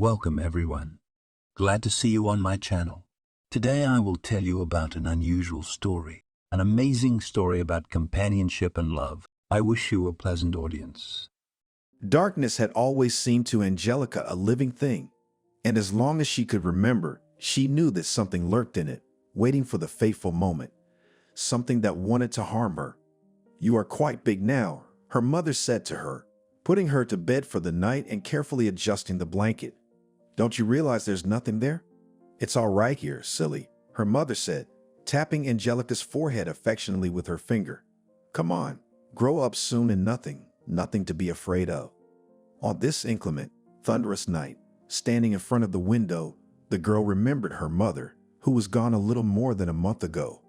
Welcome everyone. Glad to see you on my channel. Today I will tell you about an unusual story, an amazing story about companionship and love. I wish you a pleasant audience. Darkness had always seemed to Angelica a living thing, and as long as she could remember, she knew that something lurked in it, waiting for the fateful moment, something that wanted to harm her. "You are quite big now," her mother said to her, putting her to bed for the night and carefully adjusting the blanket. "Don't you realize there's nothing there?" "It's all right here, silly," her mother said, tapping Angelica's forehead affectionately with her finger. "Come on, grow up soon and nothing to be afraid of." On this inclement, thunderous night, standing in front of the window, the girl remembered her mother, who was gone a little more than a month ago.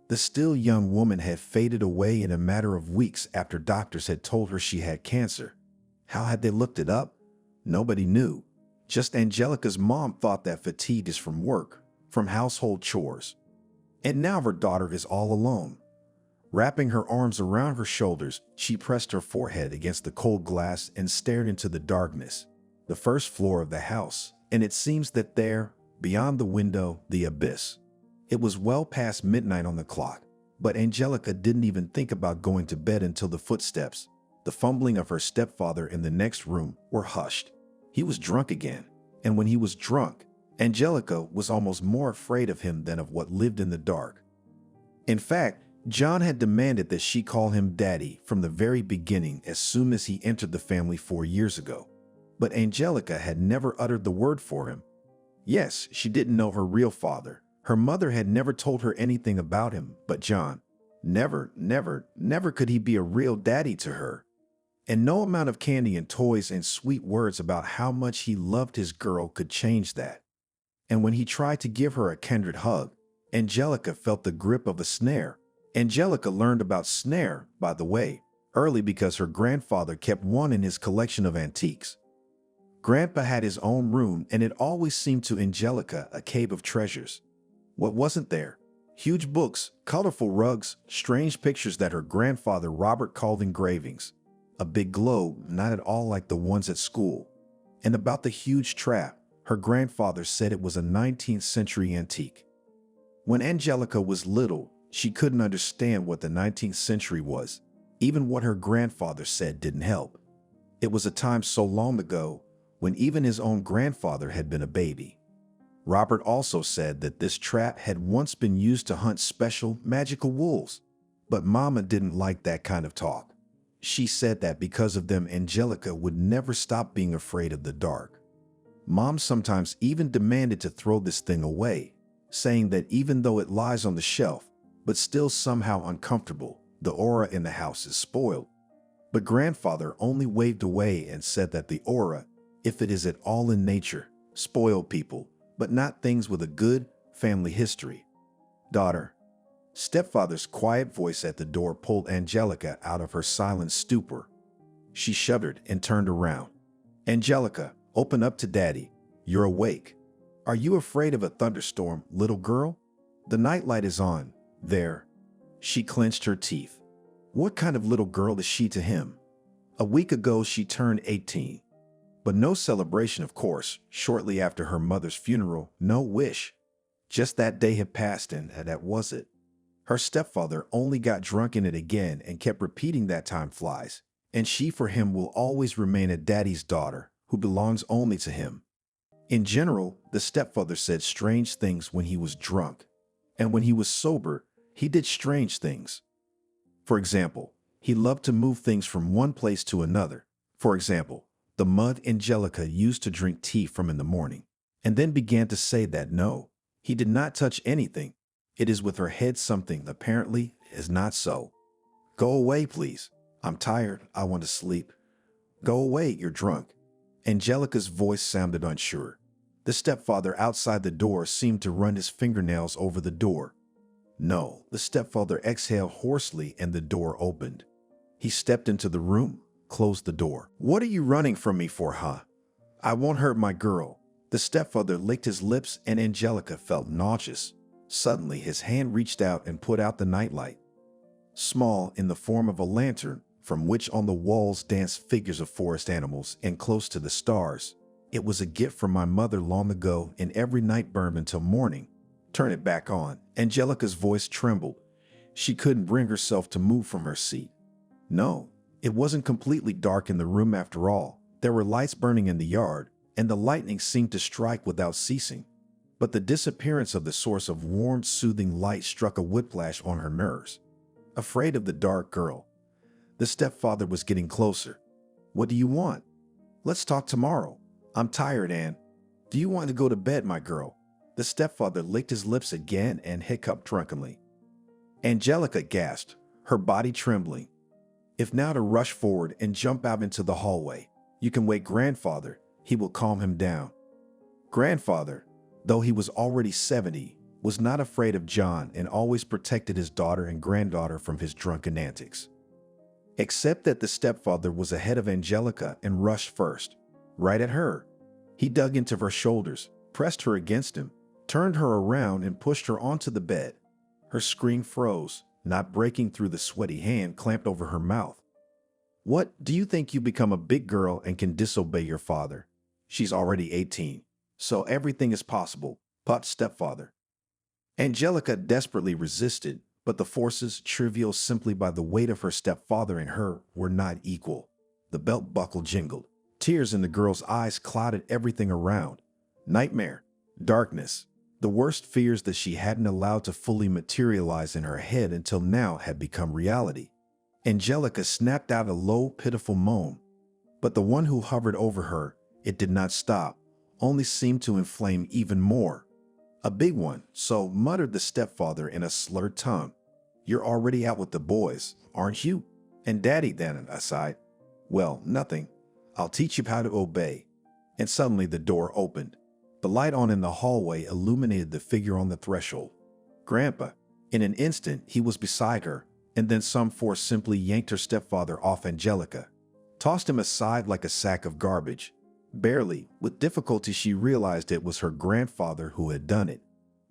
The still young woman had faded away in a matter of weeks after doctors had told her she had cancer. How had they looked it up? Nobody knew. Just Angelica's mom thought that fatigue is from work, from household chores. And now her daughter is all alone. Wrapping her arms around her shoulders, she pressed her forehead against the cold glass and stared into the darkness, the first floor of the house, and it seems that there, beyond the window, the abyss. It was well past midnight on the clock, but Angelica didn't even think about going to bed until the footsteps, the fumbling of her stepfather in the next room, were hushed. He was drunk again, and when he was drunk, Angelica was almost more afraid of him than of what lived in the dark. In fact, John had demanded that she call him Daddy from the very beginning as soon as he entered the family 4 years ago. But Angelica had never uttered the word for him. Yes, she didn't know her real father. Her mother had never told her anything about him, but John, never could he be a real daddy to her. And no amount of candy and toys and sweet words about how much he loved his girl could change that. And when he tried to give her a kindred hug, Angelica felt the grip of a snare. Angelica learned about snare, by the way, early because her grandfather kept one in his collection of antiques. Grandpa had his own room, and it always seemed to Angelica a cave of treasures. What wasn't there? Huge books, colorful rugs, strange pictures that her grandfather Robert called engravings. A big globe, not at all like the ones at school. And about the huge trap, her grandfather said it was a 19th century antique. When Angelica was little, she couldn't understand what the 19th century was. Even what her grandfather said didn't help. It was a time so long ago when even his own grandfather had been a baby. Robert also said that this trap had once been used to hunt special, magical wolves. But Mama didn't like that kind of talk. She said that because of them, Angelica would never stop being afraid of the dark. Mom sometimes even demanded to throw this thing away, saying that even though it lies on the shelf, but still somehow uncomfortable, the aura in the house is spoiled. But grandfather only waved away and said that the aura, if it is at all in nature, spoiled people, but not things with a good family history. "Daughter." Stepfather's quiet voice at the door pulled Angelica out of her silent stupor. She shuddered and turned around. "Angelica, open up to Daddy. You're awake. Are you afraid of a thunderstorm, little girl? The nightlight is on. There." She clenched her teeth. What kind of little girl is she to him? A week ago she turned 18. But no celebration, of course, shortly after her mother's funeral, no wish. Just that day had passed and that was it. Her stepfather only got drunk in it again and kept repeating that time flies, and she for him will always remain a daddy's daughter who belongs only to him. In general, the stepfather said strange things when he was drunk, and when he was sober, he did strange things. For example, he loved to move things from one place to another. For example, the mud Angelica used to drink tea from in the morning, and then began to say that no, he did not touch anything. It is with her head something, apparently, is not so. "Go away, please. I'm tired. I want to sleep." "Go away, you're drunk." Angelica's voice sounded unsure. The stepfather outside the door seemed to run his fingernails over the door. No, the stepfather exhaled hoarsely and the door opened. He stepped into the room, closed the door. "What are you running from me for, huh? I won't hurt my girl." The stepfather licked his lips and Angelica felt nauseous. Suddenly, his hand reached out and put out the nightlight. Small, in the form of a lantern, from which on the walls danced figures of forest animals and close to the stars, It was a gift from my mother long ago, and every night burned until morning. Turn it back on. Angelica's voice trembled. She couldn't bring herself to move from her seat. No, it wasn't completely dark in the room after all. There were lights burning in the yard, and the lightning seemed to strike without ceasing. But the disappearance of the source of warm, soothing light struck a whiplash on her nerves. Afraid of the dark girl, the stepfather was getting closer. What do you want? Let's talk tomorrow. I'm tired, Anne. Do you want to go to bed, my girl? The stepfather licked his lips again and hiccuped drunkenly. Angelica gasped, her body trembling. If now to rush forward and jump out into the hallway. You can wake grandfather. He will calm him down. Grandfather, though he was already 70, was not afraid of John and always protected his daughter and granddaughter from his drunken antics. Except that the stepfather was ahead of Angelica and rushed first, right at her. He dug into her shoulders, pressed her against him, turned her around and pushed her onto the bed. Her scream froze, not breaking through the sweaty hand clamped over her mouth. What, do you think you become a big girl and can disobey your father? She's already 18, so everything is possible, popped stepfather. Angelica desperately resisted, but the forces, trivial simply by the weight of her stepfather and her, were not equal. The belt buckle jingled. Tears in the girl's eyes clouded everything around. Nightmare, darkness, the worst fears that she hadn't allowed to fully materialize in her head until now had become reality. Angelica snapped out a low, pitiful moan. But the one who hovered over her, it did not stop, only seemed to inflame even more. A big one, so muttered the stepfather in a slurred tongue. You're already out with the boys, aren't you? And Daddy then aside. Well, nothing. I'll teach you how to obey. And suddenly the door opened. The light on in the hallway illuminated the figure on the threshold. Grandpa. In an instant, he was beside her, and then some force simply yanked her stepfather off Angelica, tossed him aside like a sack of garbage. Barely, with difficulty, she realized it was her grandfather who had done it.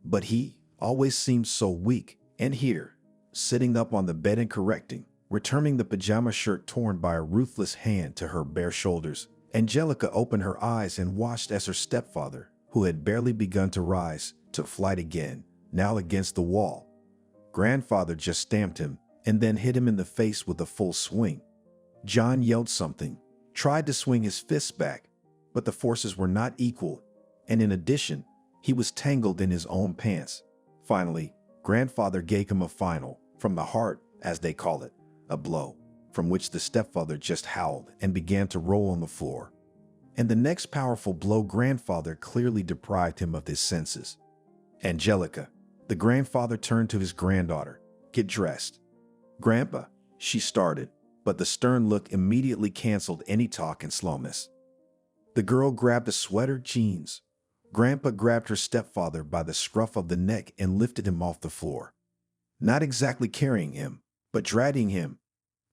But he always seemed so weak, and here, sitting up on the bed and correcting, returning the pajama shirt torn by a ruthless hand to her bare shoulders, Angelica opened her eyes and watched as her stepfather, who had barely begun to rise, took flight again, now against the wall. Grandfather just stamped him, and then hit him in the face with a full swing. John yelled something, tried to swing his fists back, but the forces were not equal, and in addition, he was tangled in his own pants. Finally, grandfather gave him a final, from the heart, as they call it, a blow, from which the stepfather just howled and began to roll on the floor. And the next powerful blow, grandfather clearly deprived him of his senses. Angelica, the grandfather turned to his granddaughter. Get dressed. Grandpa, she started, but the stern look immediately canceled any talk and slowness. The girl grabbed a sweater, jeans. Grandpa grabbed her stepfather by the scruff of the neck and lifted him off the floor. Not exactly carrying him, but dragging him.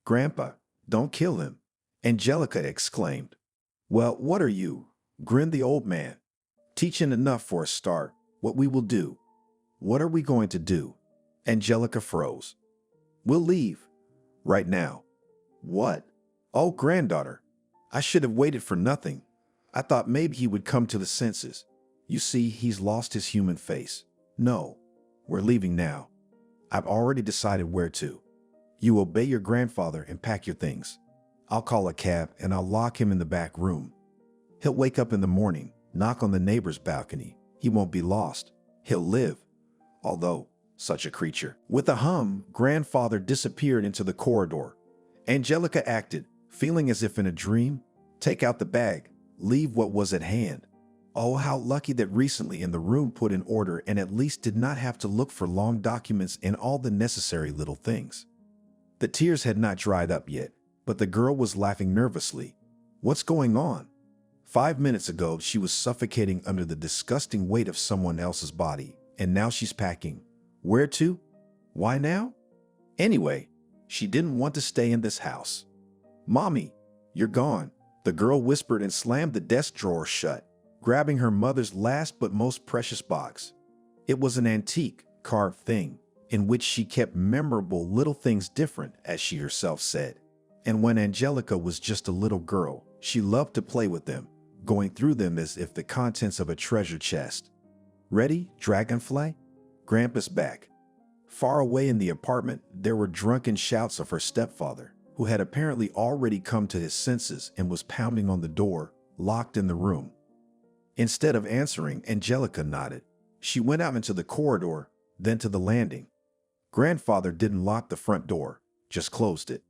Grandpa, don't kill him, Angelica exclaimed. Well, what are you? Grinned the old man. Teaching enough for a start. What we will do. What are we going to do? Angelica froze. We'll leave. Right now. What? Oh, granddaughter. I should have waited for nothing. I thought maybe he would come to the senses. You see, he's lost his human face. No, we're leaving now. I've already decided where to. You obey your grandfather and pack your things. I'll call a cab and I'll lock him in the back room. He'll wake up in the morning, knock on the neighbor's balcony. He won't be lost. He'll live. Although, such a creature. With a hum, grandfather disappeared into the corridor. Angelica acted, feeling as if in a dream. Take out the bag. Leave what was at hand. Oh, how lucky that recently in the room put in order and at least did not have to look for long documents and all the necessary little things. The tears had not dried up yet, but the girl was laughing nervously. What's going on? 5 minutes ago, she was suffocating under the disgusting weight of someone else's body, and now she's packing. Where to? Why now? Anyway, she didn't want to stay in this house. Mommy, you're gone, the girl whispered and slammed the desk drawer shut, grabbing her mother's last but most precious box. It was an antique, carved thing, in which she kept memorable little things different, as she herself said. And when Angelica was just a little girl, she loved to play with them, going through them as if the contents of a treasure chest. Ready, dragonfly? Grandpa's back. Far away in the apartment, there were drunken shouts of her stepfather, who had apparently already come to his senses and was pounding on the door, locked in the room. Instead of answering, Angelica nodded. She went out into the corridor, then to the landing. Grandfather didn't lock the front door, just closed it.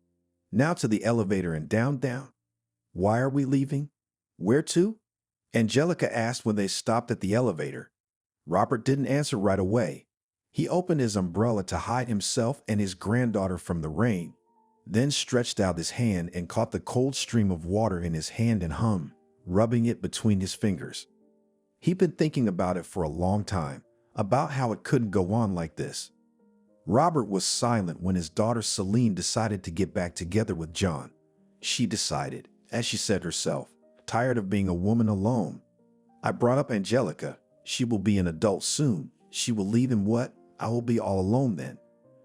Now to the elevator and down. Why are we leaving? Where to? Angelica asked when they stopped at the elevator. Robert didn't answer right away. He opened his umbrella to hide himself and his granddaughter from the rain, then stretched out his hand and caught the cold stream of water in his hand and hummed, rubbing it between his fingers. He'd been thinking about it for a long time, about how it couldn't go on like this. Robert was silent when his daughter Celine decided to get back together with John. She decided, as she said herself, tired of being a woman alone. I brought up Angelica. She will be an adult soon. She will leave and what? I will be all alone then,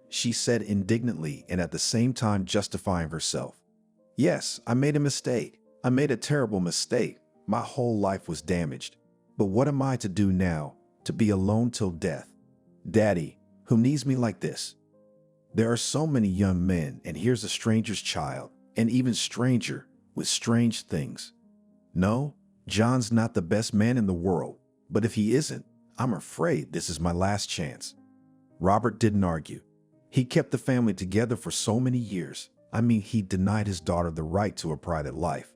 she said indignantly and at the same time justifying herself. Yes, I made a mistake. I made a terrible mistake. My whole life was damaged. But what am I to do now? To be alone till death? Daddy, who needs me like this? There are so many young men, and here's a stranger's child, and even stranger, with strange things. No, John's not the best man in the world, but if he isn't, I'm afraid this is my last chance. Robert didn't argue. He kept the family together for so many years. I mean, he denied his daughter the right to a private life.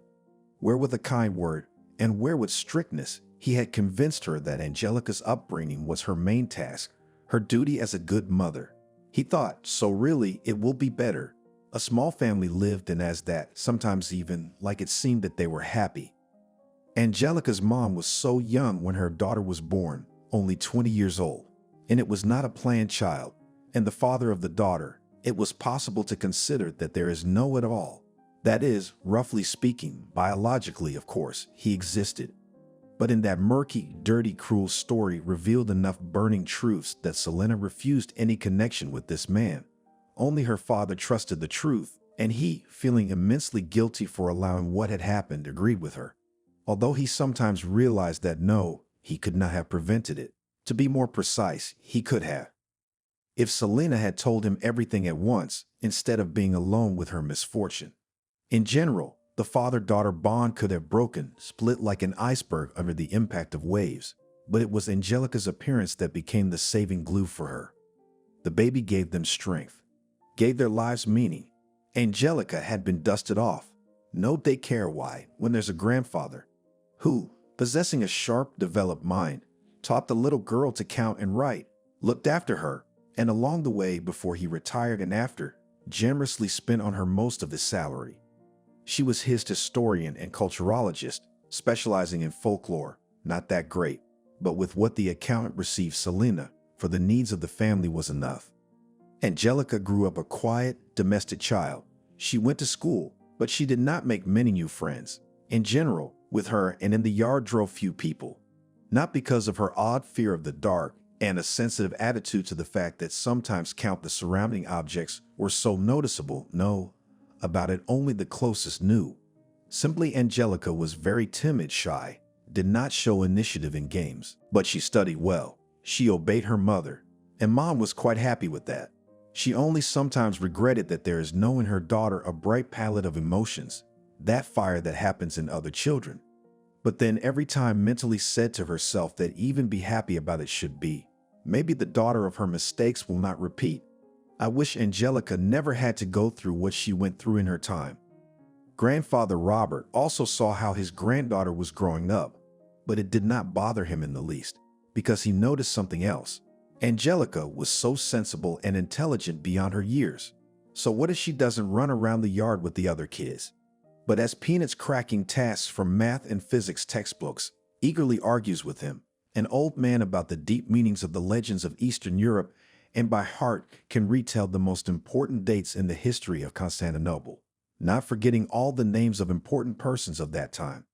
Where with a kind word, and where with strictness, he had convinced her that Angelica's upbringing was her main task, her duty as a good mother. He thought, so really, it will be better. A small family lived, and as that, sometimes even like it seemed that they were happy. Angelica's mom was so young when her daughter was born, only 20 years old, and it was not a planned child. And the father of the daughter, it was possible to consider that there is no at all. That is, roughly speaking, biologically, of course, he existed. But in that murky, dirty, cruel story revealed enough burning truths that Selena refused any connection with this man. Only her father trusted the truth, and he, feeling immensely guilty for allowing what had happened, agreed with her. Although he sometimes realized that no, he could not have prevented it. To be more precise, he could have. If Selena had told him everything at once, instead of being alone with her misfortune. In general, the father-daughter bond could have broken, split like an iceberg under the impact of waves, but it was Angelica's appearance that became the saving glue for her. The baby gave them strength, gave their lives meaning. Angelica had been dusted off. No daycare why when there's a grandfather who, possessing a sharp, developed mind, taught the little girl to count and write, looked after her, and along the way before he retired and after, generously spent on her most of his salary. She was his historian and culturologist, specializing in folklore, not that great, but with what the accountant received Selena for the needs of the family was enough. Angelica grew up a quiet, domestic child. She went to school, but she did not make many new friends. In general, with her and in the yard drove few people. Not because of her odd fear of the dark and a sensitive attitude to the fact that sometimes count the surrounding objects were so noticeable, no, about it only the closest knew. Simply Angelica was very timid, shy, did not show initiative in games, but she studied well. She obeyed her mother, and Mom was quite happy with that. She only sometimes regretted that there is no in her daughter a bright palette of emotions, that fire that happens in other children. But then every time mentally said to herself that even be happy about it should be. Maybe the daughter of her mistakes will not repeat. I wish Angelica never had to go through what she went through in her time. Grandfather Robert also saw how his granddaughter was growing up, but it did not bother him in the least, because he noticed something else. Angelica was so sensible and intelligent beyond her years. So what if she doesn't run around the yard with the other kids, but as Peanuts cracking tasks from math and physics textbooks, eagerly argues with him, an old man about the deep meanings of the legends of Eastern Europe, and by heart can retell the most important dates in the history of Constantinople, not forgetting all the names of important persons of that time.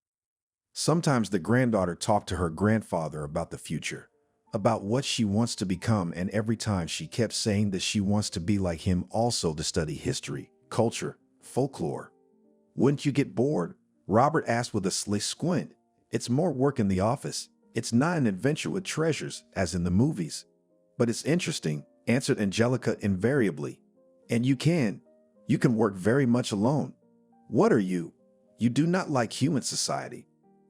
Sometimes the granddaughter talked to her grandfather about the future, about what she wants to become, and every time she kept saying that she wants to be like him also, to study history, culture, folklore. Wouldn't you get bored? Robert asked with a sly squint. It's more work in the office. It's not an adventure with treasures, as in the movies. But it's interesting, answered Angelica invariably. And you can work very much alone. What are you? You do not like human society.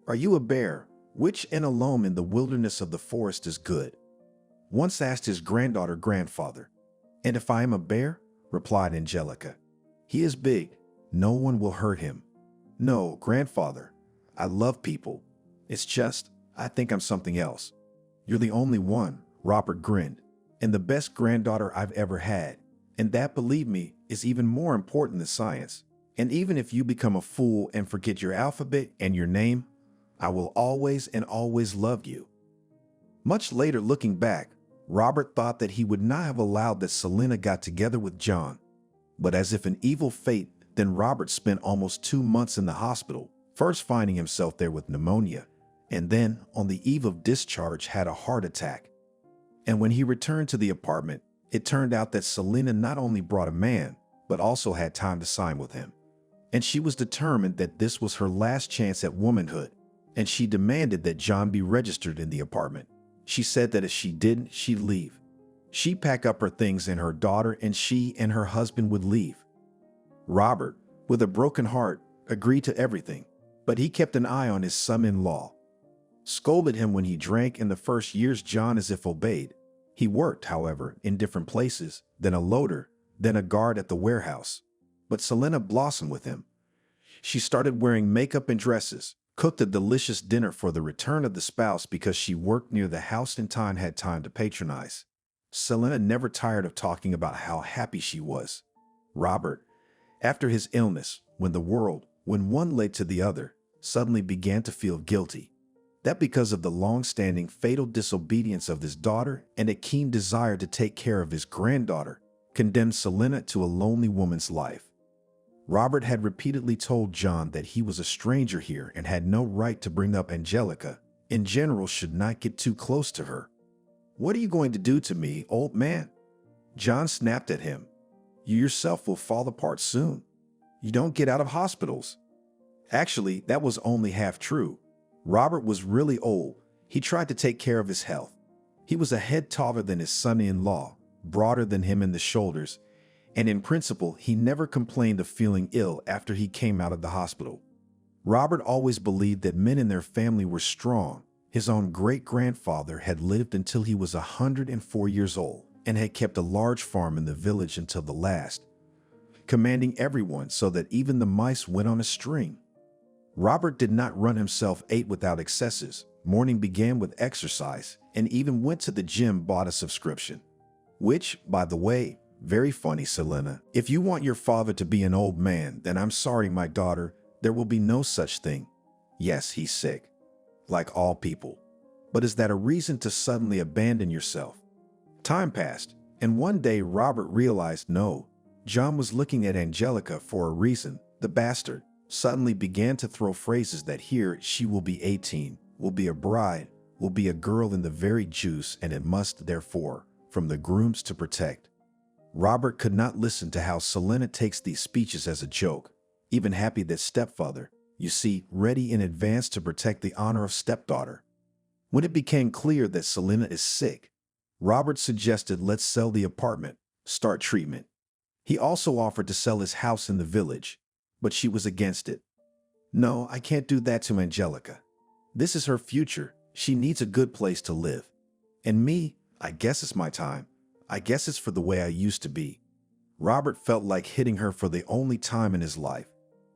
Are you a bear, which and alone in the wilderness of the forest is good? Once asked his granddaughter grandfather. And if I am a bear? Replied Angelica. He is big. No one will hurt him. No, grandfather. I love people. It's just, I think I'm something else. You're the only one, Robert grinned, and the best granddaughter I've ever had. And that, believe me, is even more important than science. And even if you become a fool and forget your alphabet and your name, I will always and always love you. Much later, looking back, Robert thought that he would not have allowed that Selena got together with John. But as if an evil fate, then Robert spent almost 2 months in the hospital, first finding himself there with pneumonia, and then, on the eve of discharge, had a heart attack. And when he returned to the apartment, it turned out that Selena not only brought a man, but also had time to sign with him. And she was determined that this was her last chance at womanhood, and she demanded that John be registered in the apartment. She said that if she didn't, she'd leave. She'd pack up her things and her daughter, and she and her husband would leave. Robert, with a broken heart, agreed to everything, but he kept an eye on his son-in-law. Scolded him when he drank in the first years. John as if obeyed. He worked, however, in different places, then a loader, then a guard at the warehouse. But Selena blossomed with him. She started wearing makeup and dresses, cooked a delicious dinner for the return of the spouse because she worked near the house and had time to patronize. Selena never tired of talking about how happy she was. Robert, after his illness, when one led to the other, suddenly began to feel guilty. That because of the long-standing fatal disobedience of his daughter and a keen desire to take care of his granddaughter, condemned Selena to a lonely woman's life. Robert had repeatedly told John that he was a stranger here and had no right to bring up Angelica, in general should not get too close to her. What are you going to do to me, old man? John snapped at him. You yourself will fall apart soon. You don't get out of hospitals. Actually, that was only half true. Robert was really old. He tried to take care of his health. He was a head taller than his son-in-law, broader than him in the shoulders, and in principle, he never complained of feeling ill after he came out of the hospital. Robert always believed that men in their family were strong. His own great-grandfather had lived until he was 104 years old and had kept a large farm in the village until the last, commanding everyone so that even the mice went on a string. Robert did not run himself, ate without excesses. Morning began with exercise and even went to the gym, bought a subscription. Which, by the way, very funny, Selena. If you want your father to be an old man, then I'm sorry, my daughter, there will be no such thing. Yes, he's sick, like all people. But is that a reason to suddenly abandon yourself? Time passed, and one day Robert realized no. John was looking at Angelica for a reason. The bastard suddenly began to throw phrases that here she will be 18, will be a bride, will be a girl in the very juice, and it must, therefore, from the grooms to protect. Robert could not listen to how Selena takes these speeches as a joke, even happy that stepfather, you see, ready in advance to protect the honor of stepdaughter. When it became clear that Selena is sick, Robert suggested let's sell the apartment, start treatment. He also offered to sell his house in the village, but she was against it. No, I can't do that to Angelica. This is her future. She needs a good place to live. And me, I guess it's my time. I guess it's for the way I used to be. Robert felt like hitting her for the only time in his life,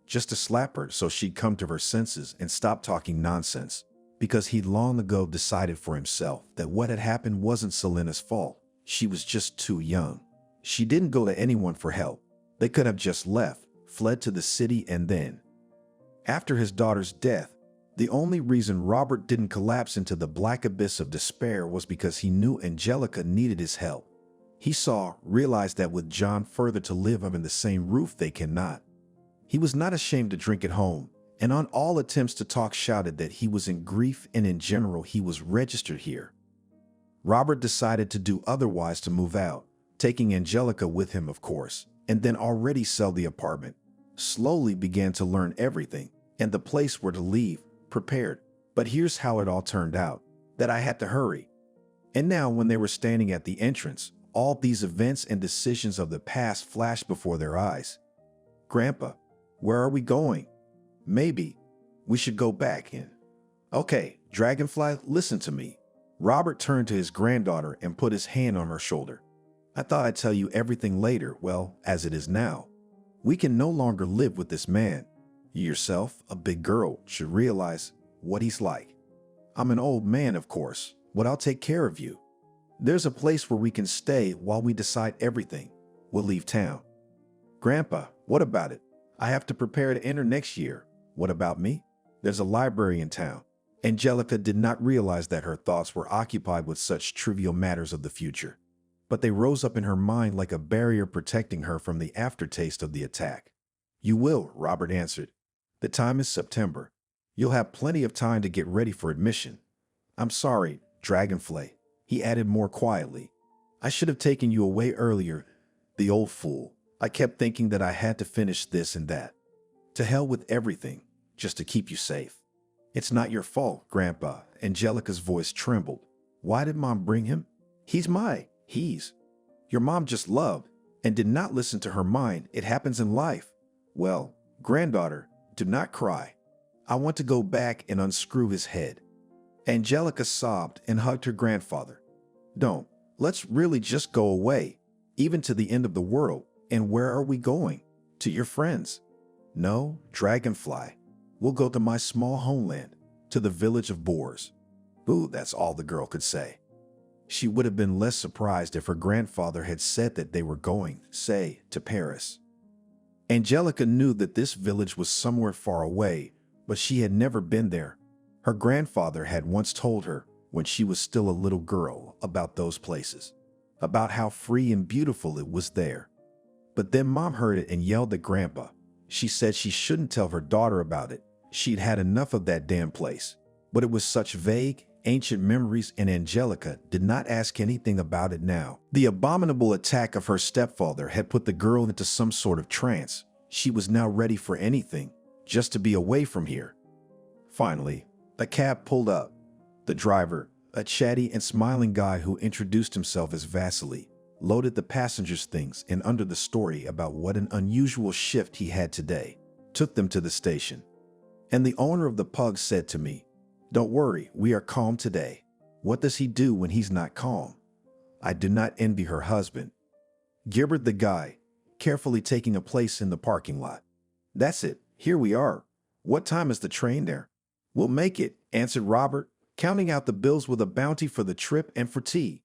just to slap her so she'd come to her senses and stop talking nonsense, because he'd long ago decided for himself that what had happened wasn't Selena's fault. She was just too young. She didn't go to anyone for help. They could have just left, fled to the city, and then, after his daughter's death, the only reason Robert didn't collapse into the black abyss of despair was because he knew Angelica needed his help. He realized that with John further to live under the same roof they cannot. He was not ashamed to drink at home, and on all attempts to talk shouted that he was in grief and in general he was registered here. Robert decided to do otherwise, to move out, taking Angelica with him of course, and then already sell the apartment. Slowly began to learn everything, and the place where to leave, prepared. But here's how it all turned out, that I had to hurry. And now when they were standing at the entrance, all these events and decisions of the past flashed before their eyes. Grandpa, where are we going? Maybe we should go back in. Okay, Dragonfly, listen to me. Robert turned to his granddaughter and put his hand on her shoulder. I thought I'd tell you everything later, well, as it is now. We can no longer live with this man. You yourself, a big girl, should realize what he's like. I'm an old man, of course, but I'll take care of you. There's a place where we can stay while we decide everything. We'll leave town. Grandpa, what about it? I have to prepare to enter next year. What about me? There's a library in town. Angelica did not realize that her thoughts were occupied with such trivial matters of the future, but they rose up in her mind like a barrier protecting her from the aftertaste of the attack. You will, Robert answered. The time is September. You'll have plenty of time to get ready for admission. I'm sorry, Dragonfly, he added more quietly. I should have taken you away earlier. The old fool. I kept thinking that I had to finish this and that. To hell with everything, just to keep you safe. It's not your fault, Grandpa. Angelica's voice trembled. Why did Mom bring him? He's. Your mom just loved and did not listen to her mind. It happens in life. Well, granddaughter, do not cry. I want to go back and unscrew his head. Angelica sobbed and hugged her grandfather. Don't. Let's really just go away, even to the end of the world. And where are we going? To your friends? No, Dragonfly. We'll go to my small homeland, to the village of Boors. Boo, that's all the girl could say. She would have been less surprised if her grandfather had said that they were going, say, to Paris. Angelica knew that this village was somewhere far away, but she had never been there. Her grandfather had once told her, when she was still a little girl, about those places, about how free and beautiful it was there. But then Mom heard it and yelled at Grandpa. She said she shouldn't tell her daughter about it. She'd had enough of that damn place. But it was such vague, ancient memories, and Angelica did not ask anything about it now. The abominable attack of her stepfather had put the girl into some sort of trance. She was now ready for anything, just to be away from here. Finally, a cab pulled up. The driver, a chatty and smiling guy who introduced himself as Vasily, loaded the passengers' things and under the story about what an unusual shift he had today, took them to the station. And the owner of the pug said to me, "Don't worry, we are calm today. What does he do when he's not calm?" I do not envy her husband. Gibbered the guy, carefully taking a place in the parking lot. That's it, here we are. What time is the train there? We'll make it, answered Robert, counting out the bills with a bounty for the trip and for tea.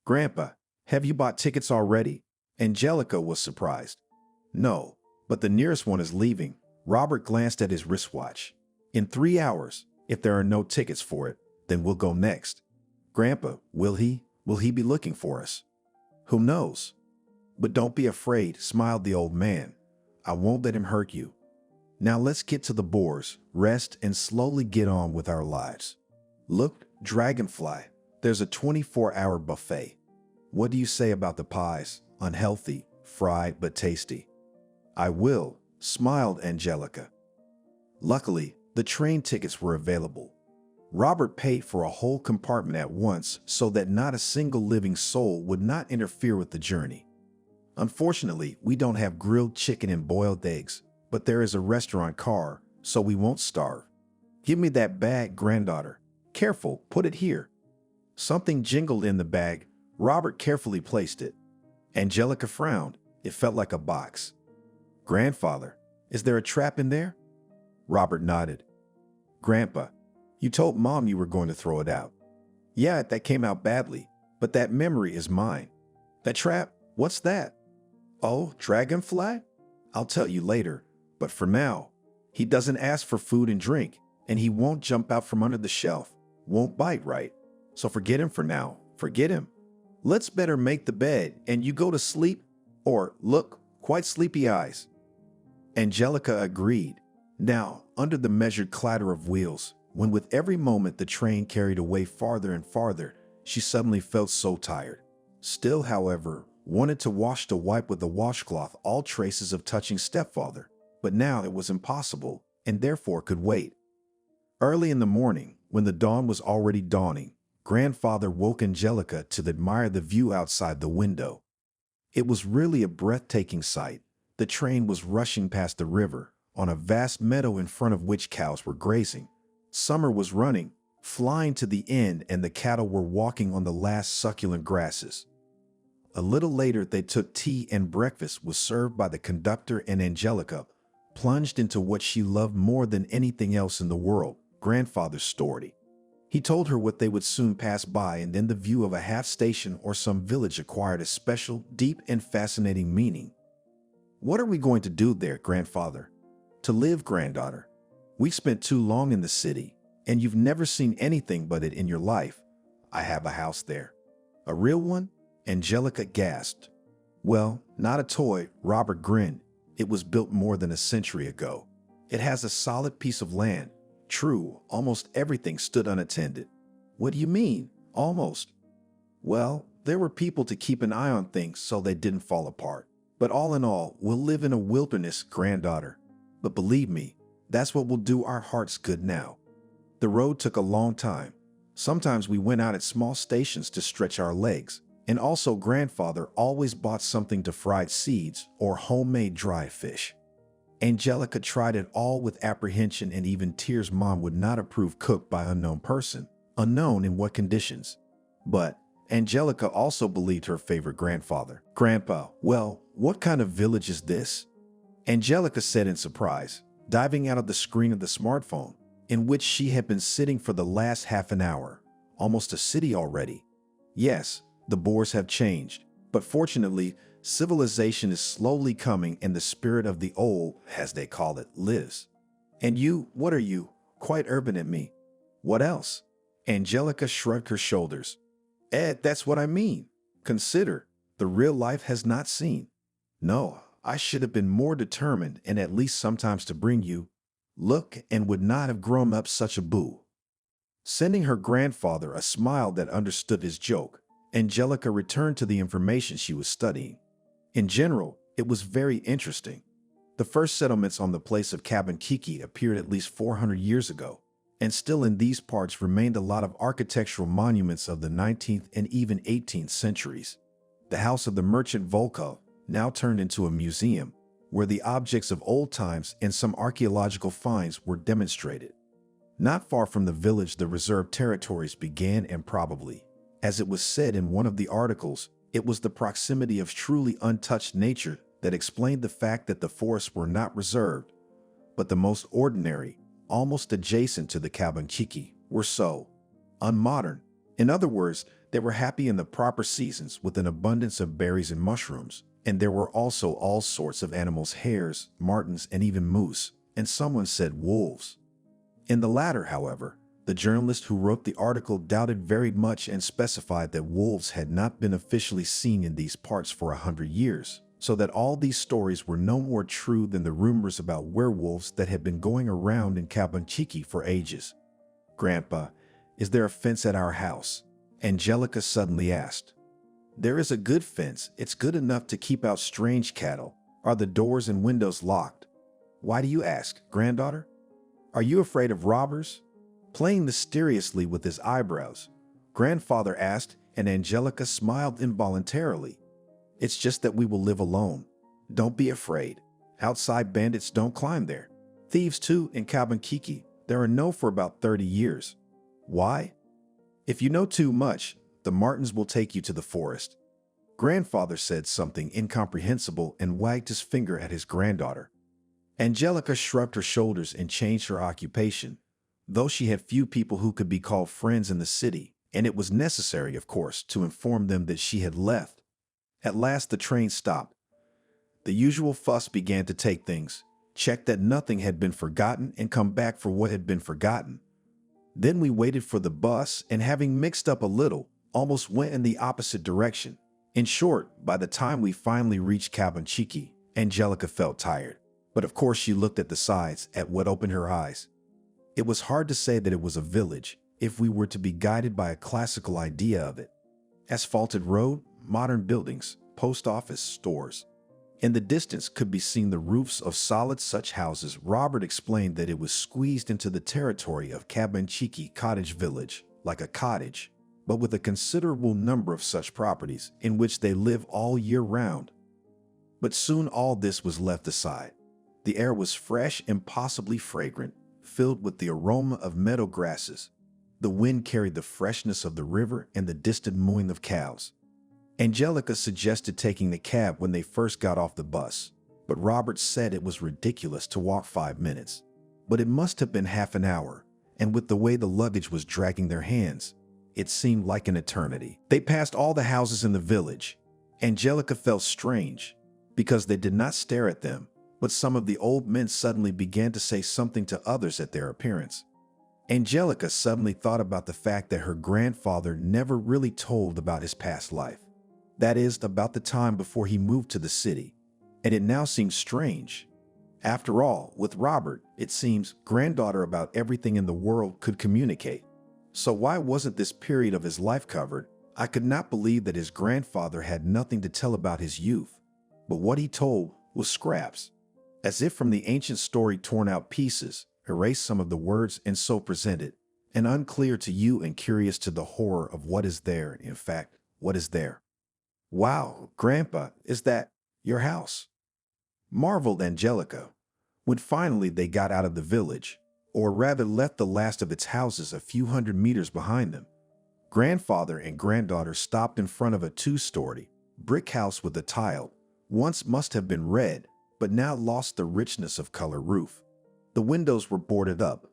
Grandpa, have you bought tickets already? Angelica was surprised. No, but the nearest one is leaving. Robert glanced at his wristwatch. In 3 hours, if there are no tickets for it, then we'll go next. Grandpa, will he be looking for us? Who knows? But don't be afraid, smiled the old man. I won't let him hurt you. Now let's get to the Boors, rest, and slowly get on with our lives. Look, Dragonfly, there's a 24-hour buffet. What do you say about the pies? Unhealthy, fried, but tasty. I will, smiled Angelica. Luckily, the train tickets were available. Robert paid for a whole compartment at once so that not a single living soul would not interfere with the journey. Unfortunately, we don't have grilled chicken and boiled eggs, but there is a restaurant car, so we won't starve. Give me that bag, granddaughter. Careful, put it here. Something jingled in the bag. Robert carefully placed it. Angelica frowned. It felt like a box. Grandfather, is there a trap in there? Robert nodded. Grandpa, you told Mom you were going to throw it out. Yeah, that came out badly, but that memory is mine. That trap? What's that? Oh, Dragonfly? I'll tell you later, but for now, he doesn't ask for food and drink, and he won't jump out from under the shelf, won't bite, right? So forget him for now, forget him. Let's better make the bed and you go to sleep, or look, quite sleepy eyes. Angelica agreed. Now, under the measured clatter of wheels, when with every moment the train carried away farther and farther, she suddenly felt so tired. Still, however, wanted to wash to wipe with a washcloth all traces of touching stepfather, but now it was impossible and therefore could wait. Early in the morning, when the dawn was already dawning, grandfather woke Angelica to admire the view outside the window. It was really a breathtaking sight. The train was rushing past the river, on a vast meadow in front of which cows were grazing. Summer was running, flying to the end, and the cattle were walking on the last succulent grasses. A little later, they took tea and breakfast was served by the conductor, and Angelica plunged into what she loved more than anything else in the world, grandfather's story. He told her what they would soon pass by, and then the view of a half station or some village acquired a special, deep, and fascinating meaning. "What are we going to do there, grandfather?" "To live, granddaughter. We spent too long in the city, and you've never seen anything but it in your life. I have a house there." "A real one?" Angelica gasped. "Well, not a toy," Robert grinned. "It was built more than a century ago. It has a solid piece of land. True, almost everything stood unattended." "What do you mean, almost?" "Well, there were people to keep an eye on things so they didn't fall apart. But all in all, we'll live in a wilderness, granddaughter. But believe me, that's what will do our hearts good now." The road took a long time. Sometimes we went out at small stations to stretch our legs. And also, grandfather always bought something to fried seeds or homemade dry fish. Angelica tried it all with apprehension, and even tears. Mom would not approve cooked by unknown person, unknown in what conditions. But Angelica also believed her favorite grandfather. "Grandpa, well, what kind of village is this?" Angelica said in surprise, diving out of the screen of the smartphone, in which she had been sitting for the last half an hour. "Almost a city already." "Yes, the Boors have changed, but fortunately, civilization is slowly coming, and the spirit of the old, as they call it, lives." "And you, what are you? Quite urban at me." "What else?" Angelica shrugged her shoulders. "Ed, that's what I mean. Consider, the real life has not seen." "No, I should have been more determined, and at least sometimes to bring you. Look, and would not have grown up such a boo." Sending her grandfather a smile that understood his joke, Angelica returned to the information she was studying. In general, it was very interesting. The first settlements on the place of Kiki appeared at least 400 years ago, and still in these parts remained a lot of architectural monuments of the 19th and even 18th centuries. The house of the merchant Volkov now turned into a museum, where the objects of old times and some archaeological finds were demonstrated. Not far from the village, the reserved territories began, and probably, as it was said in one of the articles, it was the proximity of truly untouched nature that explained the fact that the forests were not reserved, but the most ordinary, almost adjacent to the Kiki, were so unmodern. In other words, they were happy in the proper seasons with an abundance of berries and mushrooms, and there were also all sorts of animals: hares, martens, and even moose, and someone said wolves. In the latter, however, the journalist who wrote the article doubted very much and specified that wolves had not been officially seen in these parts for 100 years, so that all these stories were no more true than the rumors about werewolves that had been going around in Kiki for ages. "Grandpa, is there a fence at our house?" Angelica suddenly asked. "There is a good fence. It's good enough to keep out strange cattle." "Are the doors and windows locked?" "Why do you ask, granddaughter? Are you afraid of robbers?" Playing mysteriously with his eyebrows, grandfather asked, and Angelica smiled involuntarily. "It's just that we will live alone. Don't be afraid. Outside bandits don't climb there. Thieves too in Kiki. There are no for about 30 years. Why? If you know too much, the martens will take you to the forest." Grandfather said something incomprehensible and wagged his finger at his granddaughter. Angelica shrugged her shoulders and changed her occupation, though she had few people who could be called friends in the city, and it was necessary, of course, to inform them that she had left. At last the train stopped. The usual fuss began to take things, check that nothing had been forgotten, and come back for what had been forgotten. Then we waited for the bus, and having mixed up a little, almost went in the opposite direction. In short, by the time we finally reached Kiki, Angelica felt tired. But of course she looked at the sides, at what opened her eyes. It was hard to say that it was a village, if we were to be guided by a classical idea of it. Asphalted road, modern buildings, post office, stores. In the distance could be seen the roofs of solid such houses. Robert explained that it was squeezed into the territory of Cabanchique Cottage Village, like a cottage, but with a considerable number of such properties in which they live all year round. But soon all this was left aside. The air was fresh and possibly fragrant, filled with the aroma of meadow grasses. The wind carried the freshness of the river and the distant mooing of cows. Angelica suggested taking the cab when they first got off the bus, but Robert said it was ridiculous to walk 5 minutes. But it must have been half an hour, and with the way the luggage was dragging their hands, it seemed like an eternity. They passed all the houses in the village. Angelica felt strange, because they did not stare at them, but some of the old men suddenly began to say something to others at their appearance. Angelica suddenly thought about the fact that her grandfather never really told about his past life. That is, about the time before he moved to the city, and it now seemed strange. After all, with Robert, it seems, granddaughter about everything in the world could communicate. So why wasn't this period of his life covered? I could not believe that his grandfather had nothing to tell about his youth, but what he told was scraps, as if from the ancient story torn out pieces, erased some of the words and so presented, and unclear to you and curious to the horror of what is there, in fact, what is there. "Wow, Grandpa, is that your house?" marveled Angelica, when finally they got out of the village, or rather left the last of its houses a few hundred meters behind them. Grandfather and granddaughter stopped in front of a 2-story brick house with a tile, once must have been red, but now lost the richness of color roof. The windows were boarded up.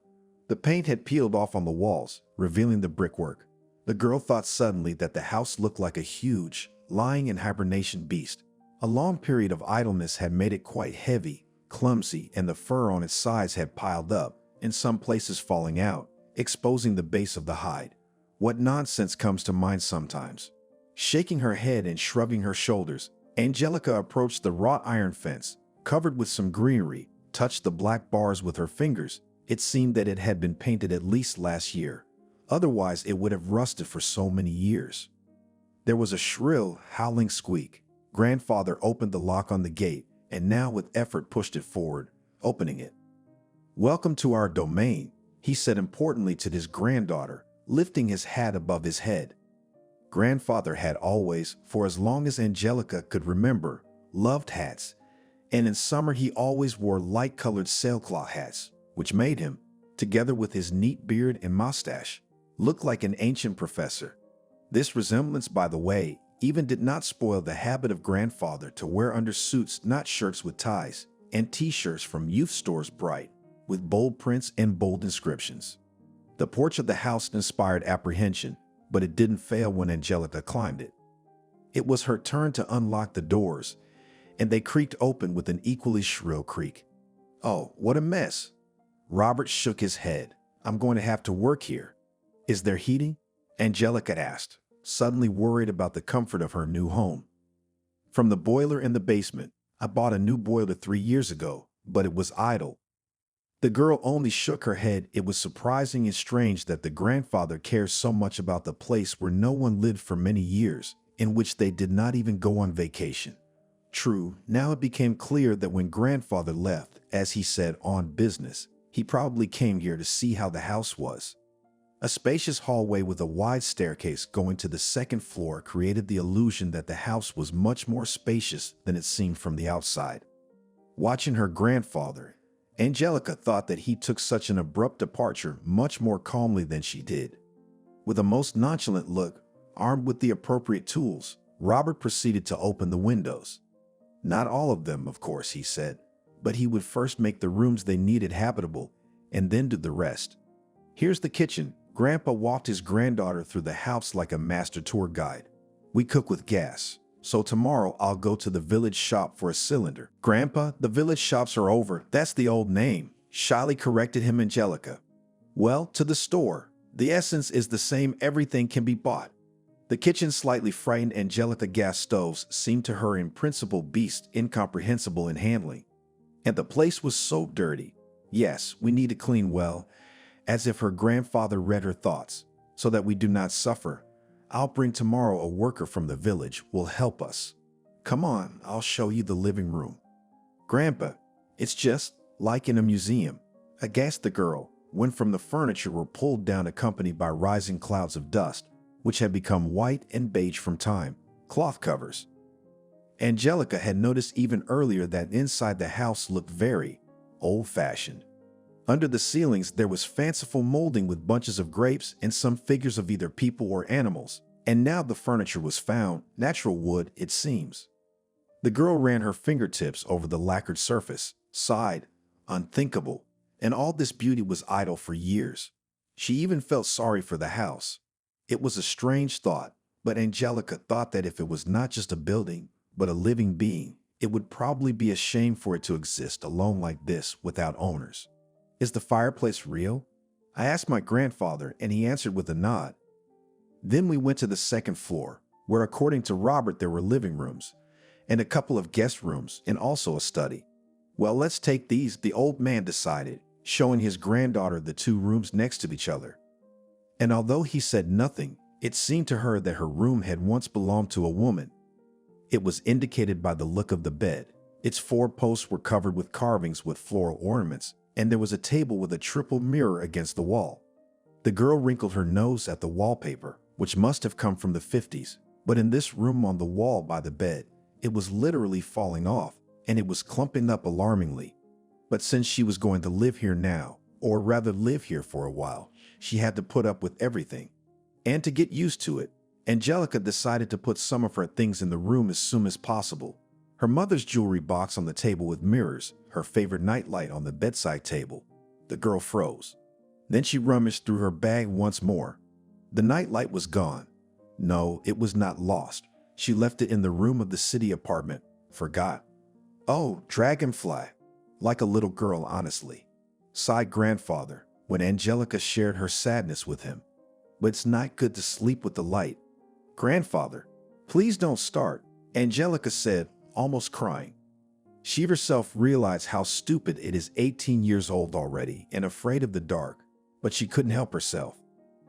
The paint had peeled off on the walls, revealing the brickwork. The girl thought suddenly that the house looked like a huge, lying in hibernation beast. A long period of idleness had made it quite heavy, clumsy, and the fur on its sides had piled up, in some places falling out, exposing the base of the hide. What nonsense comes to mind sometimes. Shaking her head and shrugging her shoulders, Angelica approached the wrought iron fence, covered with some greenery, touched the black bars with her fingers. It seemed that it had been painted at least last year. Otherwise, it would have rusted for so many years. There was a shrill, howling squeak. Grandfather opened the lock on the gate and now with effort pushed it forward, opening it. "Welcome to our domain," he said importantly to his granddaughter, lifting his hat above his head. Grandfather had always, for as long as Angelica could remember, loved hats, and in summer he always wore light-colored sailcloth hats, which made him, together with his neat beard and mustache, look like an ancient professor. This resemblance, by the way, even did not spoil the habit of grandfather to wear under suits not shirts with ties, and t-shirts from youth stores bright, with bold prints and bold inscriptions. The porch of the house inspired apprehension, but it didn't fail when Angelica climbed it. It was her turn to unlock the doors, and they creaked open with an equally shrill creak. "Oh, what a mess." Robert shook his head. "I'm going to have to work here." "Is there heating?" Angelica asked, suddenly worried about the comfort of her new home. "From the boiler in the basement. I bought a new boiler 3 years ago, but it was idle." The girl only shook her head. It was surprising and strange that the grandfather cared so much about the place where no one lived for many years, in which they did not even go on vacation. True, now it became clear that when grandfather left, as he said, on business, he probably came here to see how the house was. A spacious hallway with a wide staircase going to the second floor created the illusion that the house was much more spacious than it seemed from the outside. Watching her grandfather, Angelica thought that he took such an abrupt departure much more calmly than she did. With a most nonchalant look, armed with the appropriate tools, Robert proceeded to open the windows. Not all of them, of course, he said, but he would first make the rooms they needed habitable and then do the rest. "Here's the kitchen." Grandpa walked his granddaughter through the house like a master tour guide. "We cook with gas, so tomorrow I'll go to the village shop for a cylinder." "Grandpa, the village shops are over. That's the old name," shyly corrected him Angelica. "Well, to the store. The essence is the same. Everything can be bought." The kitchen slightly frightened Angelica. Gas stoves seemed to her in principle beasts incomprehensible in handling. And the place was so dirty. "Yes, we need to clean well," as if her grandfather read her thoughts. "So that we do not suffer. I'll bring tomorrow a worker from the village will help us." Come on, I'll show you the living room. Grandpa, it's just like in a museum. Aghast, the girl went from the furniture were pulled down, accompanied by rising clouds of dust, which had become white and beige from time. Cloth covers. Angelica had noticed even earlier that inside the house looked very old-fashioned. Under the ceilings, there was fanciful molding with bunches of grapes and some figures of either people or animals. And now the furniture was found, natural wood, it seems. The girl ran her fingertips over the lacquered surface, sighed, unthinkable, and all this beauty was idle for years. She even felt sorry for the house. It was a strange thought, but Angelica thought that if it was not just a building, but a living being, it would probably be a shame for it to exist alone like this without owners. Is the fireplace real? I asked my grandfather, and he answered with a nod. Then we went to the second floor, where according to Robert there were living rooms, and a couple of guest rooms, and also a study. Well, let's take these, the old man decided, showing his granddaughter the two rooms next to each other. And although he said nothing, it seemed to her that her room had once belonged to a woman. It was indicated by the look of the bed. Its four posts were covered with carvings with floral ornaments, and there was a table with a triple mirror against the wall. The girl wrinkled her nose at the wallpaper, which must have come from the 50s, but in this room on the wall by the bed, it was literally falling off, and it was clumping up alarmingly. But since she was going to live here now, or rather live here for a while, she had to put up with everything. And to get used to it, Angelica decided to put some of her things in the room as soon as possible. Her mother's jewelry box on the table with mirrors, her favorite nightlight on the bedside table. The girl froze. Then she rummaged through her bag once more. The nightlight was gone. No, it was not lost. She left it in the room of the city apartment. Forgot. Oh, dragonfly. Like a little girl, honestly. Sighed grandfather when Angelica shared her sadness with him. But it's not good to sleep with the light. Grandfather, please don't start, Angelica said, almost crying. She herself realized how stupid it is, 18 years old already and afraid of the dark, but she couldn't help herself.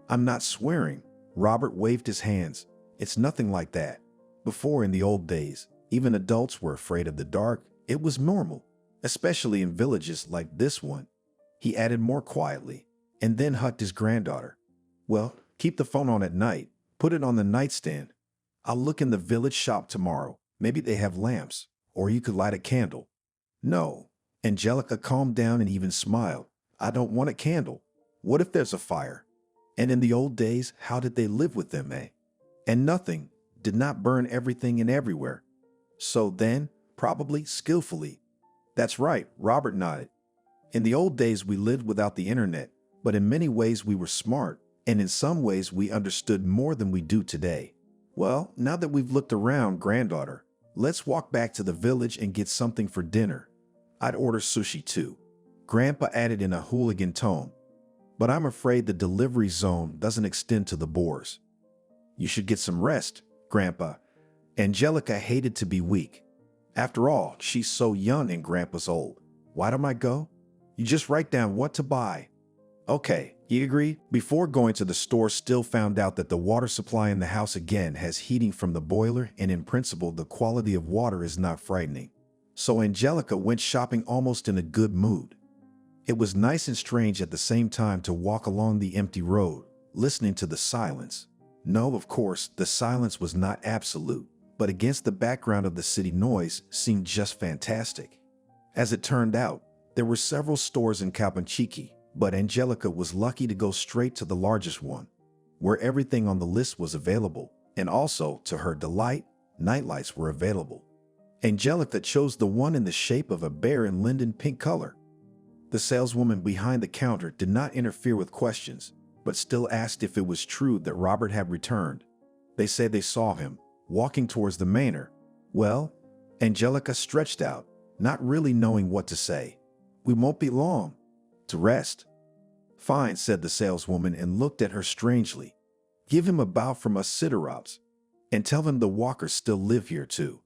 I'm not swearing. Robert waved his hands. It's nothing like that. Before, in the old days, even adults were afraid of the dark. It was normal, especially in villages like this one. He added more quietly, and then hugged his granddaughter. Well, keep the phone on at night. Put it on the nightstand. I'll look in the village shop tomorrow. Maybe they have lamps, or you could light a candle. No. Angelica calmed down and even smiled. I don't want a candle. What if there's a fire? And in the old days, how did they live with them, eh? And nothing did not burn everything and everywhere. So then, probably skillfully. That's right, Robert nodded. In the old days, we lived without the internet, but in many ways we were smart, and in some ways we understood more than we do today. Well, now that we've looked around, granddaughter, let's walk back to the village and get something for dinner. I'd order sushi too. Grandpa added in a hooligan tone. But I'm afraid the delivery zone doesn't extend to the Boors. You should get some rest, Grandpa. Angelica hated to be weak. After all, she's so young and Grandpa's old. Why don't I go? You just write down what to buy. Okay, you agree? Before going to the store, still found out that the water supply in the house again has heating from the boiler, and in principle the quality of water is not frightening. So Angelica went shopping almost in a good mood. It was nice and strange at the same time to walk along the empty road, listening to the silence. No, of course, the silence was not absolute, but against the background of the city noise seemed just fantastic. As it turned out, there were several stores in Calpanchique, but Angelica was lucky to go straight to the largest one, where everything on the list was available, and also, to her delight, nightlights were available. Angelica chose the one in the shape of a bear in linden pink color. The saleswoman behind the counter did not interfere with questions, but still asked if it was true that Robert had returned. They said they saw him, walking towards the manor. Well, Angelica stretched out, not really knowing what to say. We won't be long. To rest. Fine, said the saleswoman and looked at her strangely. Give him a bow from us Sidorops, and tell him the walkers still live here too.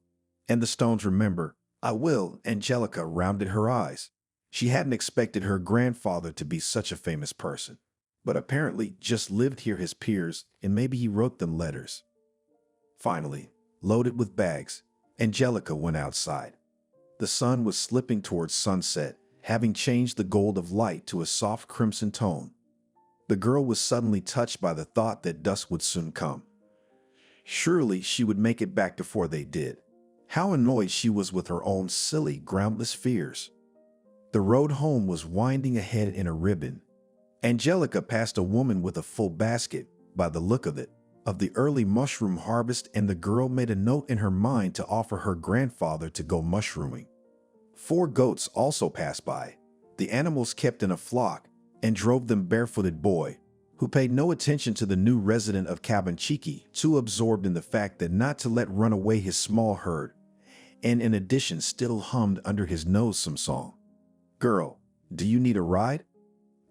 And the stones remember. I will, Angelica rounded her eyes. She hadn't expected her grandfather to be such a famous person, but apparently just lived here his peers, and maybe he wrote them letters. Finally, loaded with bags, Angelica went outside. The sun was slipping towards sunset, having changed the gold of light to a soft crimson tone. The girl was suddenly touched by the thought that dusk would soon come. Surely she would make it back before they did. How annoyed she was with her own silly, groundless fears. The road home was winding ahead in a ribbon. Angelica passed a woman with a full basket, by the look of it, of the early mushroom harvest, and the girl made a note in her mind to offer her grandfather to go mushrooming. 4 goats also passed by. The animals kept in a flock, and drove them barefooted boy, who paid no attention to the new resident of Cabinchiqui, too absorbed in the fact that not to let run away his small herd, and in addition still hummed under his nose some song. "Girl, do you need a ride?"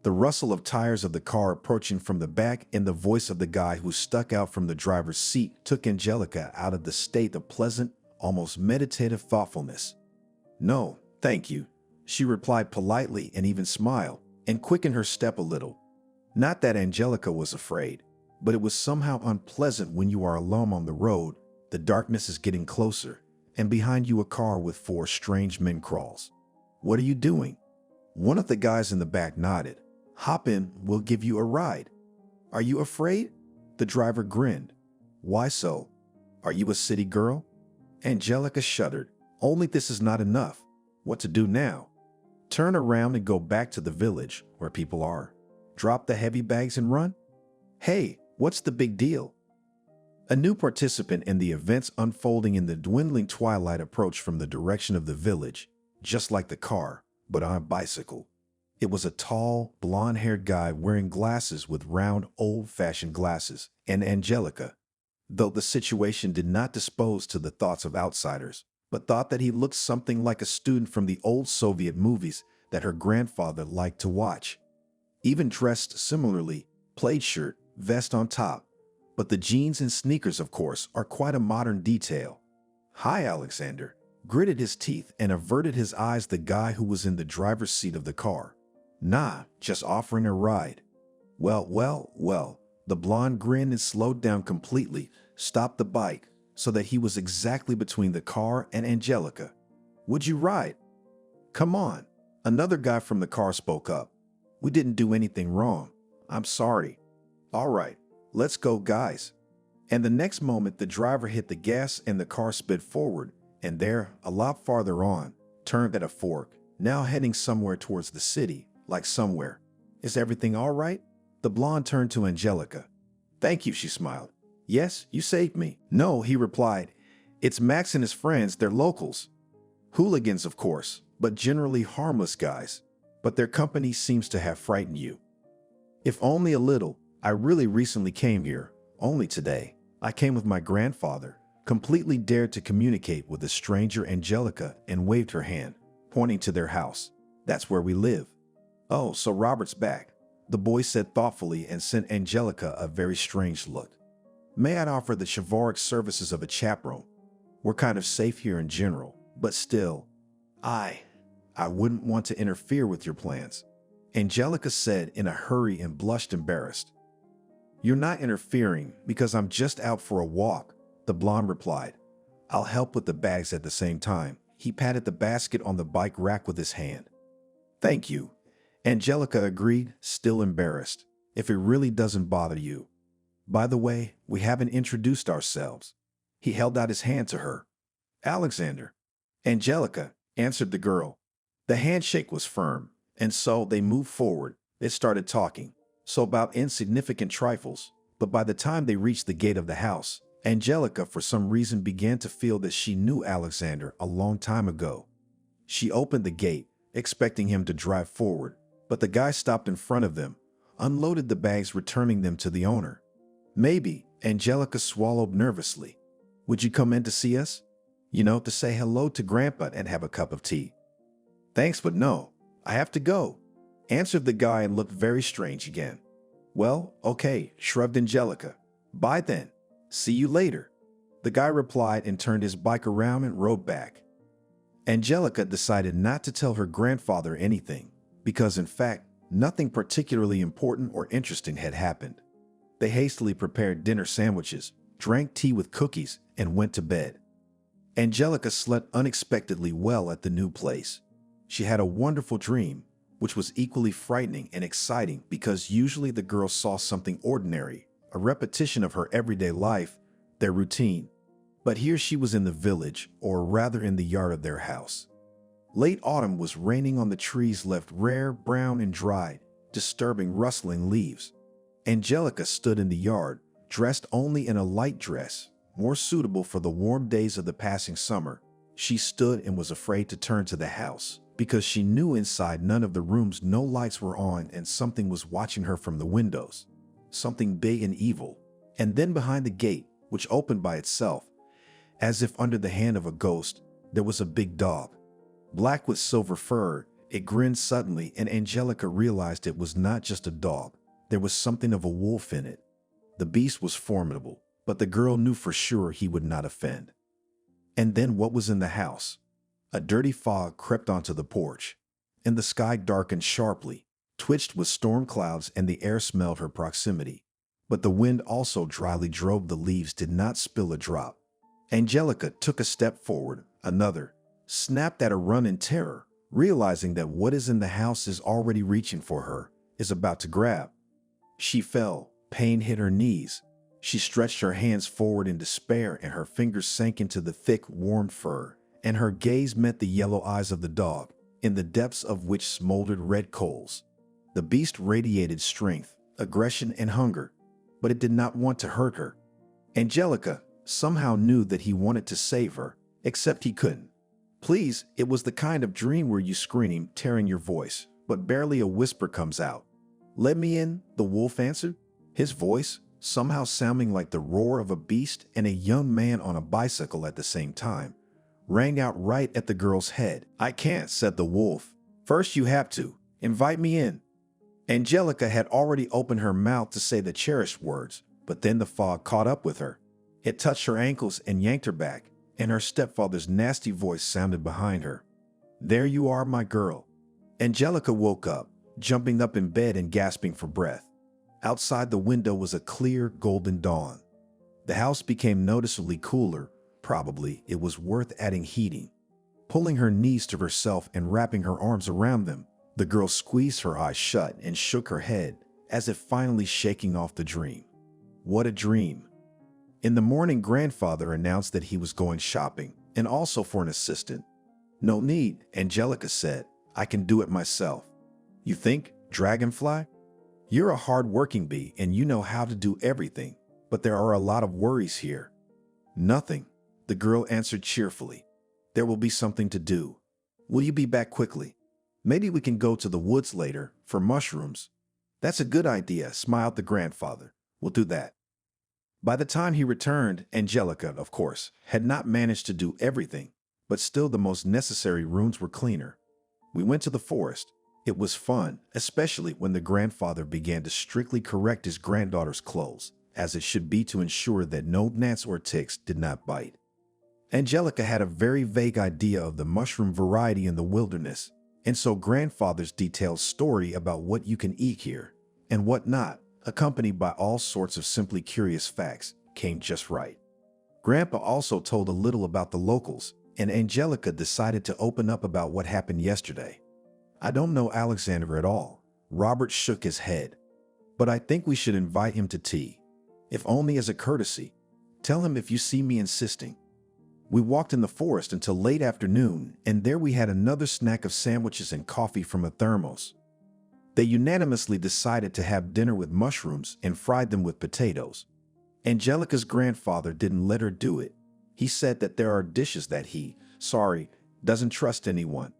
The rustle of tires of the car approaching from the back and the voice of the guy who stuck out from the driver's seat took Angelica out of the state of pleasant, almost meditative thoughtfulness. "No, thank you," she replied politely and even smiled, and quickened her step a little. Not that Angelica was afraid, but it was somehow unpleasant when you are alone on the road, the darkness is getting closer, and behind you a car with 4 strange men crawls. "What are you doing?" One of the guys in the back nodded. "Hop in, we'll give you a ride." "Are you afraid?" The driver grinned. "Why so? Are you a city girl?" Angelica shuddered. "Only this is not enough. What to do now?" "Turn around and go back to the village where people are. Drop the heavy bags and run?" "Hey, what's the big deal?" A new participant in the events unfolding in the dwindling twilight approached from the direction of the village, just like the car, but on a bicycle. It was a tall, blonde-haired guy wearing glasses with round, old-fashioned glasses, and Angelica, though the situation did not dispose to the thoughts of outsiders, but thought that he looked something like a student from the old Soviet movies that her grandfather liked to watch. Even dressed similarly, plaid shirt, vest on top, but the jeans and sneakers, of course, are quite a modern detail. "Hi, Alexander," gritted his teeth and averted his eyes the guy who was in the driver's seat of the car. "Nah, just offering a ride." Well, the blonde grinned and slowed down completely, stopped the bike, so that he was exactly between the car and Angelica. "Would you ride?" "Come on," another guy from the car spoke up. "We didn't do anything wrong. I'm sorry." "All right, let's go, guys." And the next moment, the driver hit the gas and the car sped forward, and there, a lot farther on, turned at a fork, now heading somewhere towards the city, like somewhere. "Is everything all right?" The blonde turned to Angelica. "Thank you," she smiled. "Yes, you saved me." "No," he replied. "It's Max and his friends, they're locals. Hooligans, of course, but generally harmless guys. But their company seems to have frightened you." "If only a little. I really recently came here, only today. I came with my grandfather." Completely dared to communicate with the stranger Angelica and waved her hand, pointing to their house. "That's where we live." "Oh, so Robert's back," the boy said thoughtfully and sent Angelica a very strange look. "May I offer the chivalric services of a chaperone? We're kind of safe here in general, but still, I wouldn't want to interfere with your plans," Angelica said in a hurry and blushed embarrassed. "You're not interfering because I'm just out for a walk," the blonde replied. "I'll help with the bags at the same time." He patted the basket on the bike rack with his hand. "Thank you," Angelica agreed, still embarrassed. "If it really doesn't bother you. By the way, we haven't introduced ourselves." He held out his hand to her. "Alexander." "Angelica," answered the girl. The handshake was firm, and so they moved forward. They started talking, so about insignificant trifles, but by the time they reached the gate of the house, Angelica for some reason began to feel that she knew Alexander a long time ago. She opened the gate, expecting him to drive forward, but the guy stopped in front of them, unloaded the bags, returning them to the owner. "Maybe," Angelica swallowed nervously. "Would you come in to see us? You know, to say hello to Grandpa and have a cup of tea." "Thanks, but no. I have to go," answered the guy and looked very strange again. "Well, okay," shrugged Angelica. "Bye then. See you later." The guy replied and turned his bike around and rode back. Angelica decided not to tell her grandfather anything, because in fact, nothing particularly important or interesting had happened. They hastily prepared dinner sandwiches, drank tea with cookies, and went to bed. Angelica slept unexpectedly well at the new place. She had a wonderful dream, which was equally frightening and exciting because usually the girl saw something ordinary, a repetition of her everyday life, their routine. But here she was in the village, or rather in the yard of their house. Late autumn was raining on the trees left rare, brown, and dried, disturbing rustling leaves. Angelica stood in the yard, dressed only in a light dress, more suitable for the warm days of the passing summer. She stood and was afraid to turn to the house, because she knew inside none of the rooms no lights were on and something was watching her from the windows. Something big and evil. And then behind the gate, which opened by itself, as if under the hand of a ghost, there was a big dog. Black with silver fur, it grinned suddenly, and Angelica realized it was not just a dog. There was something of a wolf in it. The beast was formidable, but the girl knew for sure he would not offend. And then what was in the house? A dirty fog crept onto the porch, and the sky darkened sharply, twitched with storm clouds, and the air smelled her proximity. But the wind also dryly drove the leaves, did not spill a drop. Angelica took a step forward, another, snapped at a run in terror, realizing that what is in the house is already reaching for her, is about to grab. She fell, pain hit her knees. She stretched her hands forward in despair, and her fingers sank into the thick, warm fur, and her gaze met the yellow eyes of the dog, in the depths of which smoldered red coals. The beast radiated strength, aggression, and hunger, but it did not want to hurt her. Angelica somehow knew that he wanted to save her, except he couldn't. Please, it was the kind of dream where you scream, tearing your voice, but barely a whisper comes out. Let me in, the wolf answered, his voice somehow sounding like the roar of a beast, and a young man on a bicycle at the same time, rang out right at the girl's head. I can't, said the wolf. First you have to invite me in. Angelica had already opened her mouth to say the cherished words, but then the fog caught up with her. It touched her ankles and yanked her back, and her stepfather's nasty voice sounded behind her. There you are, my girl. Angelica woke up, jumping up in bed and gasping for breath. Outside the window was a clear, golden dawn. The house became noticeably cooler. Probably it was worth adding heating. Pulling her knees to herself and wrapping her arms around them, the girl squeezed her eyes shut and shook her head, as if finally shaking off the dream. What a dream! In the morning, grandfather announced that he was going shopping, and also for an assistant. No need, Angelica said. I can do it myself. You think, Dragonfly? You're a hard-working bee and you know how to do everything, but there are a lot of worries here. Nothing, the girl answered cheerfully. There will be something to do. Will you be back quickly? Maybe we can go to the woods later for mushrooms. That's a good idea, smiled the grandfather. We'll do that. By the time he returned, Angelica, of course, had not managed to do everything, but still the most necessary rooms were cleaner. We went to the forest. It was fun, especially when the grandfather began to strictly correct his granddaughter's clothes, as it should be, to ensure that no gnats or ticks did not bite. Angelica had a very vague idea of the mushroom variety in the wilderness, and so grandfather's detailed story about what you can eat here and what not, accompanied by all sorts of simply curious facts, came just right. Grandpa also told a little about the locals, and Angelica decided to open up about what happened yesterday. I don't know Alexander at all. Robert shook his head. But I think we should invite him to tea, if only as a courtesy. Tell him if you see me insisting. We walked in the forest until late afternoon, and there we had another snack of sandwiches and coffee from a thermos. They unanimously decided to have dinner with mushrooms and fried them with potatoes. Angelica's grandfather didn't let her do it. He said that there are dishes that he, doesn't trust anyone.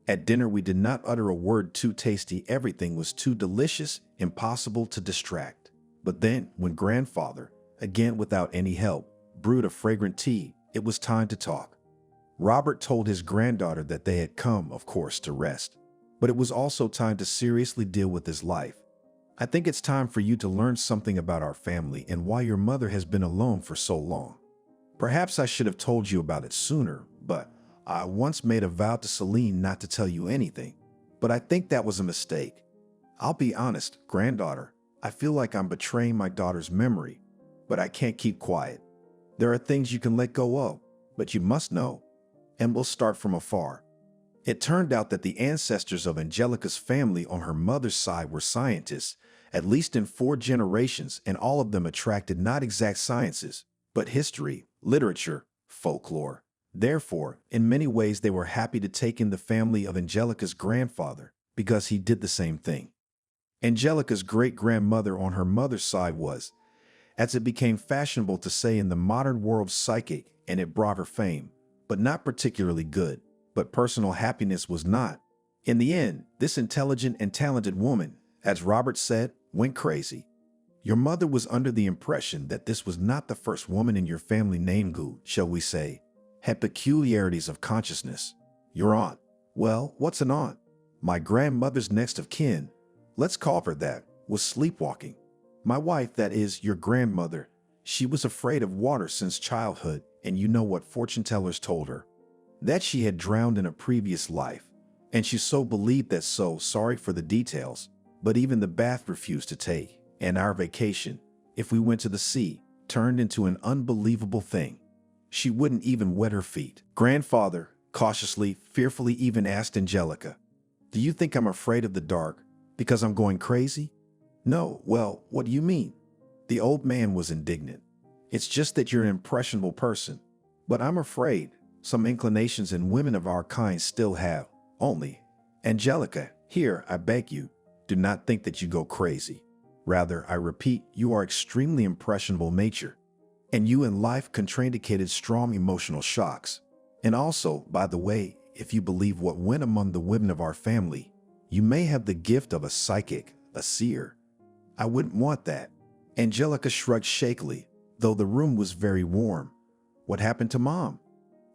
At dinner, we did not utter a word too tasty. Everything was too delicious, impossible to distract. But then, when grandfather, again without any help, brewed a fragrant tea, it was time to talk. Robert told his granddaughter that they had come, of course, to rest. But it was also time to seriously deal with his life. I think it's time for you to learn something about our family and why your mother has been alone for so long. Perhaps I should have told you about it sooner, but I once made a vow to Celine not to tell you anything, but I think that was a mistake. I'll be honest, granddaughter, I feel like I'm betraying my daughter's memory, but I can't keep quiet. There are things you can let go of, but you must know, and we'll start from afar. It turned out that the ancestors of Angelica's family on her mother's side were scientists, at least in 4 generations, and all of them attracted not exact sciences, but history, literature, folklore. Therefore, in many ways they were happy to take in the family of Angelica's grandfather, because he did the same thing. Angelica's great-grandmother on her mother's side was, as it became fashionable to say in the modern world, psychic, and it brought her fame, but not particularly good. But personal happiness was not. In the end, this intelligent and talented woman, as Robert said, went crazy. Your mother was under the impression that this was not the first woman in your family named Gu, shall we say, had peculiarities of consciousness. Your aunt. Well, what's an aunt? My grandmother's next of kin, let's call her that, was sleepwalking. My wife, that is, your grandmother, she was afraid of water since childhood, and you know what fortune tellers told her? That she had drowned in a previous life, and she so believed that. So sorry for the details, but even the bath refused to take, and our vacation, if we went to the sea, turned into an unbelievable thing. She wouldn't even wet her feet. Grandfather, cautiously, fearfully even asked Angelica, "Do you think I'm afraid of the dark because I'm going crazy?" "No, well, what do you mean?" The old man was indignant. "It's just that you're an impressionable person, but I'm afraid some inclinations in women of our kind still have. Only, Angelica, here, I beg you, do not think that you go crazy. Rather, I repeat, you are extremely impressionable nature, and you in life contraindicated strong emotional shocks. And also, by the way, if you believe what went among the women of our family, you may have the gift of a psychic, a seer. I wouldn't want that." Angelica shrugged shakily, though the room was very warm. "What happened to Mom?"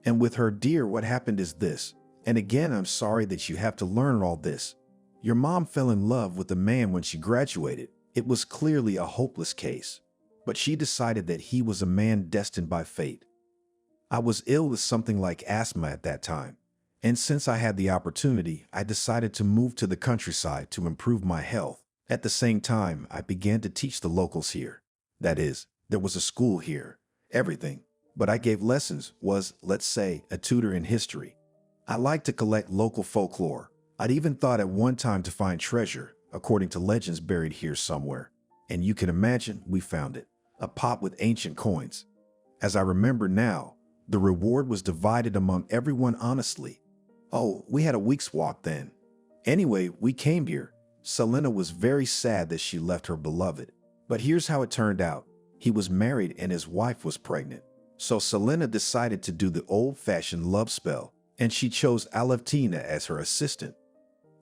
"And with her, dear, what happened is this, and again I'm sorry that you have to learn all this. Your mom fell in love with a man when she graduated. It was clearly a hopeless case, but she decided that he was a man destined by fate. I was ill with something like asthma at that time, and since I had the opportunity, I decided to move to the countryside to improve my health. At the same time, I began to teach the locals here. That is, there was a school here, everything. But I gave lessons, was, let's say, a tutor in history. I liked to collect local folklore. I'd even thought at one time to find treasure, according to legends, buried here somewhere. And you can imagine, we found it, a pot with ancient coins. As I remember now, the reward was divided among everyone honestly. Oh, we had a week's walk then. Anyway, we came here. Selena was very sad that she left her beloved. But here's how it turned out. He was married and his wife was pregnant. So Selena decided to do the old-fashioned love spell, and she chose Alevtina as her assistant.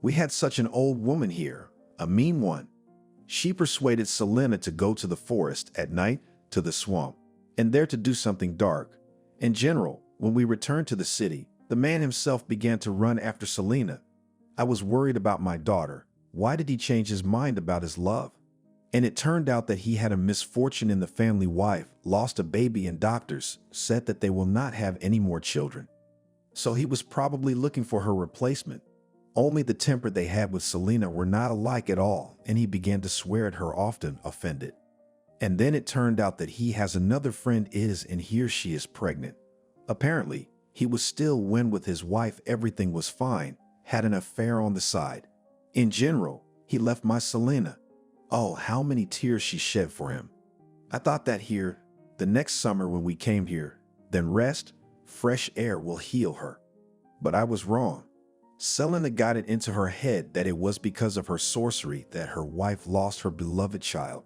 We had such an old woman here, a mean one. She persuaded Selena to go to the forest at night, to the swamp, and there to do something dark. In general, when we returned to the city, the man himself began to run after Selena. I was worried about my daughter. Why did he change his mind about his love? And it turned out that he had a misfortune in the family. Wife lost a baby and doctors said that they will not have any more children. So he was probably looking for her replacement. Only the temper they had with Selena were not alike at all, and he began to swear at her often, offended. And then it turned out that he has another friend and here she is pregnant. Apparently, he was still when with his wife everything was fine, had an affair on the side. In general, he left my Selena. Oh, how many tears she shed for him. I thought that here, the next summer when we came here, then rest, fresh air will heal her. But I was wrong. Selena got it into her head that it was because of her sorcery that her wife lost her beloved child.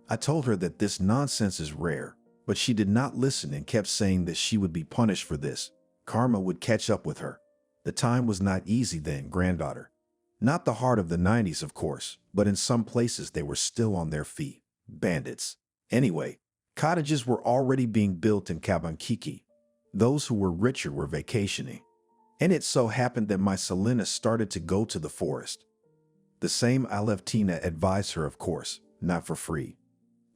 I told her that this nonsense is rare, but she did not listen and kept saying that she would be punished for this. Karma would catch up with her. The time was not easy then, granddaughter. Not the heart of the 90s, of course, but in some places they were still on their feet. Bandits. Anyway, cottages were already being built in Kabankiki. Those who were richer were vacationing. And it so happened that my Selena started to go to the forest. The same Alevtina advised her, of course, not for free.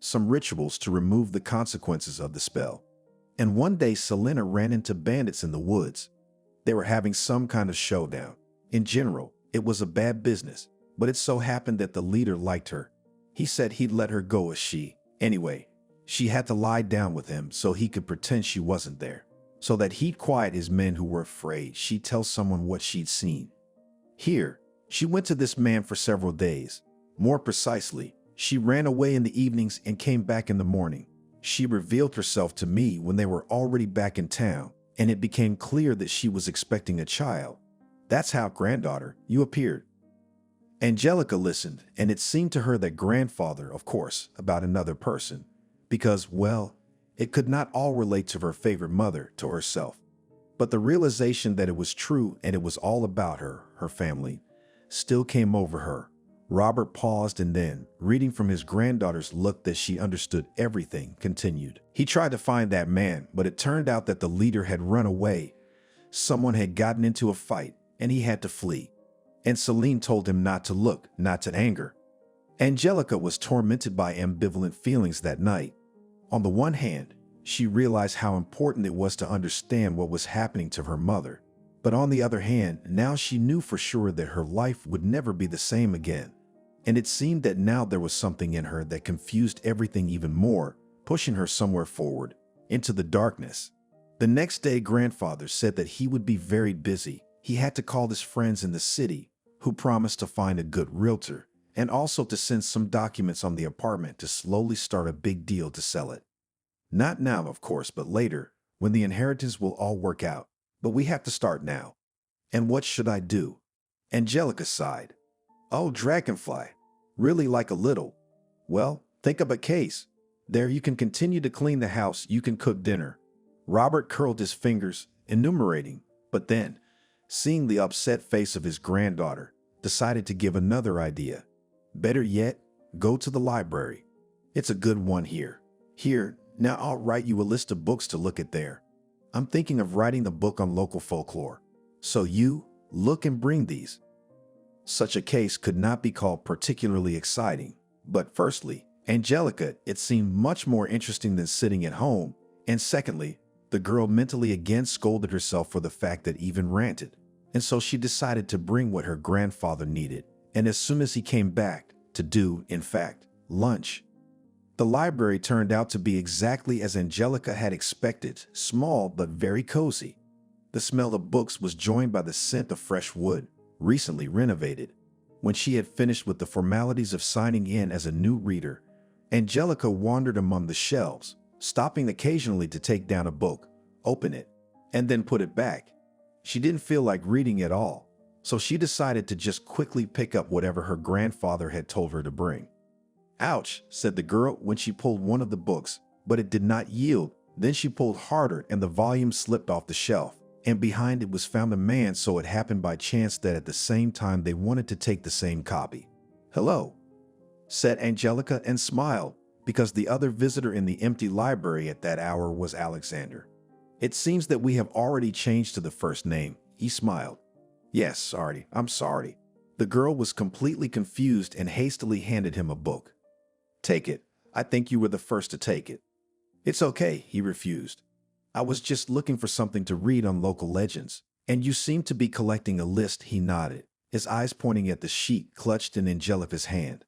Some rituals to remove the consequences of the spell. And one day Selena ran into bandits in the woods. They were having some kind of showdown. In general, it was a bad business, but it so happened that the leader liked her. He said he'd let her go as she. Anyway, she had to lie down with him so he could pretend she wasn't there. so that he'd quiet his men who were afraid. She'd tell someone what she'd seen. Here, she went to this man for several days. More precisely, she ran away in the evenings and came back in the morning. She revealed herself to me when they were already back in town, and it became clear that she was expecting a child. That's how, granddaughter, you appeared. Angelica listened, and it seemed to her that grandfather, of course, about another person, because, well, it could not all relate to her favorite mother, to herself. But the realization that it was true and it was all about her, her family, still came over her. Robert paused and then, reading from his granddaughter's look that she understood everything, continued. He tried to find that man, but it turned out that the leader had run away. Someone had gotten into a fight, and he had to flee. And Celine told him not to look, not to anger. Angelica was tormented by ambivalent feelings that night. On the one hand, she realized how important it was to understand what was happening to her mother. But on the other hand, now she knew for sure that her life would never be the same again. And it seemed that now there was something in her that confused everything even more, pushing her somewhere forward, into the darkness. The next day, grandfather said that he would be very busy. He had to call his friends in the city, who promised to find a good realtor, and also to send some documents on the apartment to slowly start a big deal to sell it. Not now, of course, but later, when the inheritance will all work out. But we have to start now. And what should I do? Angelica sighed. Oh, dragonfly. Really like a little. Well, think of a case. There you can continue to clean the house, you can cook dinner. Robert curled his fingers, enumerating, but then, seeing the upset face of his granddaughter, decided to give another idea. Better yet, go to the library. It's a good one here. Here, now I'll write you a list of books to look at there. I'm thinking of writing a book on local folklore. So you, look and bring these. Such a case could not be called particularly exciting. But firstly, Angelica, it seemed much more interesting than sitting at home. And secondly, the girl mentally again scolded herself for the fact that even ranted. And so she decided to bring what her grandfather needed. And as soon as he came back, to do, in fact, lunch. The library turned out to be exactly as Angelica had expected, small but very cozy. The smell of books was joined by the scent of fresh wood, recently renovated. When she had finished with the formalities of signing in as a new reader, Angelica wandered among the shelves, stopping occasionally to take down a book, open it, and then put it back. She didn't feel like reading at all, so she decided to just quickly pick up whatever her grandfather had told her to bring. Ouch, said the girl when she pulled one of the books, but it did not yield. Then she pulled harder and the volume slipped off the shelf, and behind it was found a man, so it happened by chance that at the same time they wanted to take the same copy. Hello, said Angelica and smiled, because the other visitor in the empty library at that hour was Alexander. It seems that we have already changed to the first name, he smiled. Yes, sorry, I'm sorry. The girl was completely confused and hastily handed him a book. Take it. I think you were the first to take it. It's okay, he refused. I was just looking for something to read on local legends, and you seem to be collecting a list, he nodded, his eyes pointing at the sheet clutched in Angelica's hand.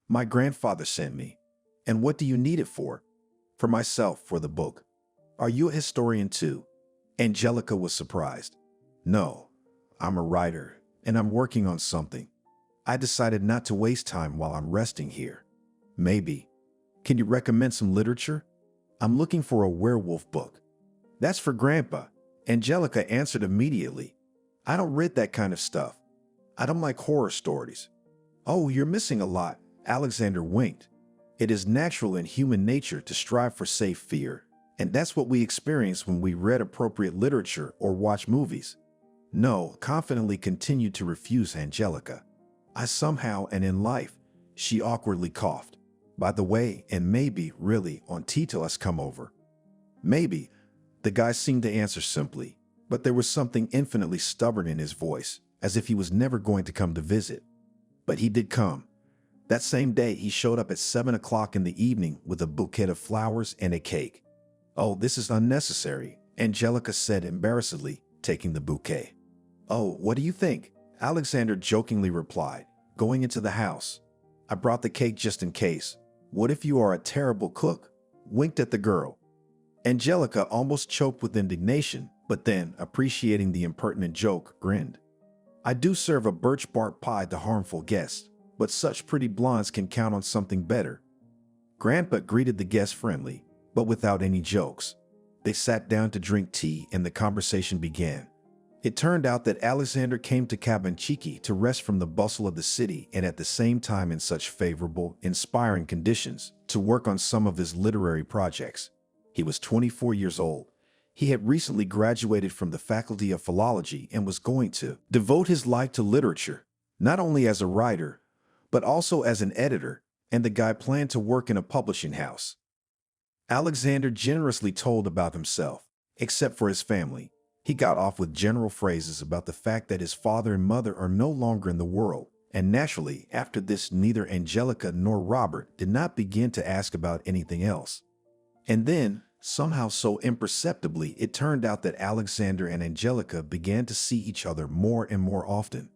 My grandfather sent me. And what do you need it for? For myself, for the book. Are you a historian too? Angelica was surprised. No, I'm a writer, and I'm working on something. I decided not to waste time while I'm resting here. Maybe. Can you recommend some literature? I'm looking for a werewolf book. That's for Grandpa. Angelica answered immediately. I don't read that kind of stuff. I don't like horror stories. Oh, you're missing a lot. Alexander winked. It is natural in human nature to strive for safe fear, and that's what we experience when we read appropriate literature or watch movies. No, confidently continued to refuse Angelica. I somehow and in life, she awkwardly coughed. By the way, and maybe, really, on Tito has come over. Maybe, the guy seemed to answer simply, but there was something infinitely stubborn in his voice, as if he was never going to come to visit. But he did come. That same day, he showed up at 7 o'clock in the evening with a bouquet of flowers and a cake. Oh, this is unnecessary, Angelica said embarrassedly, taking the bouquet. Oh, what do you think? Alexander jokingly replied, going into the house. I brought the cake just in case. What if you are a terrible cook? Winked at the girl. Angelica almost choked with indignation, but then, appreciating the impertinent joke, grinned. I do serve a birch bark pie to harmful guests, but such pretty blondes can count on something better. Grandpa greeted the guests friendly, but without any jokes. They sat down to drink tea and the conversation began. It turned out that Alexander came to Cabanchique to rest from the bustle of the city and at the same time in such favorable, inspiring conditions to work on some of his literary projects. He was 24 years old. He had recently graduated from the Faculty of Philology and was going to devote his life to literature, not only as a writer, but also as an editor, and the guy planned to work in a publishing house. Alexander generously told about himself, except for his family. He got off with general phrases about the fact that his father and mother are no longer in the world, and naturally, after this, neither Angelica nor Robert did not begin to ask about anything else. And then, somehow so imperceptibly, it turned out that Alexander and Angelica began to see each other more and more often.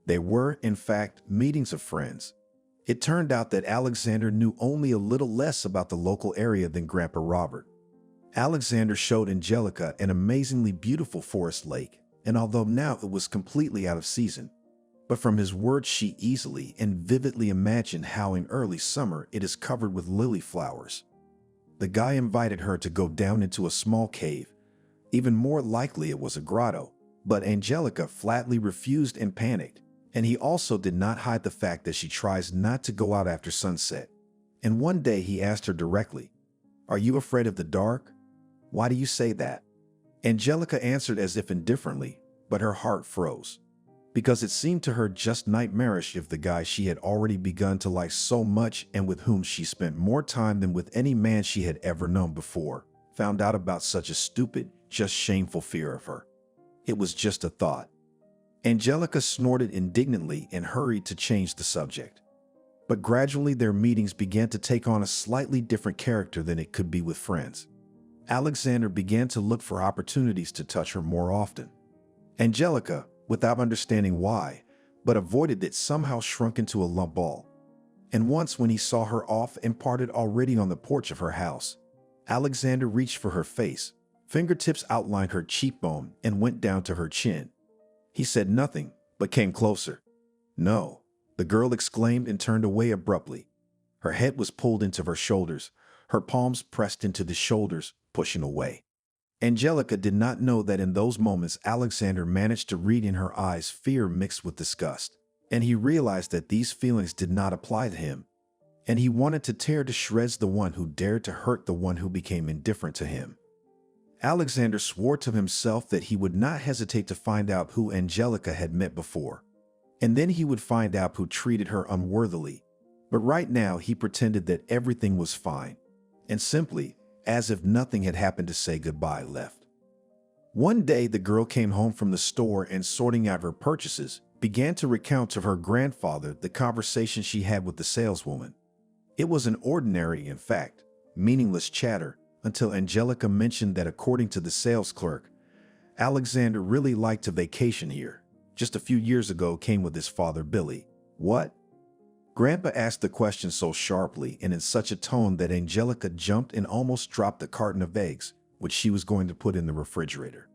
They were, in fact, meetings of friends. It turned out that Alexander knew only a little less about the local area than Grandpa Robert. Alexander showed Angelica an amazingly beautiful forest lake, and although now it was completely out of season, but from his words she easily and vividly imagined how in early summer it is covered with lily flowers. The guy invited her to go down into a small cave. Even more likely it was a grotto, but Angelica flatly refused and panicked. And he also did not hide the fact that she tries not to go out after sunset. And one day he asked her directly, "Are you afraid of the dark? Why do you say that?" Angelica answered as if indifferently, but her heart froze. Because it seemed to her just nightmarish if the guy she had already begun to like so much and with whom she spent more time than with any man she had ever known before, found out about such a stupid, just shameful fear of her. It was just a thought. Angelica snorted indignantly and hurried to change the subject. But gradually their meetings began to take on a slightly different character than it could be with friends. Alexander began to look for opportunities to touch her more often. Angelica, without understanding why, but avoided it, somehow shrunk into a lump ball. And once when he saw her off and parted already on the porch of her house, Alexander reached for her face. Fingertips outlined her cheekbone and went down to her chin. He said nothing, but came closer. "No," the girl exclaimed and turned away abruptly. Her head was pulled into her shoulders, her palms pressed into the shoulders, pushing away. Angelica did not know that in those moments Alexander managed to read in her eyes fear mixed with disgust, and he realized that these feelings did not apply to him, and he wanted to tear to shreds the one who dared to hurt the one who became indifferent to him. Alexander swore to himself that he would not hesitate to find out who Angelica had met before, and then he would find out who treated her unworthily. But right now he pretended that everything was fine, and simply, as if nothing had happened to say goodbye, left. One day the girl came home from the store and, sorting out her purchases, began to recount to her grandfather the conversation she had with the saleswoman. It was an ordinary, in fact, meaningless chatter, until Angelica mentioned that according to the sales clerk, Alexander really liked to vacation here. Just a few years ago came with his father Billy. What? Grandpa asked the question so sharply and in such a tone that Angelica jumped and almost dropped the carton of eggs, which she was going to put in the refrigerator.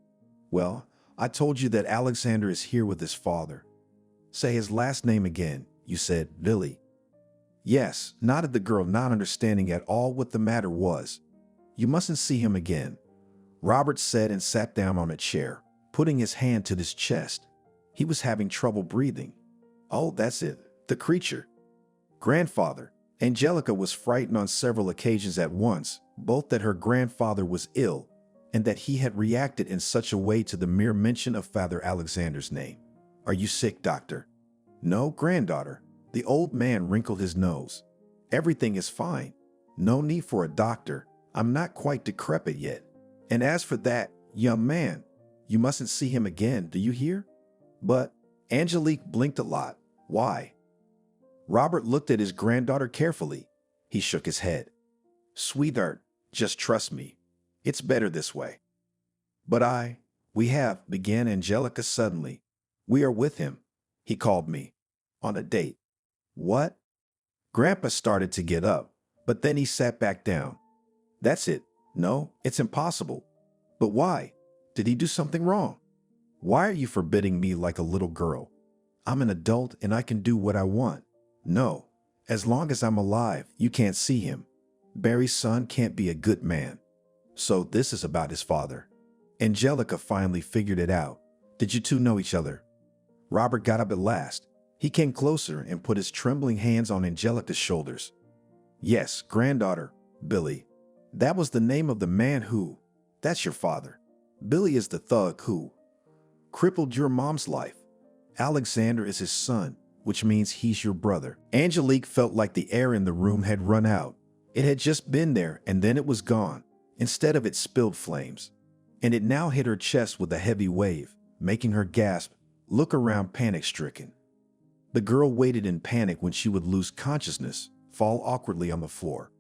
"Well, I told you that Alexander is here with his father." "Say his last name again," you said. "Billy." "Yes," nodded the girl, not understanding at all what the matter was. "You mustn't see him again," Robert said and sat down on a chair, putting his hand to his chest. He was having trouble breathing. "Oh, that's it, the creature." "Grandfather." Angelica was frightened on several occasions at once, both that her grandfather was ill and that he had reacted in such a way to the mere mention of Father Alexander's name. "Are you sick, doctor?" "No, granddaughter." The old man wrinkled his nose. "Everything is fine. No need for a doctor. I'm not quite decrepit yet. And as for that, young man, you mustn't see him again, do you hear?" "But," Angelique blinked a lot. "Why?" Robert looked at his granddaughter carefully. He shook his head. "Sweetheart, just trust me. It's better this way." "But we have," began Angelica suddenly. "We are with him. He called me. On a date." "What?" Grandpa started to get up, but then he sat back down. "That's it. No, it's impossible. But why? Did he do something wrong? Why are you forbidding me like a little girl? I'm an adult and I can do what I want. No, as long as I'm alive, you can't see him. Barry's son can't be a good man. So this is about his father. Angelica finally figured it out. Did you two know each other? Robert got up at last. He came closer and put his trembling hands on Angelica's shoulders. Yes, granddaughter, Billy. That was the name of the man who... That's your father. Billy is the thug who crippled your mom's life. Alexander is his son, which means he's your brother. Angelique felt like the air in the room had run out. It had just been there and then it was gone. Instead of it spilled flames. And it now hit her chest with a heavy wave, making her gasp, look around panic-stricken. The girl waited in panic when she would lose consciousness, fall awkwardly on the floor.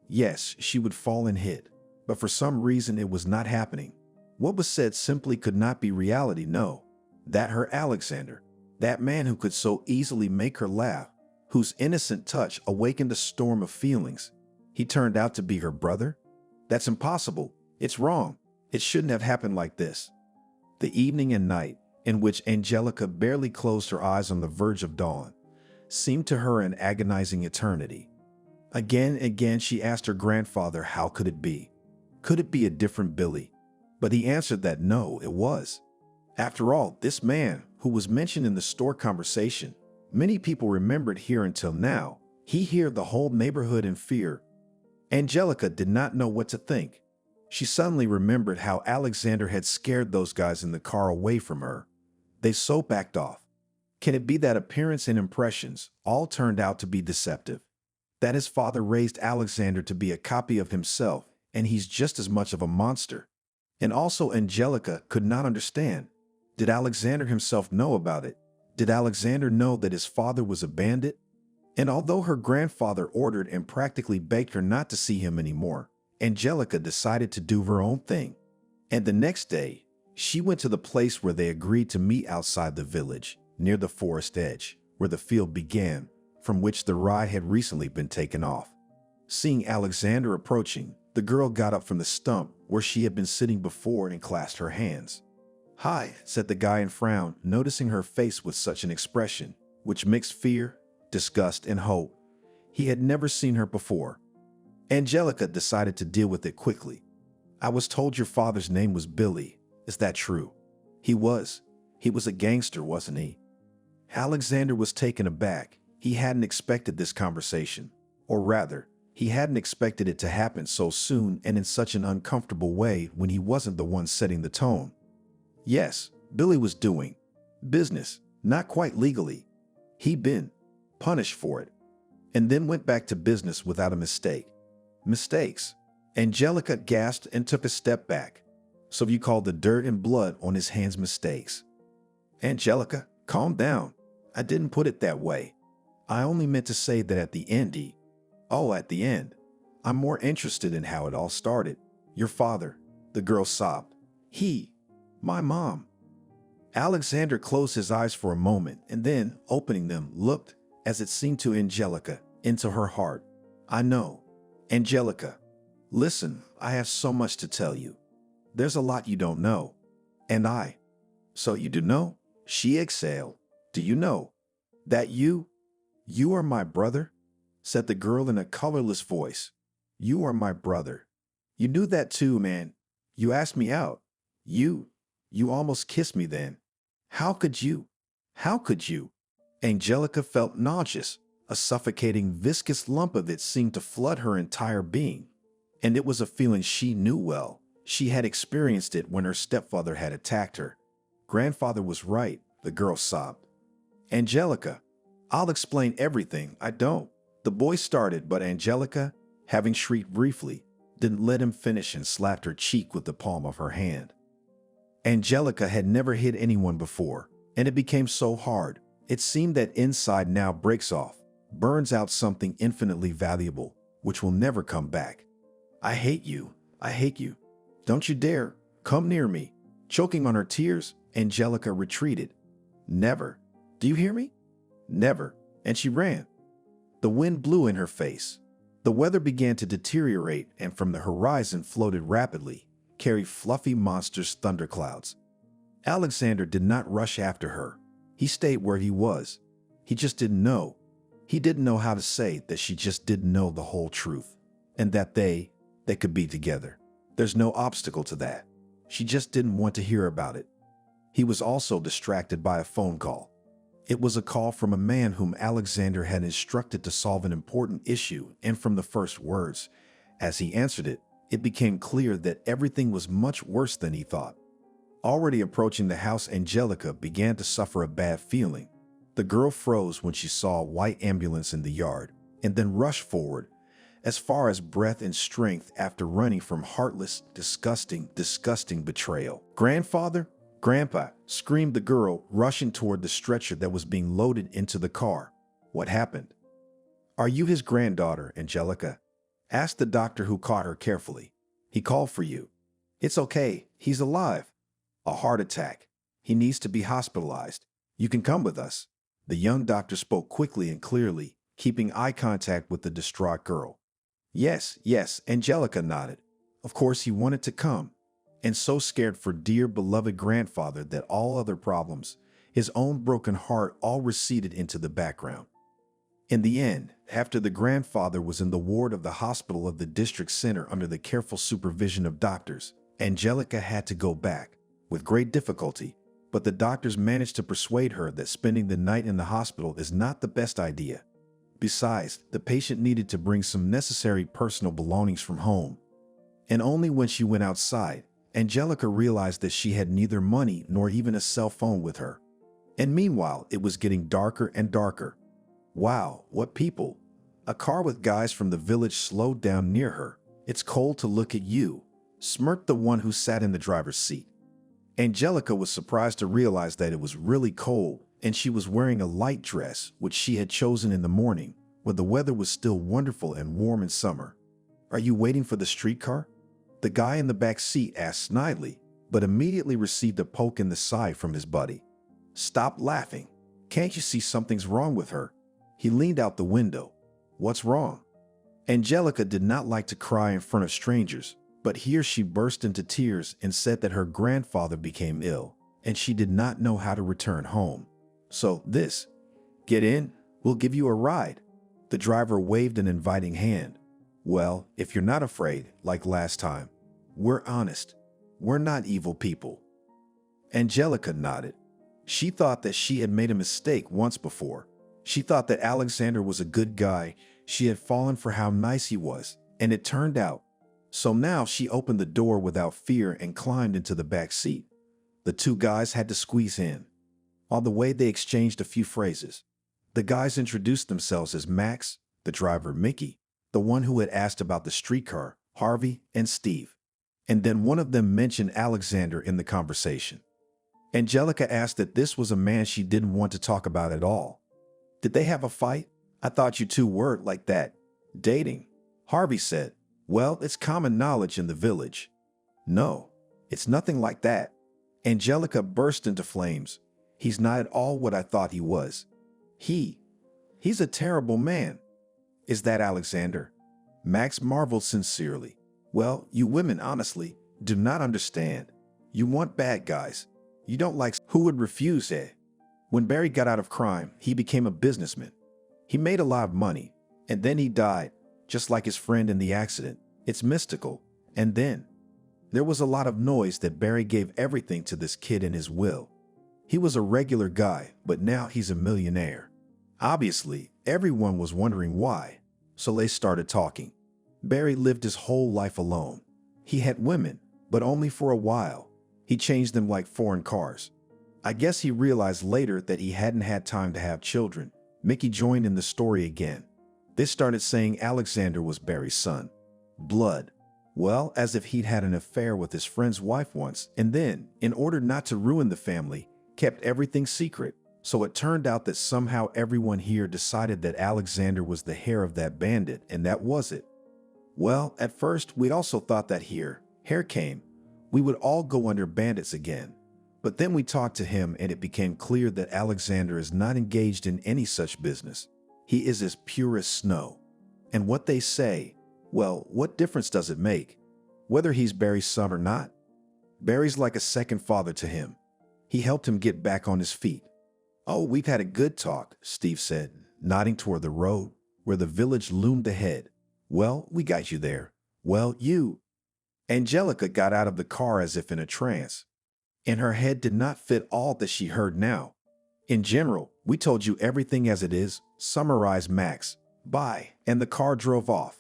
Yes, she would fall and hit, but for some reason it was not happening. What was said simply could not be reality, no. That her Alexander, that man who could so easily make her laugh, whose innocent touch awakened a storm of feelings. He turned out to be her brother? That's impossible. It's wrong. It shouldn't have happened like this. The evening and night, in which Angelica barely closed her eyes on the verge of dawn, seemed to her an agonizing eternity. Again and again she asked her grandfather how could it be? Could it be a different Billy? But he answered that no, it was. After all, this man, who was mentioned in the store conversation, many people remembered here until now, he heard the whole neighborhood in fear. Angelica did not know what to think. She suddenly remembered how Alexander had scared those guys in the car away from her. They so backed off. Can it be that appearance and impressions all turned out to be deceptive? That his father raised Alexander to be a copy of himself, and he's just as much of a monster? And also Angelica could not understand. Did Alexander himself know about it? Did Alexander know that his father was a bandit? And although her grandfather ordered and practically begged her not to see him anymore, Angelica decided to do her own thing. And the next day, she went to the place where they agreed to meet outside the village, near the forest edge, where the field began, from which the ride had recently been taken off. Seeing Alexander approaching, the girl got up from the stump where she had been sitting before and clasped her hands. "Hi," said the guy and frowned, noticing her face with such an expression, which mixed fear, disgust, and hope. He had never seen her before. Angelica decided to deal with it quickly. "I was told your father's name was Billy. Is that true?" He was a gangster, wasn't he?" Alexander was taken aback. He hadn't expected this conversation. Or rather, he hadn't expected it to happen so soon and in such an uncomfortable way when he wasn't the one setting the tone. Yes, Billy was doing business, not quite legally. He'd been punished for it, and then went back to business without a mistake. Mistakes. Angelica gasped and took a step back. "So you called the dirt and blood on his hands mistakes?" "Angelica, calm down. I didn't put it that way. I only meant to say that at the end at the end. I'm more interested in how it all started. Your father," the girl sobbed. My mom." Alexander closed his eyes for a moment and then, opening them, looked, as it seemed to Angelica, into her heart. "I know. Angelica, listen, I have so much to tell you. There's a lot you don't know. And I." "So you do know?" She exhaled. "Do you know that you are my brother?" said the girl in a colorless voice. "You are my brother. You knew that too, man. You asked me out. You almost kissed me then. How could you? How could you?" Angelica felt nauseous. A suffocating, viscous lump of it seemed to flood her entire being. And it was a feeling she knew well. She had experienced it when her stepfather had attacked her. "Grandfather was right," the girl sobbed. "Angelica, I'll explain everything. I don't." The boy started, but Angelica, having shrieked briefly, didn't let him finish and slapped her cheek with the palm of her hand. Angelica had never hit anyone before, and it became so hard. It seemed that inside now breaks off, burns out something infinitely valuable, which will never come back. "I hate you. I hate you. Don't you dare. Come near me." Choking on her tears, Angelica retreated. "Never. Do you hear me? Never." And she ran. The wind blew in her face. The weather began to deteriorate, and from the horizon floated rapidly, carried fluffy monstrous thunderclouds. Alexander did not rush after her. He stayed where he was. He just didn't know. He didn't know how to say that she just didn't know the whole truth, and that they could be together. There's no obstacle to that. She just didn't want to hear about it. He was also distracted by a phone call. It was a call from a man whom Alexander had instructed to solve an important issue, and from the first words, as he answered it, it became clear that everything was much worse than he thought. Already approaching the house, Angelica began to suffer a bad feeling. The girl froze when she saw a white ambulance in the yard, and then rushed forward, as far as breath and strength after running from heartless, disgusting betrayal. "Grandfather? Grandpa!" screamed the girl, rushing toward the stretcher that was being loaded into the car. "What happened?" "Are you his granddaughter, Angelica?" asked the doctor, who caught her carefully. "He called for you." "It's okay. He's alive." "A heart attack. He needs to be hospitalized. You can come with us." The young doctor spoke quickly and clearly, keeping eye contact with the distraught girl. Yes, Angelica nodded. Of course he wanted to come, and so scared for dear beloved grandfather that all other problems, his own broken heart, all receded into the background. In the end, after the grandfather was in the ward of the hospital of the district center under the careful supervision of doctors, Angelica had to go back, with great difficulty, but the doctors managed to persuade her that spending the night in the hospital is not the best idea. Besides, the patient needed to bring some necessary personal belongings from home. And only when she went outside, Angelica realized that she had neither money nor even a cell phone with her. And meanwhile, it was getting darker and darker. "Wow, what people!" A car with guys from the village slowed down near her. "It's cold to look at you," smirked the one who sat in the driver's seat. Angelica was surprised to realize that it was really cold, and she was wearing a light dress, which she had chosen in the morning, when the weather was still wonderful and warm in summer. "Are you waiting for the streetcar?" the guy in the back seat asked snidely, but immediately received a poke in the side from his buddy. "Stop laughing. Can't you see something's wrong with her?" He leaned out the window. "What's wrong?" Angelica did not like to cry in front of strangers, but here she burst into tears and said that her grandfather became ill, and she did not know how to return home. "So get in, we'll give you a ride." The driver waved an inviting hand. "Well, if you're not afraid, like last time, we're honest. We're not evil people." Angelica nodded. She thought that she had made a mistake once before. She thought that Alexander was a good guy. She had fallen for how nice he was, and it turned out. So now she opened the door without fear and climbed into the back seat. The two guys had to squeeze in. On the way, they exchanged a few phrases. The guys introduced themselves as Max, the driver Mickey, the one who had asked about the streetcar, Harvey, and Steve. And then one of them mentioned Alexander in the conversation. Angelica asked that this was a man she didn't want to talk about at all. "Did they have a fight? I thought you two were like that. Dating." Harvey said, "Well, it's common knowledge in the village." "No, it's nothing like that." Angelica burst into flames. "He's not at all what I thought he was. He's a terrible man." "Is that Alexander?" Max marveled sincerely. "Well, you women honestly do not understand. You want bad guys. You don't like who would refuse, eh?" When Barry got out of crime, he became a businessman. He made a lot of money, and then he died, just like his friend in the accident. It's mystical. And then there was a lot of noise that Barry gave everything to this kid in his will. He was a regular guy, but now he's a millionaire. Obviously, everyone was wondering why, so they started talking. Barry lived his whole life alone. He had women, but only for a while. He changed them like foreign cars. I guess he realized later that he hadn't had time to have children. Mickey joined in the story again. They started saying Alexander was Barry's son. Blood. Well, as if he'd had an affair with his friend's wife once, and then, in order not to ruin the family, kept everything secret. So it turned out that somehow everyone here decided that Alexander was the heir of that bandit, and that was it. Well, at first, we also thought that hair came, we would all go under bandits again. But then we talked to him, and it became clear that Alexander is not engaged in any such business. He is as pure as snow. And what they say, well, what difference does it make? Whether he's Barry's son or not? Barry's like a second father to him. He helped him get back on his feet. Oh, we've had a good talk, Steve said, nodding toward the road where the village loomed ahead. Well, we got you there. Well, you. Angelica got out of the car as if in a trance, and her head did not fit all that she heard now. In general, we told you everything as it is, summarized Max. Bye. And the car drove off.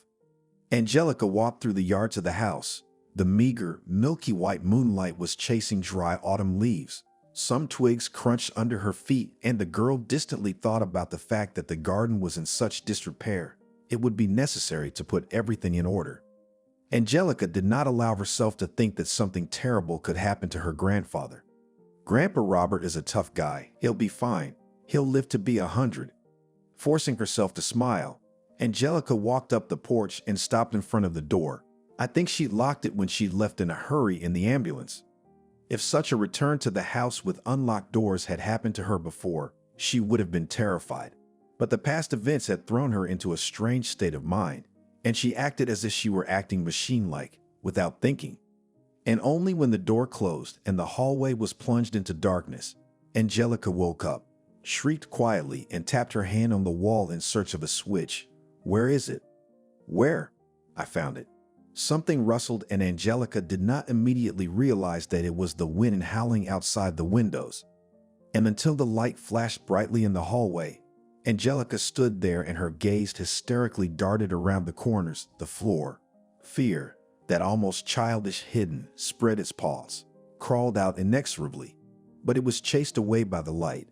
Angelica walked through the yard to the house. The meager, milky white moonlight was chasing dry autumn leaves. Some twigs crunched under her feet, and the girl distantly thought about the fact that the garden was in such disrepair. It would be necessary to put everything in order. Angelica did not allow herself to think that something terrible could happen to her grandfather. Grandpa Robert is a tough guy. He'll be fine. He'll live to be 100. Forcing herself to smile, Angelica walked up the porch and stopped in front of the door. I think she locked it when she left in a hurry in the ambulance. If such a return to the house with unlocked doors had happened to her before, she would have been terrified. But the past events had thrown her into a strange state of mind, and she acted as if she were acting machine-like, without thinking. And only when the door closed and the hallway was plunged into darkness, Angelica woke up, shrieked quietly, and tapped her hand on the wall in search of a switch. Where is it? Where? I found it. Something rustled, and Angelica did not immediately realize that it was the wind howling outside the windows. And until the light flashed brightly in the hallway, Angelica stood there and her gaze hysterically darted around the corners, the floor. Fear, that almost childish hidden, spread its paws, crawled out inexorably, but it was chased away by the light.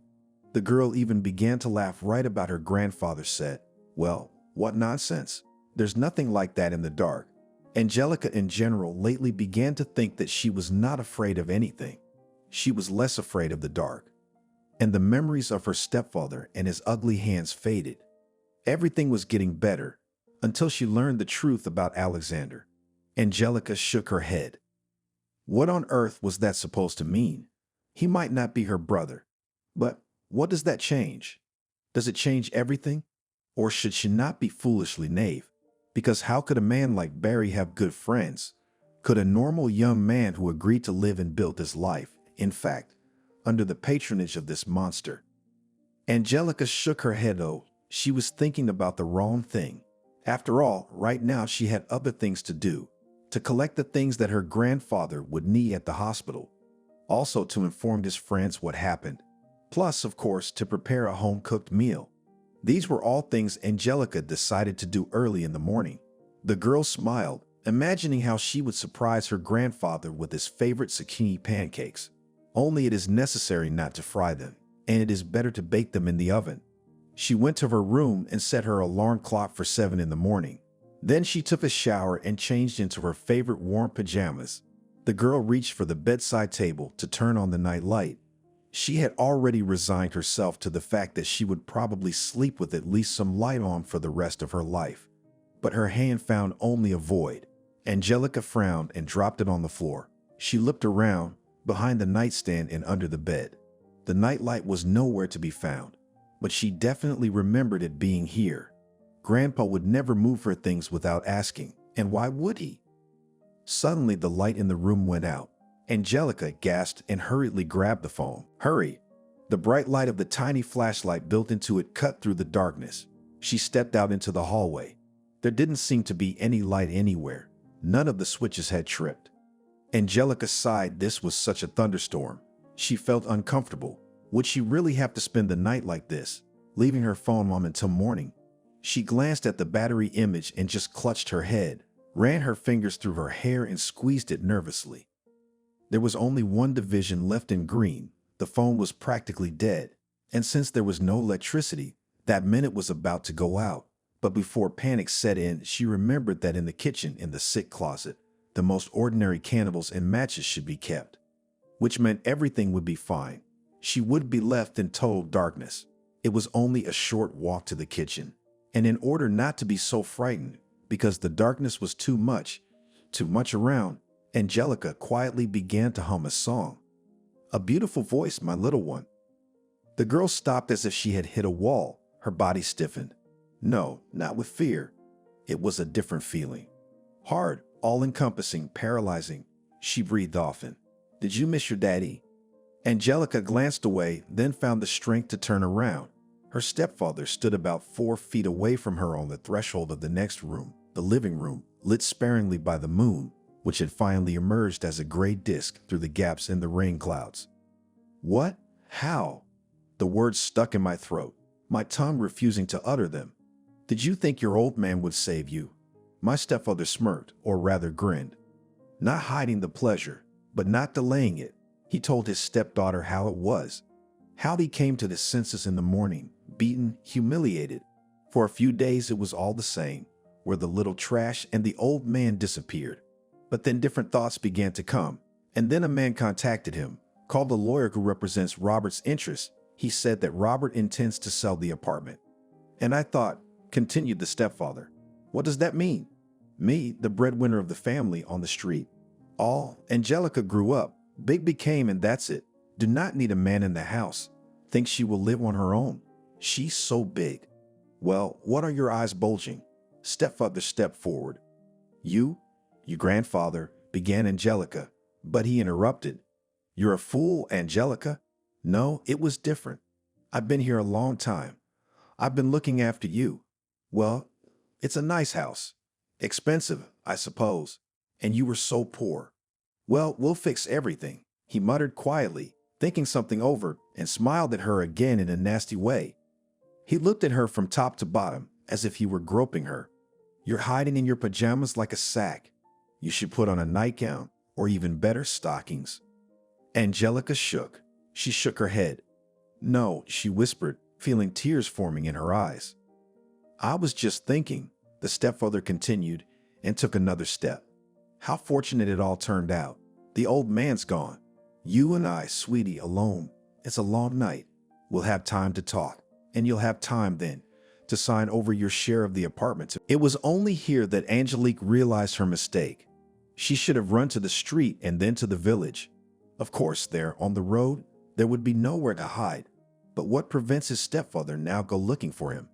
The girl even began to laugh right about her grandfather's set. Well, what nonsense. There's nothing like that in the dark. Angelica in general lately began to think that she was not afraid of anything. She was less afraid of the dark. And the memories of her stepfather and his ugly hands faded. Everything was getting better until she learned the truth about Alexander. Angelica shook her head. What on earth was that supposed to mean? He might not be her brother. But what does that change? Does it change everything? Or should she not be foolishly naive? Because how could a man like Barry have good friends? Could a normal young man who agreed to live and built his life, in fact, under the patronage of this monster? Angelica shook her head though. She was thinking about the wrong thing. After all, right now she had other things to do. To collect the things that her grandfather would need at the hospital. Also to inform his friends what happened. Plus, of course, to prepare a home-cooked meal. These were all things Angelica decided to do early in the morning. The girl smiled, imagining how she would surprise her grandfather with his favorite zucchini pancakes. Only it is necessary not to fry them, and it is better to bake them in the oven. She went to her room and set her alarm clock for 7 in the morning. Then she took a shower and changed into her favorite warm pajamas. The girl reached for the bedside table to turn on the night light. She had already resigned herself to the fact that she would probably sleep with at least some light on for the rest of her life. But her hand found only a void. Angelica frowned and dropped it on the floor. She looked around, behind the nightstand and under the bed. The nightlight was nowhere to be found, but she definitely remembered it being here. Grandpa would never move her things without asking, and why would he? Suddenly the light in the room went out. Angelica gasped and hurriedly grabbed the phone. Hurry! The bright light of the tiny flashlight built into it cut through the darkness. She stepped out into the hallway. There didn't seem to be any light anywhere. None of the switches had tripped. Angelica sighed. This was such a thunderstorm. She felt uncomfortable. Would she really have to spend the night like this, leaving her phone on until morning? She glanced at the battery image and just clutched her head, ran her fingers through her hair and squeezed it nervously. There was only one division left in green. The phone was practically dead, and since there was no electricity, that meant it was about to go out. But before panic set in, she remembered that in the kitchen, in the sick closet, the most ordinary candles and matches should be kept, which meant everything would be fine. She would be left in total darkness. It was only a short walk to the kitchen, and in order not to be so frightened, because the darkness was too much around, Angelica quietly began to hum a song. A beautiful voice, my little one. The girl stopped as if she had hit a wall. Her body stiffened. No, not with fear, It was a different feeling. Hard, all-encompassing, paralyzing. She breathed often. "Did you miss your daddy?" Angelica glanced away, then found the strength to turn around. Her stepfather stood about 4 feet away from her on the threshold of the next room, the living room, lit sparingly by the moon, which had finally emerged as a gray disk through the gaps in the rain clouds. "What? How?" The words stuck in my throat, my tongue refusing to utter them. "Did you think your old man would save you?" My stepfather smirked, or rather grinned. Not hiding the pleasure, but not delaying it, he told his stepdaughter how it was. How he came to his senses in the morning, beaten, humiliated. For a few days it was all the same, where the little trash and the old man disappeared. But then different thoughts began to come, and then a man contacted him, called the lawyer who represents Robert's interests. He said that Robert intends to sell the apartment. "And I thought," continued the stepfather, "what does that mean? Me, the breadwinner of the family, on the street. All Angelica grew up, big became, and that's it. Do not need a man in the house. Think she will live on her own. She's so big." "Well, what are your eyes bulging?" Stepfather stepped forward. "You, your grandfather," began Angelica, but he interrupted. "You're a fool, Angelica. No, it was different. I've been here a long time. I've been looking after you. Well, it's a nice house. Expensive, I suppose. And you were so poor. Well, we'll fix everything," he muttered quietly, thinking something over, and smiled at her again in a nasty way. He looked at her from top to bottom, as if he were groping her. "You're hiding in your pajamas like a sack. You should put on a nightgown, or even better, stockings." Angelica shook. She shook her head. "No," she whispered, feeling tears forming in her eyes. "I was just thinking," the stepfather continued, and took another step. "How fortunate it all turned out. The old man's gone. You and I, sweetie, alone. It's a long night. We'll have time to talk, and you'll have time then to sign over your share of the apartment." It was only here that Angelique realized her mistake. She should have run to the street and then to the village. Of course, there, on the road, there would be nowhere to hide. But what prevents his stepfather now go looking for him?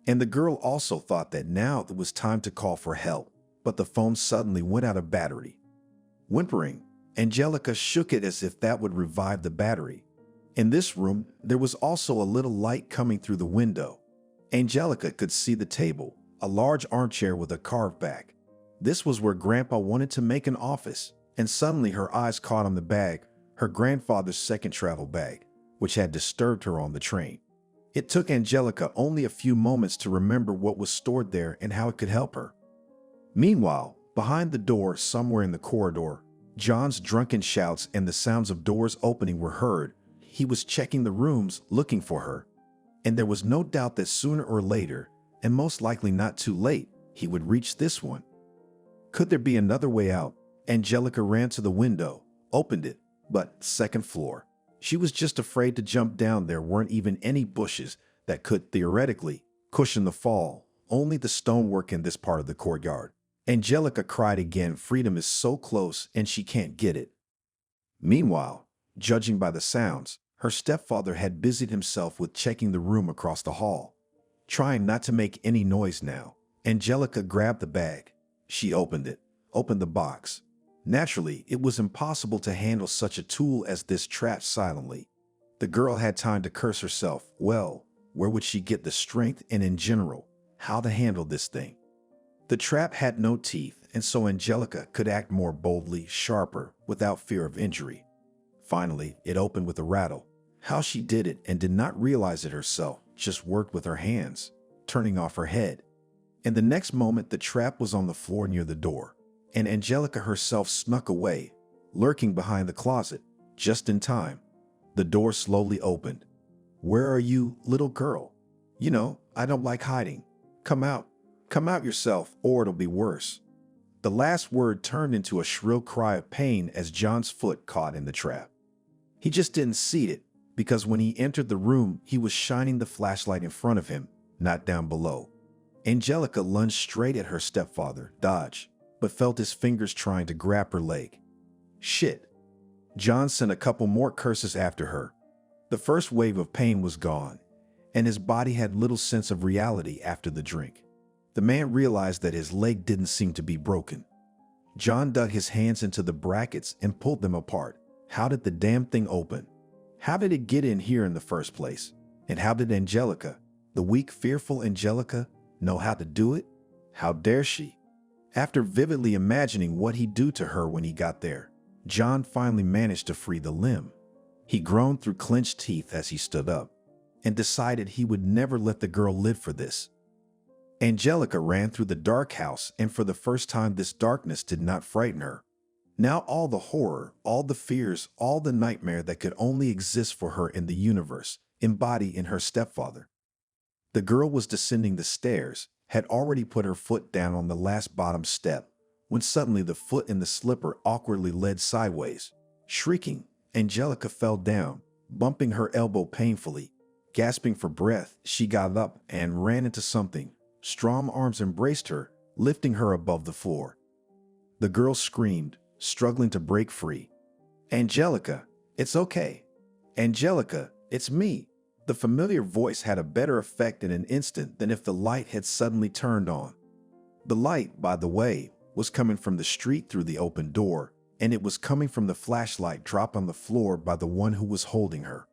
And the girl also thought that now it was time to call for help, but the phone suddenly went out of battery. Whimpering, Angelica shook it as if that would revive the battery. In this room, there was also a little light coming through the window. Angelica could see the table, a large armchair with a carved back. This was where Grandpa wanted to make an office, and suddenly her eyes caught on the bag, her grandfather's second travel bag, which had disturbed her on the train. It took Angelica only a few moments to remember what was stored there and how it could help her. Meanwhile, behind the door, somewhere in the corridor, John's drunken shouts and the sounds of doors opening were heard. He was checking the rooms, looking for her. And there was no doubt that sooner or later, and most likely not too late, he would reach this one. Could there be another way out? Angelica ran to the window, opened it, but second floor. She was just afraid to jump down. There weren't even any bushes that could theoretically cushion the fall, only the stonework in this part of the courtyard. Angelica cried again. Freedom is so close and she can't get it. Meanwhile, judging by the sounds, her stepfather had busied himself with checking the room across the hall. Trying not to make any noise now, Angelica grabbed the bag. She opened it, opened the box. Naturally, it was impossible to handle such a tool as this trapped silently. The girl had time to curse herself. Well, where would she get the strength and in general, how to handle this thing? The trap had no teeth, and so Angelica could act more boldly, sharper, without fear of injury. Finally, it opened with a rattle. How she did it and did not realize it herself, just worked with her hands, turning off her head. In the next moment, the trap was on the floor near the door, and Angelica herself snuck away, lurking behind the closet, just in time. The door slowly opened. "Where are you, little girl? You know, I don't like hiding. Come out. Come out yourself, or it'll be worse." The last word turned into a shrill cry of pain as John's foot caught in the trap. He just didn't see it, because when he entered the room, he was shining the flashlight in front of him, not down below. Angelica lunged straight at her stepfather, dodged, but felt his fingers trying to grab her leg. Shit. John sent a couple more curses after her. The first wave of pain was gone, and his body had little sense of reality after the drink. The man realized that his leg didn't seem to be broken. John dug his hands into the brackets and pulled them apart. How did the damn thing open? How did it get in here in the first place? And how did Angelica, the weak, fearful Angelica, know how to do it? How dare she? After vividly imagining what he'd do to her when he got there, John finally managed to free the limb. He groaned through clenched teeth as he stood up and decided he would never let the girl live for this. Angelica ran through the dark house, and for the first time this darkness did not frighten her. Now all the horror, all the fears, all the nightmare that could only exist for her in the universe embodied in her stepfather. The girl was descending the stairs, had already put her foot down on the last bottom step, when suddenly the foot in the slipper awkwardly led sideways. Shrieking, Angelica fell down, bumping her elbow painfully. Gasping for breath, she got up and ran into something. Strong arms embraced her, lifting her above the floor. The girl screamed, struggling to break free. "Angelica, it's okay. Angelica, it's me." The familiar voice had a better effect in an instant than if the light had suddenly turned on. The light, by the way, was coming from the street through the open door, and it was coming from the flashlight dropped on the floor by the one who was holding her.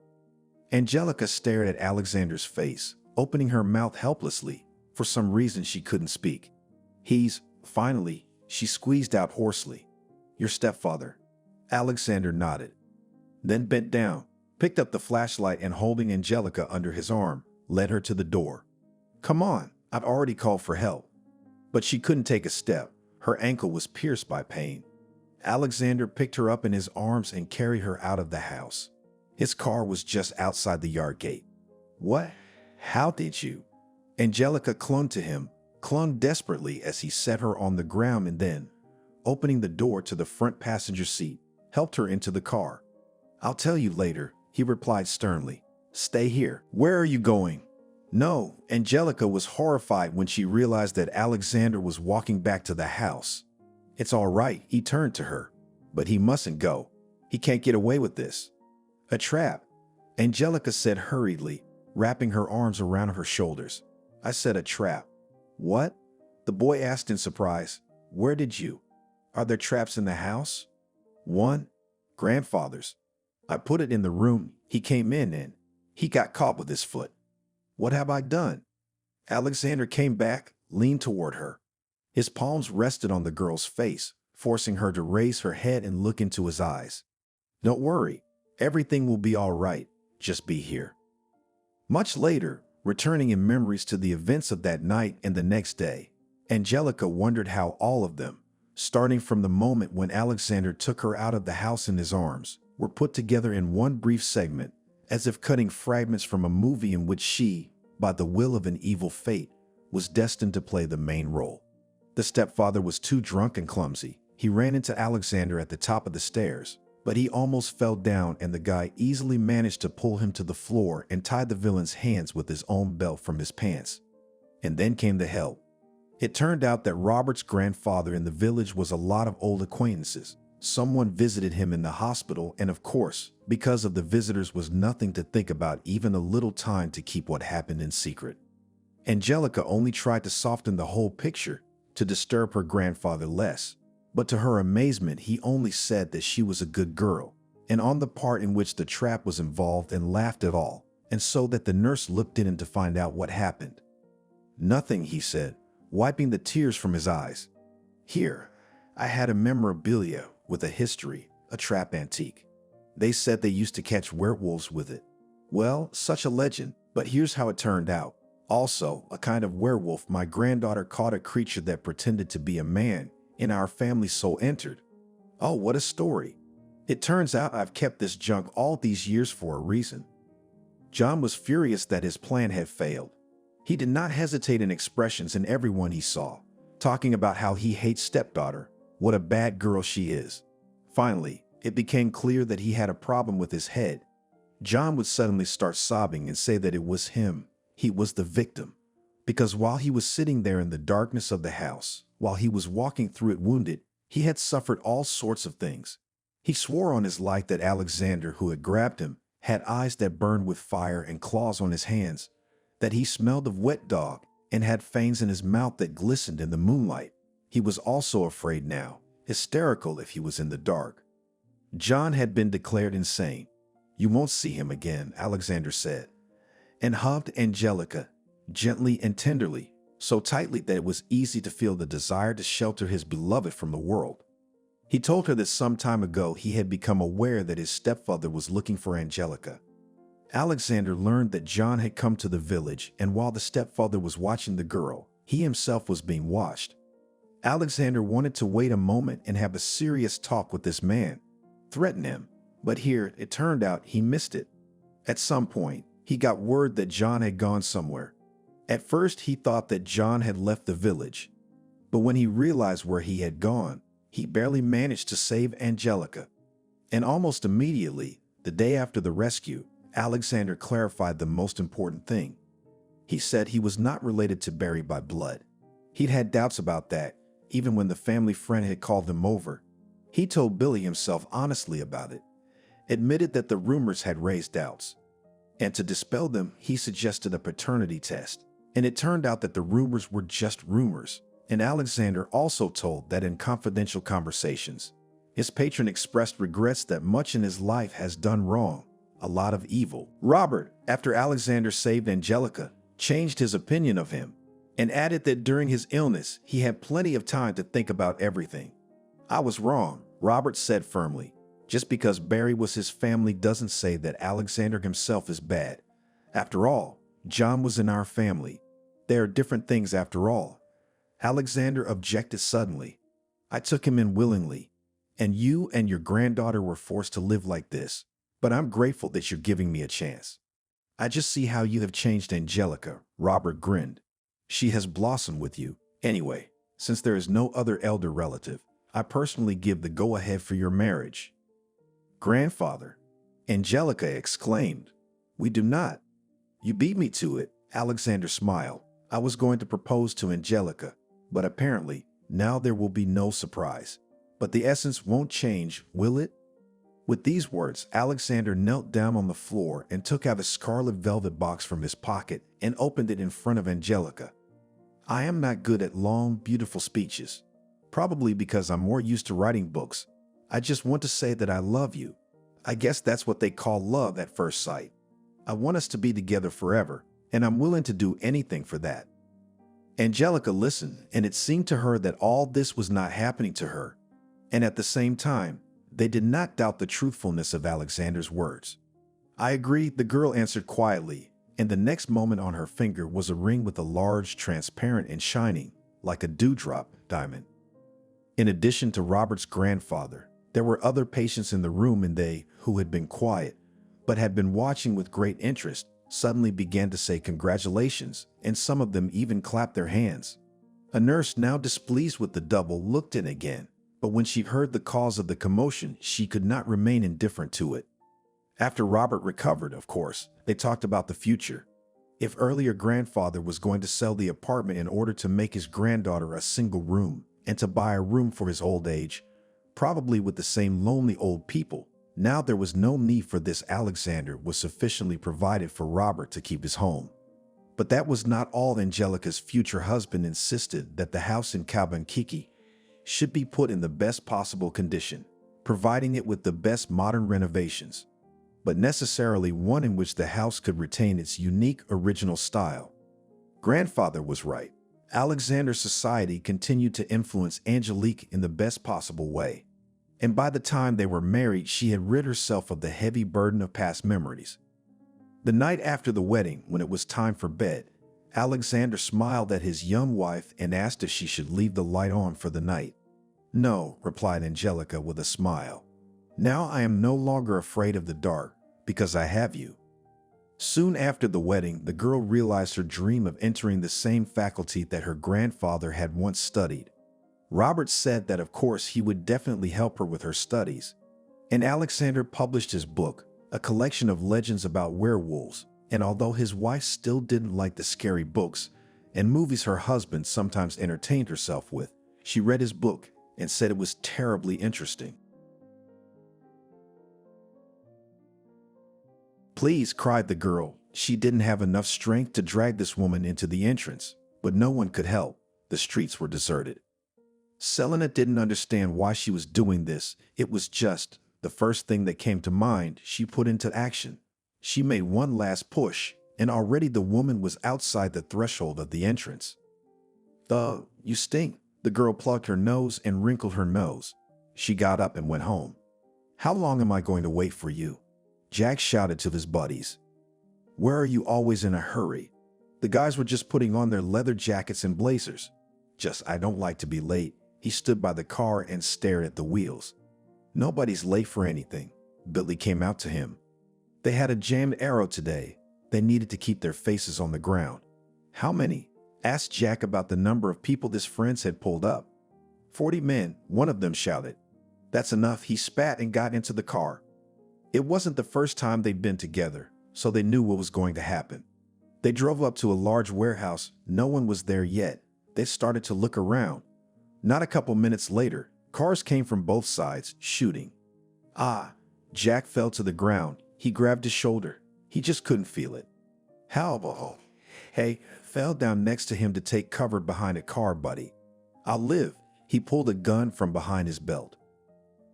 Angelica stared at Alexander's face, opening her mouth helplessly. For some reason she couldn't speak. Finally, she squeezed out hoarsely. "Your stepfather." Alexander nodded, then bent down, picked up the flashlight, and holding Angelica under his arm, led her to the door. "Come on, I'd already called for help." But she couldn't take a step. Her ankle was pierced by pain. Alexander picked her up in his arms and carried her out of the house. His car was just outside the yard gate. "What? How did you?" Angelica clung to him, clung desperately as he set her on the ground, and then, opening the door to the front passenger seat, helped her into the car. "I'll tell you later," he replied sternly. "Stay here." "Where are you going?" "No." Angelica was horrified when she realized that Alexander was walking back to the house. "It's all right," he turned to her. "But he mustn't go. He can't get away with this." "A trap," Angelica said hurriedly, wrapping her arms around her shoulders. "I said a trap." "What?" the boy asked in surprise. "Where did you? Are there traps in the house?" "One. Grandfather's. I put it in the room he came in and he got caught with his foot." "What have I done?" Alexander came back, leaned toward her. His palms rested on the girl's face, forcing her to raise her head and look into his eyes. "Don't worry. Everything will be all right. Just be here." Much later, returning in memories to the events of that night and the next day, Angelica wondered how all of them, starting from the moment when Alexander took her out of the house in his arms, were put together in one brief segment, as if cutting fragments from a movie in which she, by the will of an evil fate, was destined to play the main role. The stepfather was too drunk and clumsy. He ran into Alexander at the top of the stairs, but he almost fell down, and the guy easily managed to pull him to the floor and tie the villain's hands with his own belt from his pants. And then came the help. It turned out that Robert's grandfather in the village was a lot of old acquaintances. Someone visited him in the hospital, and of course, because of the visitors was nothing to think about, even a little time to keep what happened in secret. Angelica only tried to soften the whole picture, to disturb her grandfather less. But to her amazement, he only said that she was a good girl, and on the part in which the trap was involved, and laughed at all, and so that the nurse looked in to find out what happened. "Nothing," he said, wiping the tears from his eyes. "Here, I had a memorabilia with a history, a trap antique. They said they used to catch werewolves with it. Well, such a legend, but here's how it turned out. Also, a kind of werewolf. My granddaughter caught a creature that pretended to be a man, and our family soul entered." "Oh, what a story. It turns out I've kept this junk all these years for a reason." John was furious that his plan had failed. He did not hesitate in expressions in everyone he saw, talking about how he hates stepdaughter, what a bad girl she is. Finally, it became clear that he had a problem with his head. John would suddenly start sobbing and say that it was him. He was the victim. Because while he was sitting there in the darkness of the house, while he was walking through it wounded, he had suffered all sorts of things. He swore on his life that Alexander, who had grabbed him, had eyes that burned with fire and claws on his hands, that he smelled of wet dog, and had fangs in his mouth that glistened in the moonlight. He was also afraid now, hysterical if he was in the dark. John had been declared insane. "You won't see him again," Alexander said, and hugged Angelica, gently and tenderly, so tightly that it was easy to feel the desire to shelter his beloved from the world. He told her that some time ago he had become aware that his stepfather was looking for Angelica. Alexander learned that John had come to the village, and while the stepfather was watching the girl, he himself was being watched. Alexander wanted to wait a moment and have a serious talk with this man, threaten him, but here it turned out he missed it. At some point, he got word that John had gone somewhere. At first, he thought that John had left the village, but when he realized where he had gone, he barely managed to save Angelica. And almost immediately, the day after the rescue, Alexander clarified the most important thing. He said he was not related to Barry by blood. He'd had doubts about that, even when the family friend had called them over. He told Billy himself honestly about it, admitted that the rumors had raised doubts. And to dispel them, he suggested a paternity test. And it turned out that the rumors were just rumors. And Alexander also told that in confidential conversations, his patron expressed regrets that much in his life has done wrong, a lot of evil. Robert, after Alexander saved Angelica, changed his opinion of him and added that during his illness, he had plenty of time to think about everything. "I was wrong," Robert said firmly. "Just because Barry was his family doesn't say that Alexander himself is bad. After all, John was in our family. There are different things after all." Alexander objected suddenly. "I took him in willingly, and you and your granddaughter were forced to live like this. But I'm grateful that you're giving me a chance." "I just see how you have changed Angelica," Robert grinned. "She has blossomed with you. Anyway, since there is no other elder relative, I personally give the go-ahead for your marriage." "Grandfather," Angelica exclaimed. "We do not." "You beat me to it," Alexander smiled. "I was going to propose to Angelica, but apparently now there will be no surprise. But the essence won't change, will it?" With these words, Alexander knelt down on the floor and took out a scarlet velvet box from his pocket and opened it in front of Angelica. "I am not good at long, beautiful speeches, probably because I'm more used to writing books. I just want to say that I love you. I guess that's what they call love at first sight. I want us to be together forever, and I'm willing to do anything for that." Angelica listened, and it seemed to her that all this was not happening to her. And at the same time, they did not doubt the truthfulness of Alexander's words. "I agree," the girl answered quietly, and the next moment on her finger was a ring with a large, transparent and shining, like a dewdrop, diamond. In addition to Robert's grandfather, there were other patients in the room, and they, who had been quiet, but had been watching with great interest, suddenly began to say congratulations, and some of them even clapped their hands. A nurse, now displeased with the double, looked in again, but when she heard the cause of the commotion, she could not remain indifferent to it. After Robert recovered, of course, they talked about the future. If earlier grandfather was going to sell the apartment in order to make his granddaughter a single room and to buy a room for his old age, probably with the same lonely old people, now there was no need for this. Alexander was sufficiently provided for Robert to keep his home. But that was not all. Angelica's future husband insisted that the house in Kabankiki should be put in the best possible condition, providing it with the best modern renovations, but necessarily one in which the house could retain its unique original style. Grandfather was right. Alexander's society continued to influence Angelique in the best possible way, and by the time they were married, she had rid herself of the heavy burden of past memories. The night after the wedding, when it was time for bed, Alexander smiled at his young wife and asked if she should leave the light on for the night. "No," replied Angelica with a smile. "Now I am no longer afraid of the dark, because I have you." Soon after the wedding, the girl realized her dream of entering the same faculty that her grandfather had once studied. Robert said that of course he would definitely help her with her studies. And Alexander published his book, a collection of legends about werewolves, and although his wife still didn't like the scary books and movies her husband sometimes entertained herself with, she read his book and said it was terribly interesting. "Please," cried the girl. She didn't have enough strength to drag this woman into the entrance. but no one could help. The streets were deserted. Selena didn't understand why she was doing this. It was just the first thing that came to mind she put into action. She made one last push, and already the woman was outside the threshold of the entrance. You stink." The girl plucked her nose and wrinkled her nose. She got up and went home. "How long am I going to wait for you?" Jack shouted to his buddies. "Where are you always in a hurry?" The guys were just putting on their leather jackets and blazers. "I don't like to be late." He stood by the car and stared at the wheels. "Nobody's late for anything." Billy came out to him. They had a jammed arrow today. They needed to keep their faces on the ground. "How many?" asked Jack about the number of people his friends had pulled up. 40 men, one of them shouted. "That's enough." He spat and got into the car. It wasn't the first time they'd been together, so they knew what was going to happen. They drove up to a large warehouse. No one was there yet. They started to look around. Not a couple minutes later, cars came from both sides, shooting. Jack fell to the ground. He grabbed his shoulder. He just couldn't feel it. "How? Hey," fell down next to him to take cover behind a car, buddy. "I'll live." He pulled a gun from behind his belt.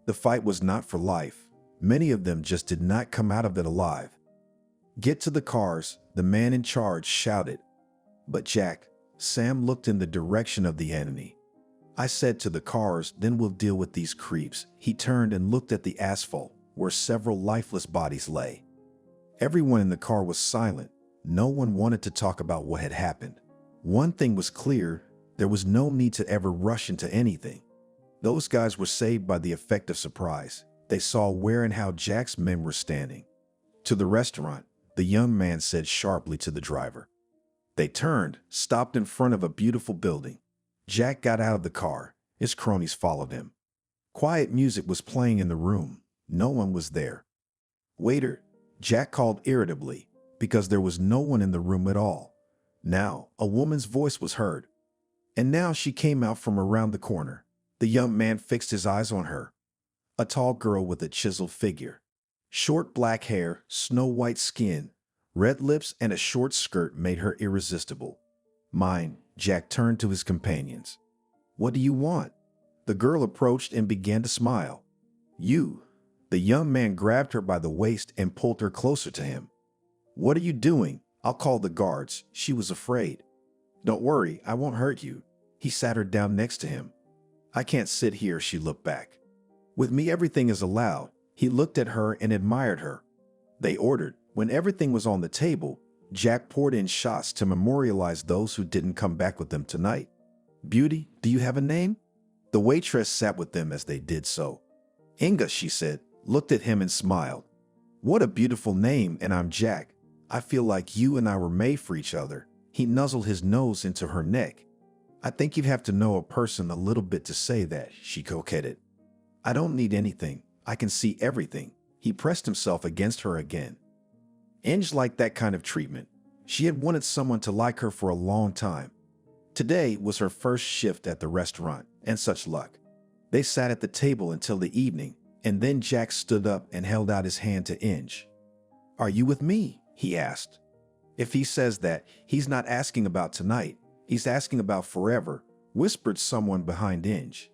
The fight was not for life. Many of them just did not come out of it alive. "Get to the cars," the man in charge shouted. But Sam looked in the direction of the enemy. "I said to the cars, then we'll deal with these creeps." He turned and looked at the asphalt, where several lifeless bodies lay. Everyone in the car was silent. No one wanted to talk about what had happened. One thing was clear: there was no need to ever rush into anything. Those guys were saved by the effect of surprise. They saw where and how Jack's men were standing. "To the restaurant," the young man said sharply to the driver. They turned, stopped in front of a beautiful building. Jack got out of the car. His cronies followed him. Quiet music was playing in the room. No one was there. "Waiter," Jack called irritably, because there was no one in the room at all. Now, a woman's voice was heard. And now she came out from around the corner. The young man fixed his eyes on her. A tall girl with a chiseled figure. Short black hair, snow-white skin, red lips, and a short skirt made her irresistible. "Mine." Jack turned to his companions. "What do you want?" The girl approached and began to smile. "You." The young man grabbed her by the waist and pulled her closer to him. "What are you doing?" "I'll call the guards." She was afraid. "Don't worry, I won't hurt you." He sat her down next to him. "I can't sit here," she looked back. "With me, everything is allowed." He looked at her and admired her. They ordered. When everything was on the table, Jack poured in shots to memorialize those who didn't come back with them tonight. "Beauty, do you have a name?" The waitress sat with them as they did so. "Inga," she said, looked at him and smiled. "What a beautiful name, and I'm Jack. I feel like you and I were made for each other." He nuzzled his nose into her neck. "I think you'd have to know a person a little bit to say that," she coquetted. "I don't need anything. I can see everything." He pressed himself against her again. Ange liked that kind of treatment. She had wanted someone to like her for a long time. Today was her first shift at the restaurant, and such luck. They sat at the table until the evening, and then Jack stood up and held out his hand to Ange. "Are you with me?" he asked. "If he says that, he's not asking about tonight. He's asking about forever," whispered someone behind Ange.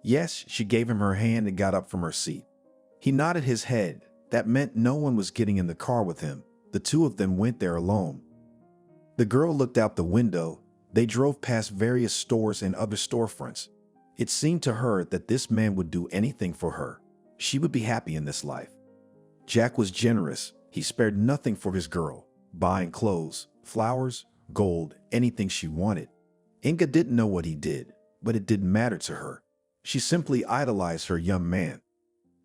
"Yes," she gave him her hand and got up from her seat. He nodded his head. That meant no one was getting in the car with him. The two of them went there alone. The girl looked out the window. They drove past various stores and other storefronts. It seemed to her that this man would do anything for her. She would be happy in this life. Jack was generous. He spared nothing for his girl, buying clothes, flowers, gold, anything she wanted. Inga didn't know what he did, but it didn't matter to her. She simply idolized her young man.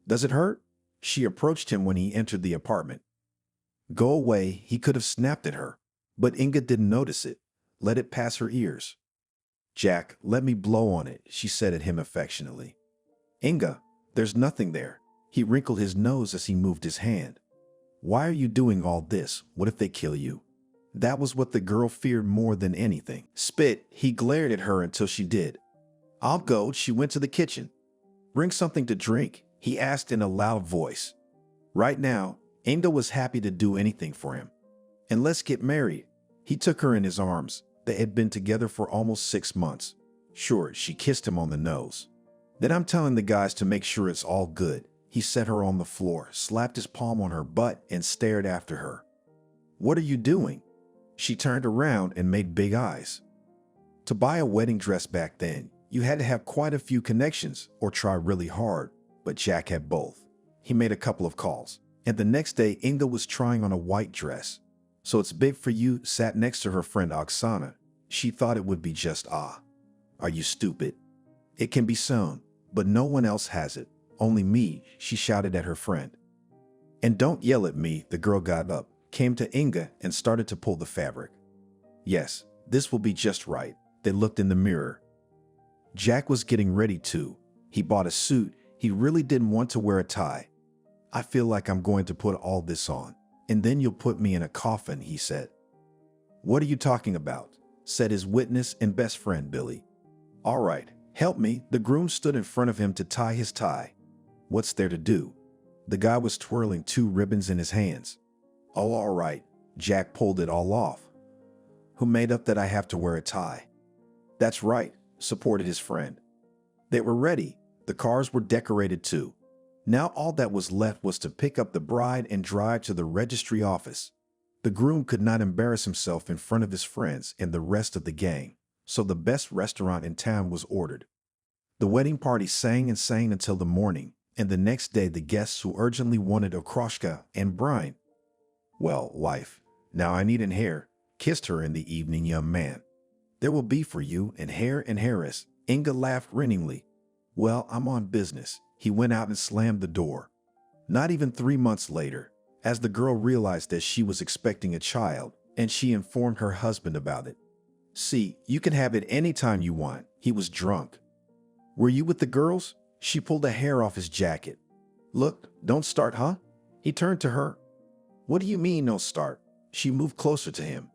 "Does it hurt?" She approached him when he entered the apartment. "Go away," he could have snapped at her, but Inga didn't notice it. Let it pass her ears. "Jack, let me blow on it," she said at him affectionately. "Inga, there's nothing there." He wrinkled his nose as he moved his hand. "Why are you doing all this? What if they kill you?" That was what the girl feared more than anything. "Spit." He glared at her until she did. "I'll go." She went to the kitchen. "Bring something to drink," he asked in a loud voice. Right now, Inga was happy to do anything for him. "And let's get married." He took her in his arms. They had been together for almost 6 months. Sure, she kissed him on the nose. Then I'm telling the guys to make sure it's all good. He set her on the floor, slapped his palm on her butt, and stared after her. What are you doing? She turned around and made big eyes. To buy a wedding dress back then, you had to have quite a few connections or try really hard, but Jack had both. He made a couple of calls, and the next day Inga was trying on a white dress. So it's big for you sat next to her friend Oksana. She thought it would be just Are you stupid? It can be sewn, but no one else has it. Only me, she shouted at her friend. And don't yell at me, the girl got up, came to Inga and started to pull the fabric. Yes, this will be just right. They looked in the mirror. Jack was getting ready too. He bought a suit. He really didn't want to wear a tie. I feel like I'm going to put all this on, and then you'll put me in a coffin, he said. What are you talking about? Said his witness and best friend, Billy. All right, help me. The groom stood in front of him to tie his tie. What's there to do? The guy was twirling 2 ribbons in his hands. Oh, all right. Jack pulled it all off. Who made up that I have to wear a tie? That's right, supported his friend. They were ready. The cars were decorated too. Now all that was left was to pick up the bride and drive to the registry office. The groom could not embarrass himself in front of his friends and the rest of the gang, so the best restaurant in town was ordered. The wedding party sang and sang until the morning, and the next day the guests who urgently wanted okroshka and brine. Well, wife, now I need an hair, kissed her in the evening young man. There will be for you an hair and heiress. Inga laughed rinningly. Well, I'm on business. He went out and slammed the door. Not even 3 months later, as the girl realized that she was expecting a child, and she informed her husband about it. See, you can have it any time you want. He was drunk. Were you with the girls? She pulled a hair off his jacket. Look, don't start, huh? He turned to her. What do you mean, no start? She moved closer to him.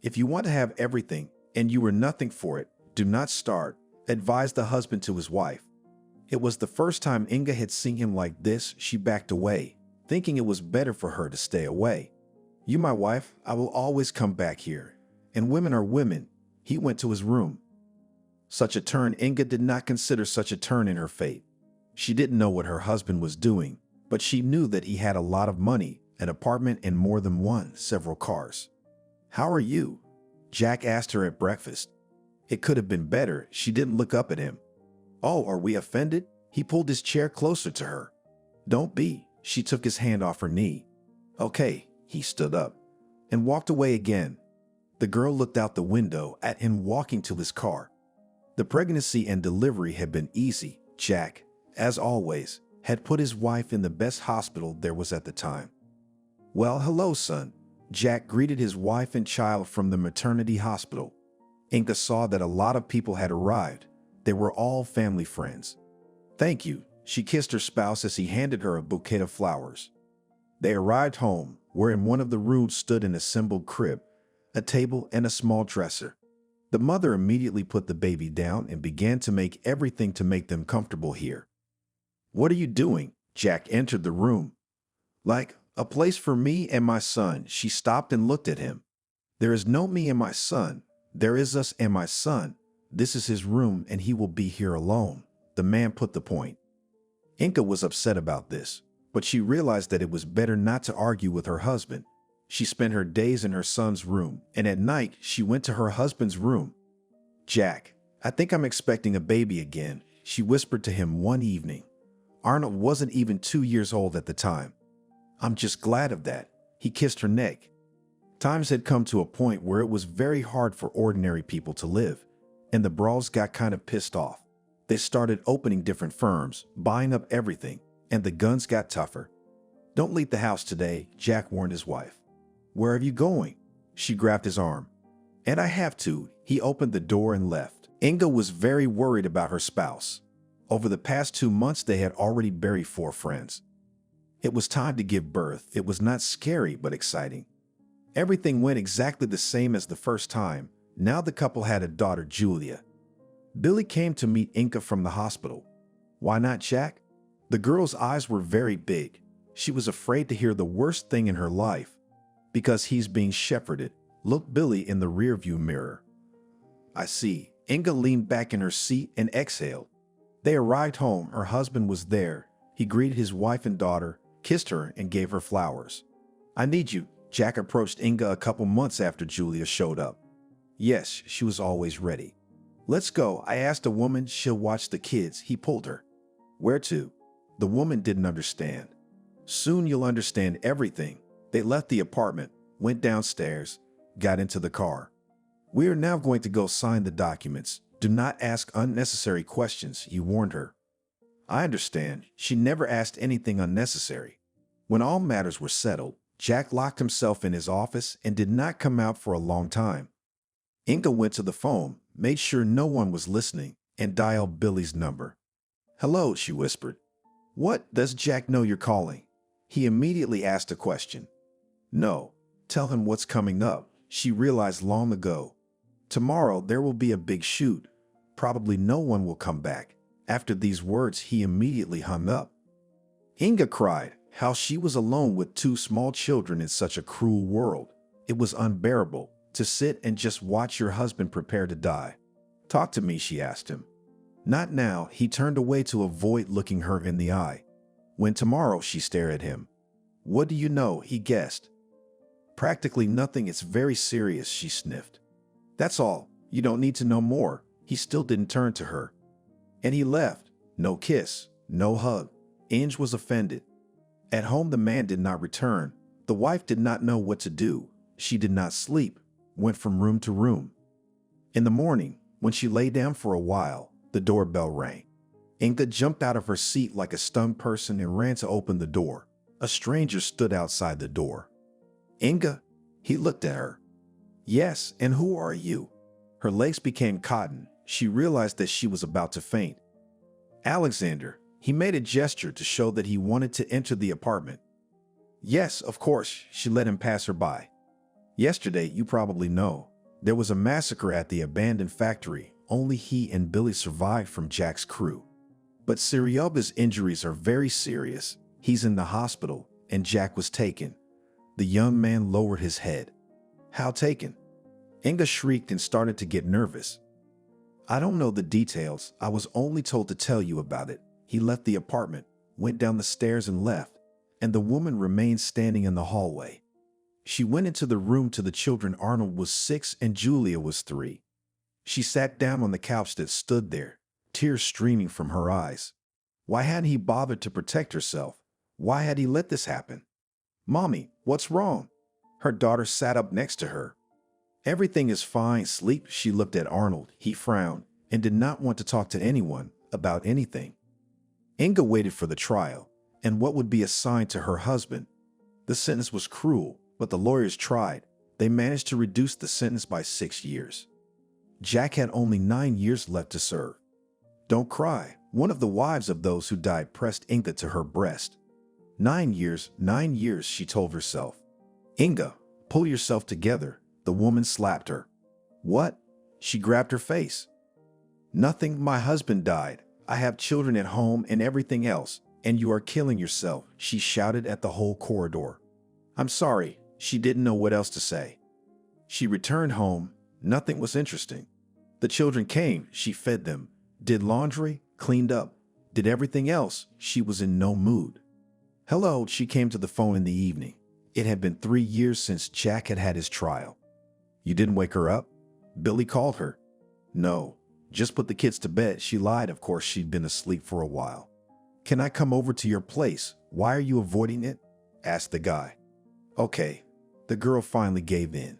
If you want to have everything, and you were nothing for it, do not start, advised the husband to his wife. It was the first time Inga had seen him like this. She backed away, thinking it was better for her to stay away. You my wife, I will always come back here. And women are women. He went to his room. Such a turn, Inga did not consider such a turn in her fate. She didn't know what her husband was doing, but she knew that he had a lot of money, an apartment and more than several cars. How are you? Jack asked her at breakfast. It could have been better. She didn't look up at him. Oh, are we offended? He pulled his chair closer to her. Don't be. She took his hand off her knee. Okay, he stood up and walked away again. The girl looked out the window at him walking to his car. The pregnancy and delivery had been easy. Jack, as always, had put his wife in the best hospital there was at the time. Well, hello, son. Jack greeted his wife and child from the maternity hospital. Inga saw that a lot of people had arrived. They were all family friends. Thank you, she kissed her spouse as he handed her a bouquet of flowers. They arrived home, where in one of the rooms stood an assembled crib, a table, and a small dresser. The mother immediately put the baby down and began to make everything to make them comfortable here. What are you doing? Jack entered the room. Like, a place for me and my son. She stopped and looked at him. There is no me and my son. There is us and my son. This is his room and he will be here alone. The man put the point. Inga was upset about this, but she realized that it was better not to argue with her husband. She spent her days in her son's room, and at night she went to her husband's room. Jack, I think I'm expecting a baby again, she whispered to him one evening. Arnold wasn't even 2 years old at the time. I'm just glad of that. He kissed her neck. Times had come to a point where it was very hard for ordinary people to live, and the Brawls got kind of pissed off. They started opening different firms, buying up everything, and the guns got tougher. Don't leave the house today, Jack warned his wife. Where are you going? She grabbed his arm. And I have to. He opened the door and left. Inga was very worried about her spouse. Over the past 2 months, they had already buried 4 friends. It was time to give birth. It was not scary, but exciting. Everything went exactly the same as the first time. Now the couple had a daughter, Julia. Billy came to meet Inga from the hospital. Why not Jack? The girl's eyes were very big. She was afraid to hear the worst thing in her life. Because he's being shepherded. Looked Billy in the rearview mirror. I see. Inga leaned back in her seat and exhaled. They arrived home. Her husband was there. He greeted his wife and daughter, kissed her, and gave her flowers. I need you. Jack approached Inga a couple months after Julia showed up. Yes, she was always ready. Let's go. I asked a woman she'll watch the kids. He pulled her. Where to? The woman didn't understand. Soon you'll understand everything. They left the apartment, went downstairs, got into the car. We are now going to go sign the documents. Do not ask unnecessary questions, you warned her. I understand. She never asked anything unnecessary. When all matters were settled, Jack locked himself in his office and did not come out for a long time. Inga went to the phone, made sure no one was listening, and dialed Billy's number. Hello, she whispered. What? Does Jack know you're calling? He immediately asked a question. No. Tell him what's coming up. She realized long ago. Tomorrow there will be a big shoot. Probably no one will come back. After these words, he immediately hung up. Inga cried how she was alone with two small children in such a cruel world. It was unbearable to sit and just watch your husband prepare to die. Talk to me, she asked him. Not now. He turned away to avoid looking her in the eye. When tomorrow, she stared at him. What do you know? He guessed. Practically nothing. It's very serious, she sniffed. That's all. You don't need to know more. He still didn't turn to her. And he left. No kiss, no hug. Inge was offended. At home, the man did not return. The wife did not know what to do. She did not sleep, went from room to room. In the morning, when she lay down for a while, the doorbell rang. Inga jumped out of her seat like a stunned person and ran to open the door. A stranger stood outside the door. Inga? He looked at her. Yes, and who are you? Her legs became cotton. She realized that she was about to faint. Alexander. He made a gesture to show that he wanted to enter the apartment. Yes, of course. She let him pass her by. Yesterday, you probably know, there was a massacre at the abandoned factory. Only he and Billy survived from Jack's crew. But Sirioba's injuries are very serious. He's in the hospital, and Jack was taken. The young man lowered his head. How taken? Inga shrieked and started to get nervous. I don't know the details. I was only told to tell you about it. He left the apartment, went down the stairs and left, and the woman remained standing in the hallway. She went into the room to the children. Arnold was 6 and Julia was 3. She sat down on the couch that stood there, tears streaming from her eyes. Why hadn't he bothered to protect herself? Why had he let this happen? Mommy, what's wrong? Her daughter sat up next to her. Everything is fine. Sleep. She looked at Arnold. He frowned and did not want to talk to anyone about anything. Inga waited for the trial and what would be assigned to her husband. The sentence was cruel, but the lawyers tried. They managed to reduce the sentence by 6 years. Jack had only 9 years left to serve. Don't cry. One of the wives of those who died pressed Inga to her breast. 9 years, she told herself. Inga, pull yourself together. The woman slapped her. What? She grabbed her face. Nothing. My husband died. I have children at home and everything else, and you are killing yourself, she shouted at the whole corridor. I'm sorry. She didn't know what else to say. She returned home. Nothing was interesting. The children came. She fed them, did laundry, cleaned up, did everything else. She was in no mood. Hello, she came to the phone in the evening. It had been 3 years since Jack had had his trial. You didn't wake her up? Billy called her. No, just put the kids to bed. She lied. Of course, she'd been asleep for a while. Can I come over to your place? Why are you avoiding it? Asked the guy. Okay. The girl finally gave in.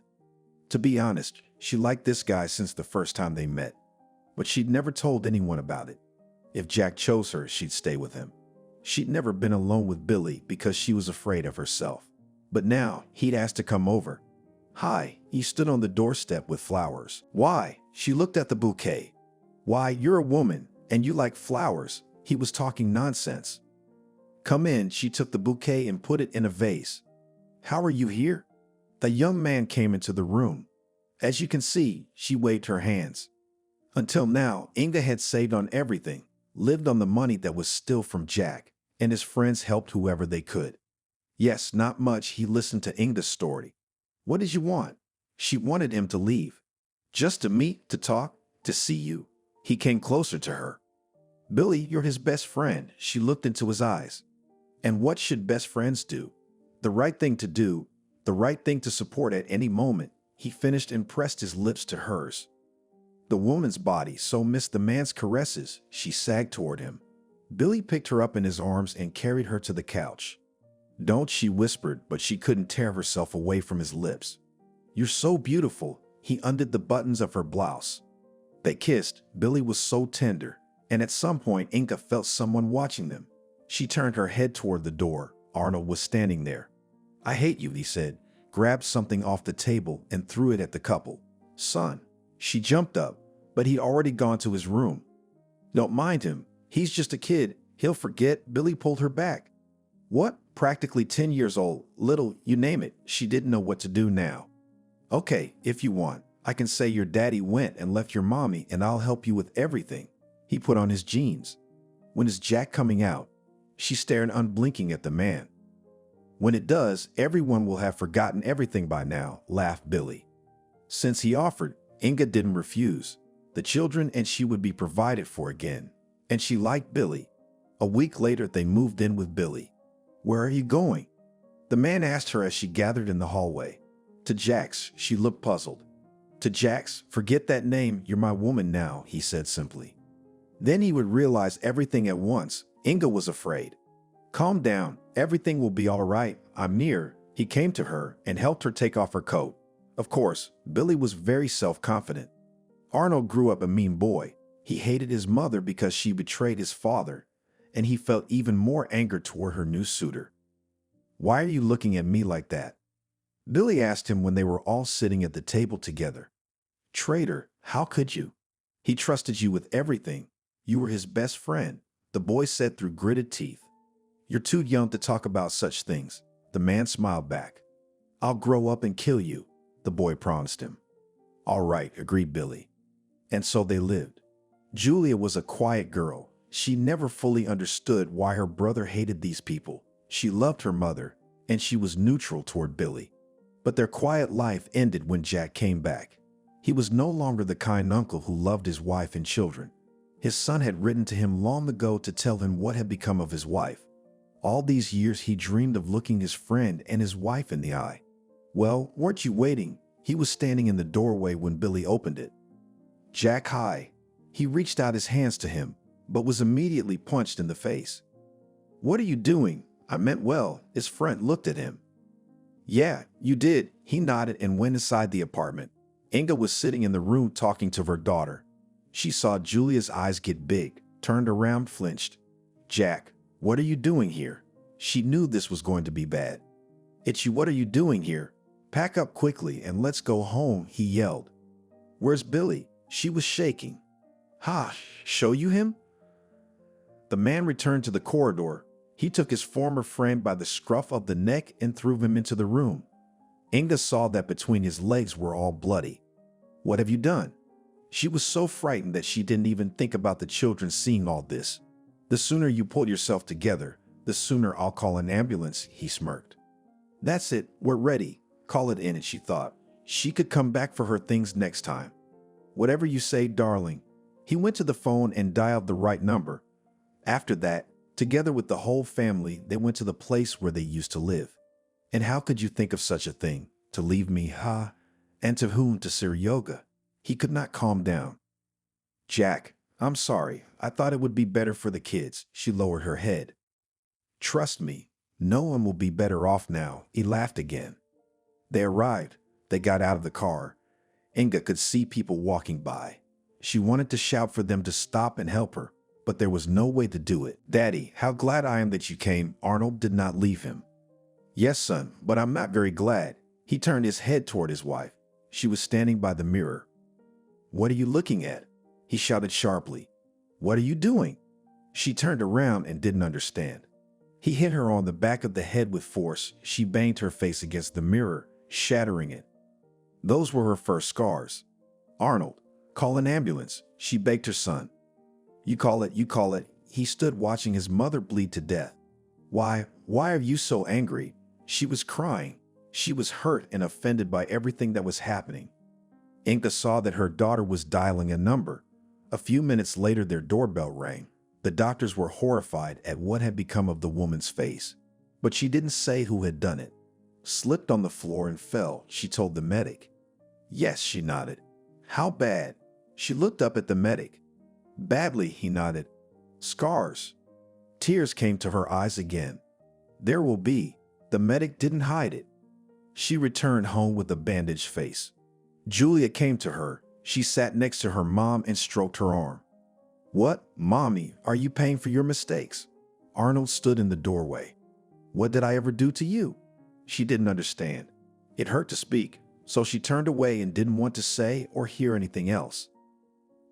To be honest, she liked this guy since the first time they met, but she'd never told anyone about it. If Jack chose her, she'd stay with him. She'd never been alone with Billy because she was afraid of herself. But now, he'd asked to come over. Hi, he stood on the doorstep with flowers. Why? She looked at the bouquet. Why, you're a woman, and you like flowers. He was talking nonsense. Come in. She took the bouquet and put it in a vase. How are you here? The young man came into the room. As you can see, she waved her hands. Until now, Inga had saved on everything, lived on the money that was still from Jack, and his friends helped whoever they could. Yes, not much. He listened to Inga's story. What did you want? She wanted him to leave. Just to meet, to talk, to see you. He came closer to her. Billy, you're his best friend. She looked into his eyes. And what should best friends do? The right thing to do, the right thing to support at any moment. He finished and pressed his lips to hers. The woman's body so missed the man's caresses, she sagged toward him. Billy picked her up in his arms and carried her to the couch. Don't, she whispered, but she couldn't tear herself away from his lips. You're so beautiful. He undid the buttons of her blouse. They kissed. Billy was so tender, and at some point Inga felt someone watching them. She turned her head toward the door. Arnold was standing there. I hate you, he said, grabbed something off the table and threw it at the couple. Son. She jumped up, but he'd already gone to his room. Don't mind him. He's just a kid. He'll forget. Billy pulled her back. What? Practically 10 years old, little, you name it. She didn't know what to do now. Okay, if you want, I can say your daddy went and left your mommy and I'll help you with everything. He put on his jeans. When is Jack coming out? She stared unblinking at the man. When it does, everyone will have forgotten everything by now, laughed Billy. Since he offered, Inga didn't refuse. The children and she would be provided for again. And she liked Billy. A week later, they moved in with Billy. Where are you going? The man asked her as she gathered in the hallway. To Jack's, she looked puzzled. To Jack's, forget that name, you're my woman now, he said simply. Then he would realize everything at once. Inga was afraid. Calm down, everything will be all right, I'm near. He came to her and helped her take off her coat. Of course, Billy was very self-confident. Arnold grew up a mean boy. He hated his mother because she betrayed his father, and he felt even more anger toward her new suitor. Why are you looking at me like that? Billy asked him when they were all sitting at the table together. Traitor, how could you? He trusted you with everything. You were his best friend, the boy said through gritted teeth. You're too young to talk about such things. The man smiled back. I'll grow up and kill you, the boy promised him. All right, agreed Billy. And so they lived. Julia was a quiet girl. She never fully understood why her brother hated these people. She loved her mother, and she was neutral toward Billy. But their quiet life ended when Jack came back. He was no longer the kind uncle who loved his wife and children. His son had written to him long ago to tell him what had become of his wife. All these years he dreamed of looking his friend and his wife in the eye. Well, weren't you waiting? He was standing in the doorway when Billy opened it. Jack, hi. He reached out his hands to him, but was immediately punched in the face. What are you doing? I meant well. His friend looked at him. Yeah, you did. He nodded and went inside the apartment. Inga was sitting in the room talking to her daughter. She saw Julia's eyes get big, turned around, flinched. Jack, what are you doing here? She knew this was going to be bad. It's you, what are you doing here? Pack up quickly and let's go home, he yelled. Where's Billy? She was shaking. Ha, show you him? The man returned to the corridor. He took his former friend by the scruff of the neck and threw him into the room. Inga saw that between his legs were all bloody. What have you done? She was so frightened that she didn't even think about the children seeing all this. The sooner you pull yourself together, the sooner I'll call an ambulance, he smirked. That's it, we're ready. Call it in, and she thought. She could come back for her things next time. Whatever you say, darling. He went to the phone and dialed the right number. After that, together with the whole family, they went to the place where they used to live. And how could you think of such a thing? To leave me, ha? And to whom? To Seryoga? He could not calm down. Jack, I'm sorry. I thought it would be better for the kids. She lowered her head. Trust me, no one will be better off now. He laughed again. They arrived. They got out of the car. Inga could see people walking by. She wanted to shout for them to stop and help her, but there was no way to do it. Daddy, how glad I am that you came. Arnold did not leave him. Yes, son, but I'm not very glad. He turned his head toward his wife. She was standing by the mirror. What are you looking at? He shouted sharply. What are you doing? She turned around and didn't understand. He hit her on the back of the head with force. She banged her face against the mirror, shattering it. Those were her first scars. Arnold, call an ambulance. She begged her son. You call it. He stood watching his mother bleed to death. Why are you so angry? She was crying. She was hurt and offended by everything that was happening. Inga saw that her daughter was dialing a number. A few minutes later, their doorbell rang. The doctors were horrified at what had become of the woman's face, but she didn't say who had done it. Slipped on the floor and fell, she told the medic. Yes, she nodded. How bad? She looked up at the medic. Badly, he nodded. Scars. Tears came to her eyes again. There will be. The medic didn't hide it. She returned home with a bandaged face. Julia came to her. She sat next to her mom and stroked her arm. What, Mommy, are you paying for your mistakes? Arnold stood in the doorway. What did I ever do to you? She didn't understand. It hurt to speak, so she turned away and didn't want to say or hear anything else.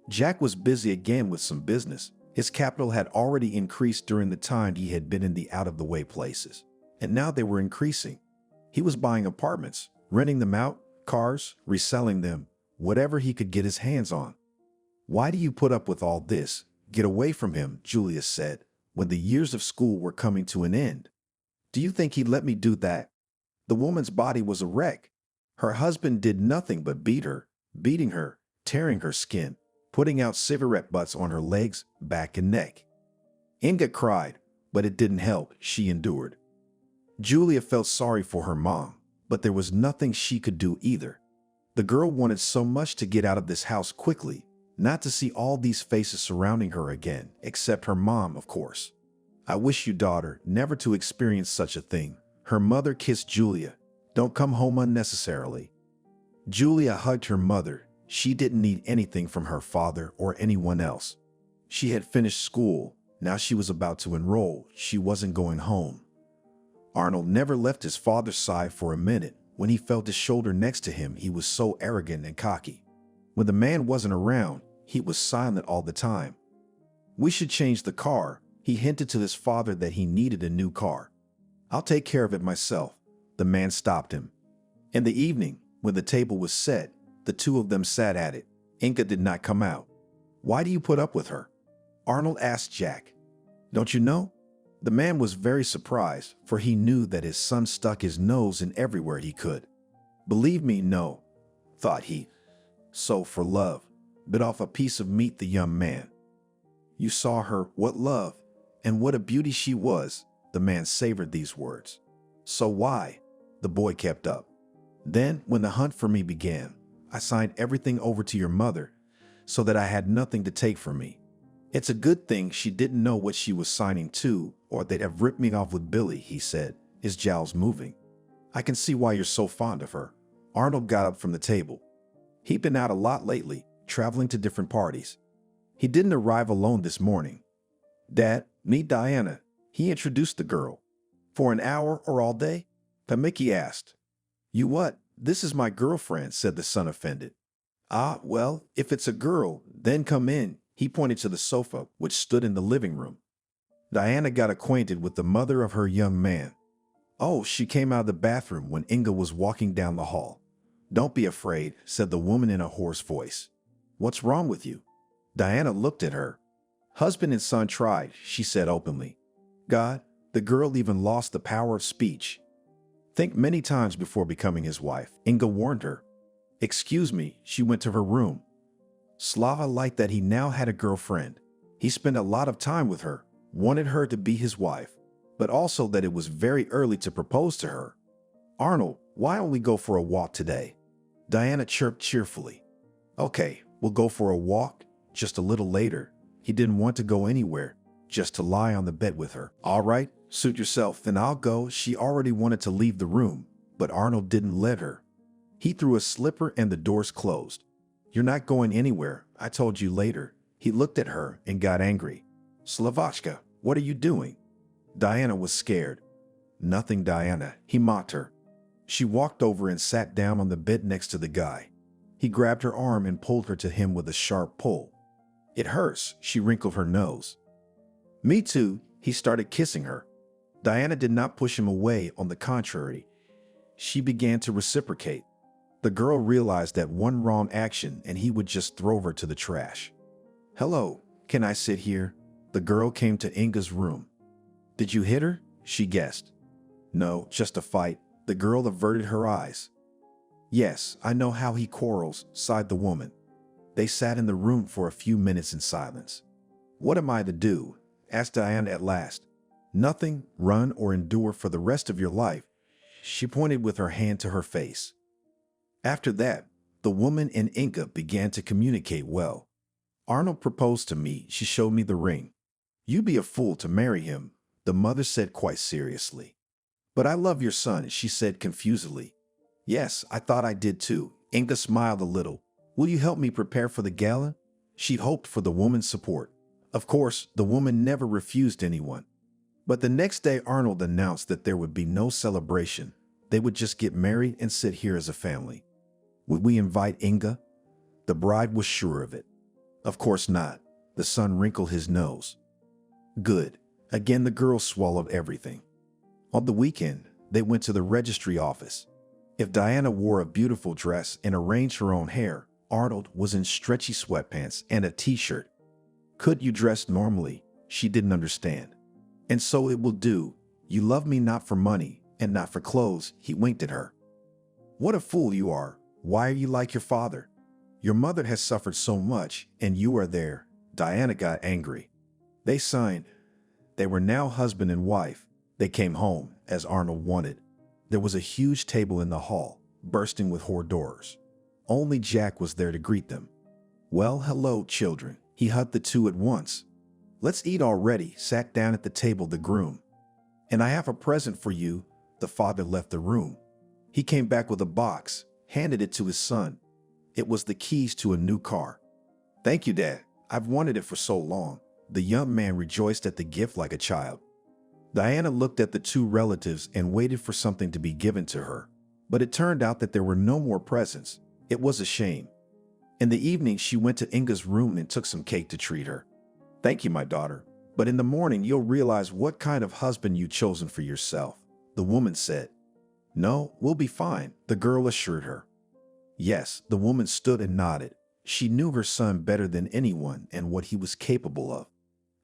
Jack was busy again with some business. His capital had already increased during the time he had been in the out-of-the-way places, and now they were increasing. He was buying apartments, renting them out, cars, reselling them, whatever he could get his hands on. Why do you put up with all this? Get away from him, Julia said, when the years of school were coming to an end. Do you think he'd let me do that? The woman's body was a wreck. Her husband did nothing but beat her, beating her, tearing her skin, putting out cigarette butts on her legs, back, and neck. Inga cried, but it didn't help. She endured. Julia felt sorry for her mom, but there was nothing she could do either. The girl wanted so much to get out of this house quickly, not to see all these faces surrounding her again, except her mom, of course. I wish you, daughter, never to experience such a thing. Her mother kissed Julia. Don't come home unnecessarily. Julia hugged her mother. She didn't need anything from her father or anyone else. She had finished school. Now she was about to enroll. She wasn't going home. Arnold never left his father's side for a minute. When he felt his shoulder next to him, he was so arrogant and cocky. When the man wasn't around, he was silent all the time. We should change the car. He hinted to his father that he needed a new car. I'll take care of it myself. The man stopped him. In the evening, when the table was set, the two of them sat at it. Inga did not come out. Why do you put up with her? Arnold asked Jack. Don't you know? The man was very surprised, for he knew that his son stuck his nose in everywhere he could. Believe me, no, thought he. So for love, bit off a piece of meat, the young man. You saw her, what love, and what a beauty she was. The man savored these words. So why? The boy kept up. Then, when the hunt for me began, I signed everything over to your mother so that I had nothing to take from me. It's a good thing she didn't know what she was signing to, or they'd have ripped me off with Billy, he said, his jowls moving. I can see why you're so fond of her. Arnold got up from the table. He'd been out a lot lately, traveling to different parties. He didn't arrive alone this morning. Dad, meet Diana. He introduced the girl. For an hour or all day? Mickey asked. You what? This is my girlfriend, said the son, offended. Ah, well, if it's a girl, then come in. He pointed to the sofa, which stood in the living room. Diana got acquainted with the mother of her young man. Oh, she came out of the bathroom when Inga was walking down the hall. Don't be afraid, said the woman in a hoarse voice. What's wrong with you? Diana looked at her. Husband and son tried, she said openly. God, the girl even lost the power of speech. Think many times before becoming his wife, Inga warned her. Excuse me, she went to her room. Slava liked that he now had a girlfriend. He spent a lot of time with her, wanted her to be his wife, but also that it was very early to propose to her. Arnold, why don't we go for a walk today? Diana chirped cheerfully. Okay, we'll go for a walk, just a little later. He didn't want to go anywhere, just to lie on the bed with her. All right, suit yourself, then I'll go. She already wanted to leave the room, but Arnold didn't let her. He threw a slipper and the doors closed. You're not going anywhere. I told you later. He looked at her and got angry. Slavachka, what are you doing? Diana was scared. Nothing, Diana, he mocked her. She walked over and sat down on the bed next to the guy. He grabbed her arm and pulled her to him with a sharp pull. It hurts, she wrinkled her nose. Me too, he started kissing her. Diana did not push him away, on the contrary. She began to reciprocate. The girl realized that one wrong action and he would just throw her to the trash. Hello, can I sit here? The girl came to Inga's room. Did you hit her? She guessed. No, just a fight. The girl averted her eyes. Yes, I know how he quarrels, sighed the woman. They sat in the room for a few minutes in silence. What am I to do? Asked Diana at last. Nothing, run or endure for the rest of your life. She pointed with her hand to her face. After that, the woman and Inga began to communicate well. Arnold proposed to me, she showed me the ring. You'd be a fool to marry him, the mother said quite seriously. But I love your son, she said confusedly. Yes, I thought I did too. Inga smiled a little. Will you help me prepare for the gala? She hoped for the woman's support. Of course, the woman never refused anyone. But the next day Arnold announced that there would be no celebration. They would just get married and sit here as a family. Would we invite Inga? The bride was sure of it. Of course not. The son wrinkled his nose. Good. Again the girl swallowed everything. On the weekend, they went to the registry office. If Diana wore a beautiful dress and arranged her own hair, Arnold was in stretchy sweatpants and a t-shirt. Could you dress normally? She didn't understand. And so it will do. You love me not for money and not for clothes, he winked at her. What a fool you are. Why are you like your father? Your mother has suffered so much and you are there. Diana got angry. They signed. They were now husband and wife. They came home, as Arnold wanted. There was a huge table in the hall, bursting with hors d'oeuvres. Only Jack was there to greet them. Well, hello, children. He hugged the two at once. Let's eat already, sat down at the table the groom. And I have a present for you. The father left the room. He came back with a box, handed it to his son. It was the keys to a new car. Thank you, Dad. I've wanted it for so long. The young man rejoiced at the gift like a child. Diana looked at the two relatives and waited for something to be given to her. But it turned out that there were no more presents. It was a shame. In the evening, she went to Inga's room and took some cake to treat her. Thank you, my daughter. But in the morning, you'll realize what kind of husband you've chosen for yourself, the woman said. No, we'll be fine, the girl assured her. Yes, the woman stood and nodded. She knew her son better than anyone and what he was capable of.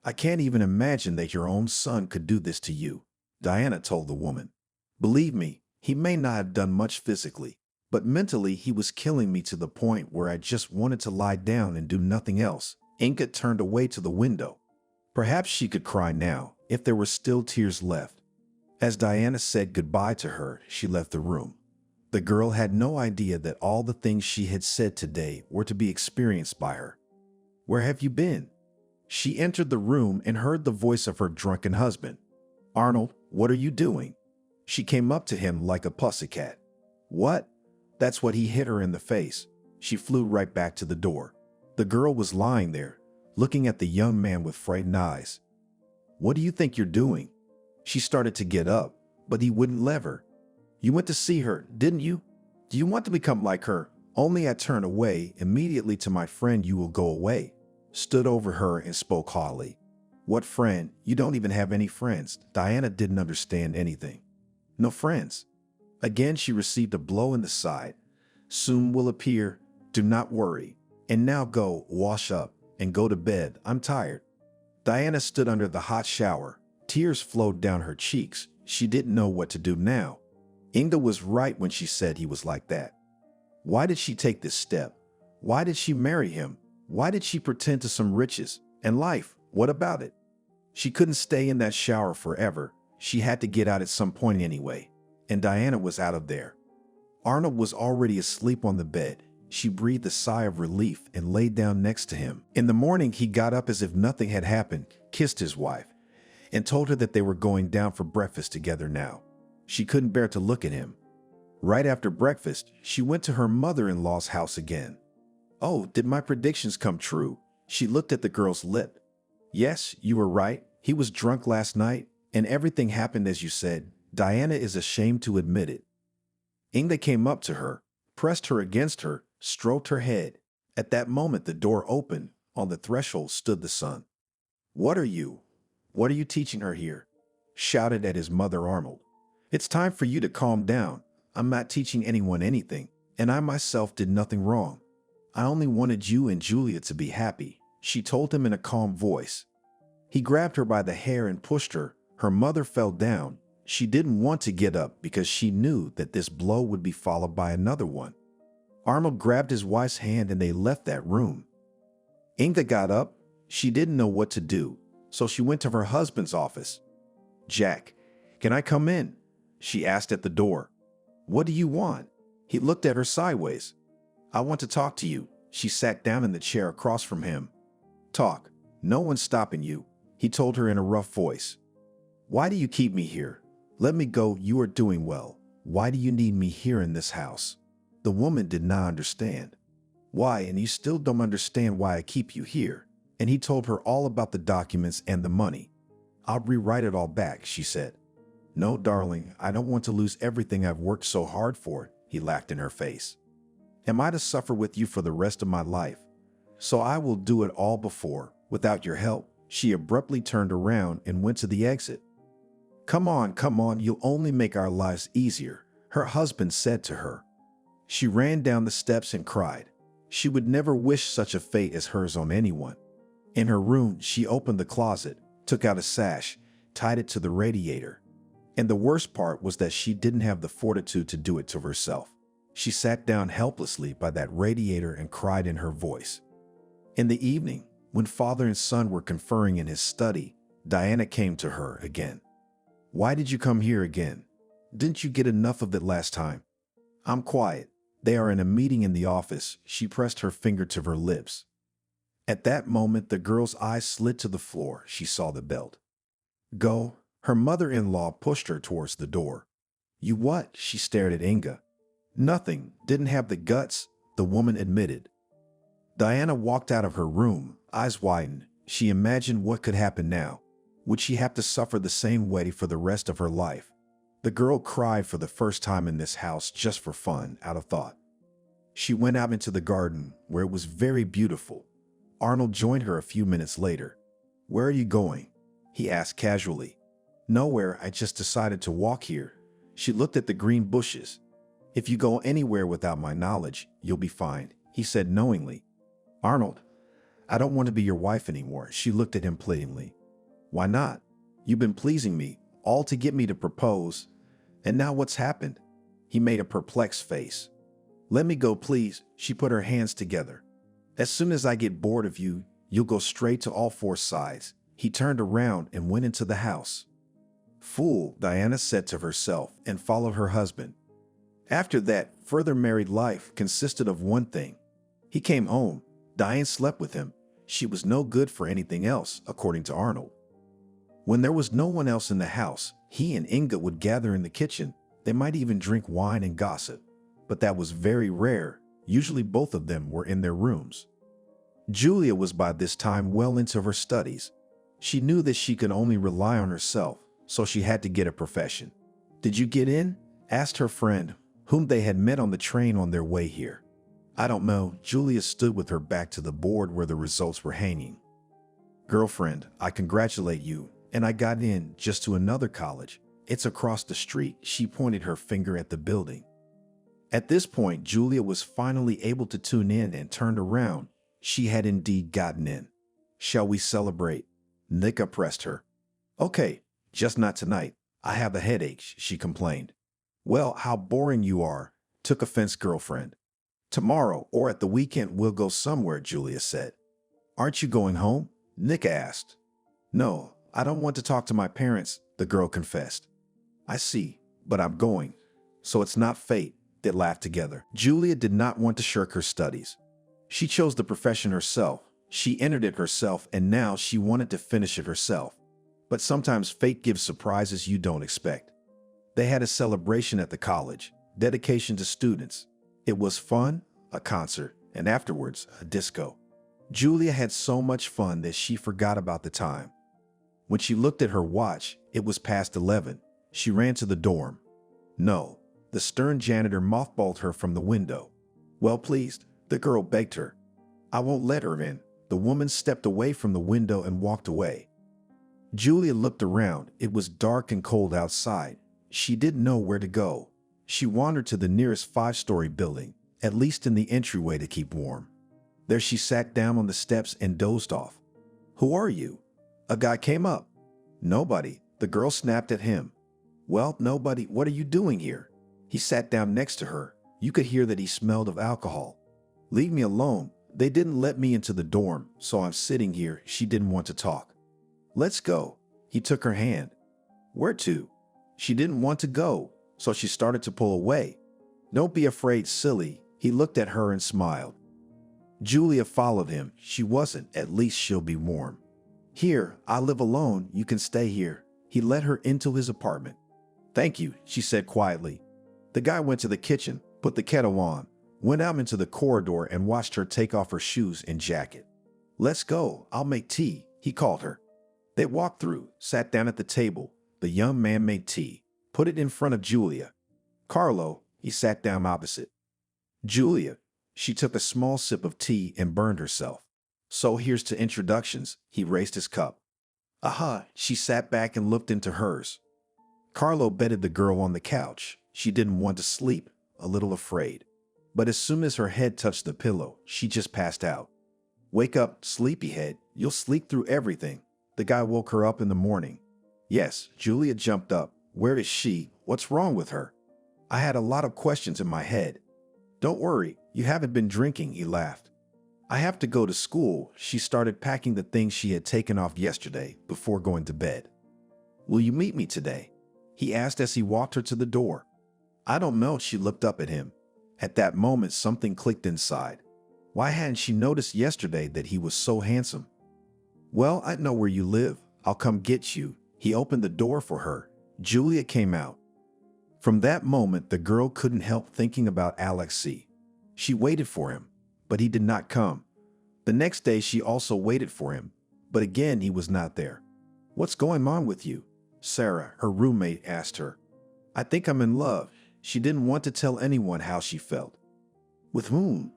I can't even imagine that your own son could do this to you, Diana told the woman. Believe me, he may not have done much physically, but mentally he was killing me to the point where I just wanted to lie down and do nothing else. Inga turned away to the window. Perhaps she could cry now, if there were still tears left. As Diana said goodbye to her, she left the room. The girl had no idea that all the things she had said today were to be experienced by her. Where have you been? She entered the room and heard the voice of her drunken husband. Arnold, what are you doing? She came up to him like a pussycat. What? That's what he hit her in the face. She flew right back to the door. The girl was lying there, looking at the young man with frightened eyes. What do you think you're doing? She started to get up, but he wouldn't let her. You went to see her, didn't you? Do you want to become like her? Only I turn away, immediately to my friend you will go away. Stood over her and spoke haughtily. What friend? You don't even have any friends. Diana didn't understand anything. No friends. Again she received a blow in the side. Soon will appear. Do not worry. And now go, wash up, and go to bed. I'm tired. Diana stood under the hot shower. Tears flowed down her cheeks. She didn't know what to do now. Inga was right when she said he was like that. Why did she take this step? Why did she marry him? Why did she pretend to some riches? And life, what about it? She couldn't stay in that shower forever. She had to get out at some point anyway. And Diana was out of there. Arnold was already asleep on the bed. She breathed a sigh of relief and lay down next to him. In the morning, he got up as if nothing had happened, kissed his wife, and told her that they were going down for breakfast together now. She couldn't bear to look at him. Right after breakfast, she went to her mother-in-law's house again. Oh, did my predictions come true? She looked at the girl's lip. Yes, you were right. He was drunk last night, and everything happened as you said. Diana is ashamed to admit it. Inga came up to her, pressed her against her, stroked her head. At that moment, the door opened. On the threshold stood the son. What are you? What are you teaching her here? Shouted at his mother Arnold. It's time for you to calm down. I'm not teaching anyone anything, and I myself did nothing wrong. I only wanted you and Julia to be happy, she told him in a calm voice. He grabbed her by the hair and pushed her. Her mother fell down. She didn't want to get up because she knew that this blow would be followed by another one. Arnold grabbed his wife's hand and they left that room. Inga got up. She didn't know what to do, so she went to her husband's office. "Jack, can I come in?" she asked at the door. "What do you want?" He looked at her sideways. "I want to talk to you." She sat down in the chair across from him. "Talk. No one's stopping you," he told her in a rough voice. "Why do you keep me here? Let me go. You are doing well. Why do you need me here in this house?" The woman did not understand. "Why, and you still don't understand why I keep you here?" And he told her all about the documents and the money. "I'll rewrite it all back," she said. "No, darling, I don't want to lose everything I've worked so hard for," he laughed in her face. "Am I to suffer with you for the rest of my life? So I will do it all without your help." She abruptly turned around and went to the exit. Come on, you'll only make our lives easier," her husband said to her. She ran down the steps and cried. She would never wish such a fate as hers on anyone. In her room, she opened the closet, took out a sash, tied it to the radiator. And the worst part was that she didn't have the fortitude to do it to herself. She sat down helplessly by that radiator and cried in her voice. In the evening, when father and son were conferring in his study, Diana came to her again. "Why did you come here again? Didn't you get enough of it last time?" "I'm quiet. They are in a meeting in the office." She pressed her finger to her lips. At that moment, the girl's eyes slid to the floor. She saw the belt. "Go." Her mother-in-law pushed her towards the door. "You what?" She stared at Inga. "Nothing. Didn't have the guts," the woman admitted. Diana walked out of her room, eyes widened. She imagined what could happen now. Would she have to suffer the same way for the rest of her life? The girl cried for the first time in this house just for fun, out of thought. She went out into the garden, where it was very beautiful. Arnold joined her a few minutes later. "Where are you going?" he asked casually. "Nowhere, I just decided to walk here." She looked at the green bushes. "If you go anywhere without my knowledge, you'll be fine," he said knowingly. "Arnold, I don't want to be your wife anymore." She looked at him pleadingly. "Why not? You've been pleasing me, all to get me to propose. And now what's happened?" He made a perplexed face. "Let me go, please." She put her hands together. "As soon as I get bored of you, you'll go straight to all four sides." He turned around and went into the house. "Fool," Diana said to herself, and followed her husband. After that, further married life consisted of one thing. He came home. Diane slept with him. She was no good for anything else, according to Arnold. When there was no one else in the house, he and Inga would gather in the kitchen. They might even drink wine and gossip. But that was very rare. Usually both of them were in their rooms. Julia was by this time well into her studies. She knew that she could only rely on herself, so she had to get a profession. "Did you get in?" asked her friend, whom they had met on the train on their way here. "I don't know." Julia stood with her back to the board where the results were hanging. "Girlfriend, I congratulate you, and I got in just to another college. It's across the street." She pointed her finger at the building. At this point, Julia was finally able to tune in and turned around. She had indeed gotten in. "Shall we celebrate?" Nika pressed her. "Okay, just not tonight. I have a headache," she complained. "Well, how boring you are," took offense girlfriend. "Tomorrow or at the weekend we'll go somewhere," Julia said. "Aren't you going home?" Nika asked. "No, I don't want to talk to my parents," the girl confessed. "I see, but I'm going. So it's not fate." They laughed together. Julia did not want to shirk her studies. She chose the profession herself. She entered it herself, and now she wanted to finish it herself. But sometimes fate gives surprises you don't expect. They had a celebration at the college, dedication to students. It was fun, a concert, and afterwards, a disco. Julia had so much fun that she forgot about the time. When she looked at her watch, it was past 11. She ran to the dorm. No, the stern janitor mothballed her from the window. "Well, please," the girl begged her. "I won't let her in." The woman stepped away from the window and walked away. Julia looked around. It was dark and cold outside. She didn't know where to go. She wandered to the nearest 5-story building, at least in the entryway to keep warm. There she sat down on the steps and dozed off. "Who are you?" A guy came up. "Nobody," the girl snapped at him. Well, nobody, what are you doing here? He sat down next to her. You could hear that he smelled of alcohol. Leave me alone. They didn't let me into the dorm, so I'm sitting here. She didn't want to talk. Let's go. He took her hand. Where to? She didn't want to go, so she started to pull away. Don't be afraid, silly. He looked at her and smiled. Julia followed him. She wasn't. At least she'll be warm. Here, I live alone. You can stay here. He led her into his apartment. Thank you, she said quietly. The guy went to the kitchen, put the kettle on, went out into the corridor and watched her take off her shoes and jacket. Let's go. I'll make tea, he called her. They walked through, sat down at the table. The young man made tea, put it in front of Julia. Carlo, he sat down opposite. Julia, she took a small sip of tea and burned herself. So here's to introductions. He raised his cup. Aha, she sat back and looked into hers. Carlo bedded the girl on the couch. She didn't want to sleep, a little afraid. But as soon as her head touched the pillow, she just passed out. Wake up, sleepyhead. You'll sleep through everything. The guy woke her up in the morning. Yes, Julia jumped up. Where is she? What's wrong with her? I had a lot of questions in my head. Don't worry, you haven't been drinking, he laughed. I have to go to school. She started packing the things she had taken off yesterday before going to bed. Will you meet me today? He asked as he walked her to the door. I don't know, she looked up at him. At that moment, something clicked inside. Why hadn't she noticed yesterday that he was so handsome? Well, I know where you live. I'll come get you. He opened the door for her. Julia came out. From that moment, the girl couldn't help thinking about Alexei. She waited for him, but he did not come. The next day, she also waited for him, but again, he was not there. What's going on with you? Sarah, her roommate, asked her. I think I'm in love. She didn't want to tell anyone how she felt. With whom?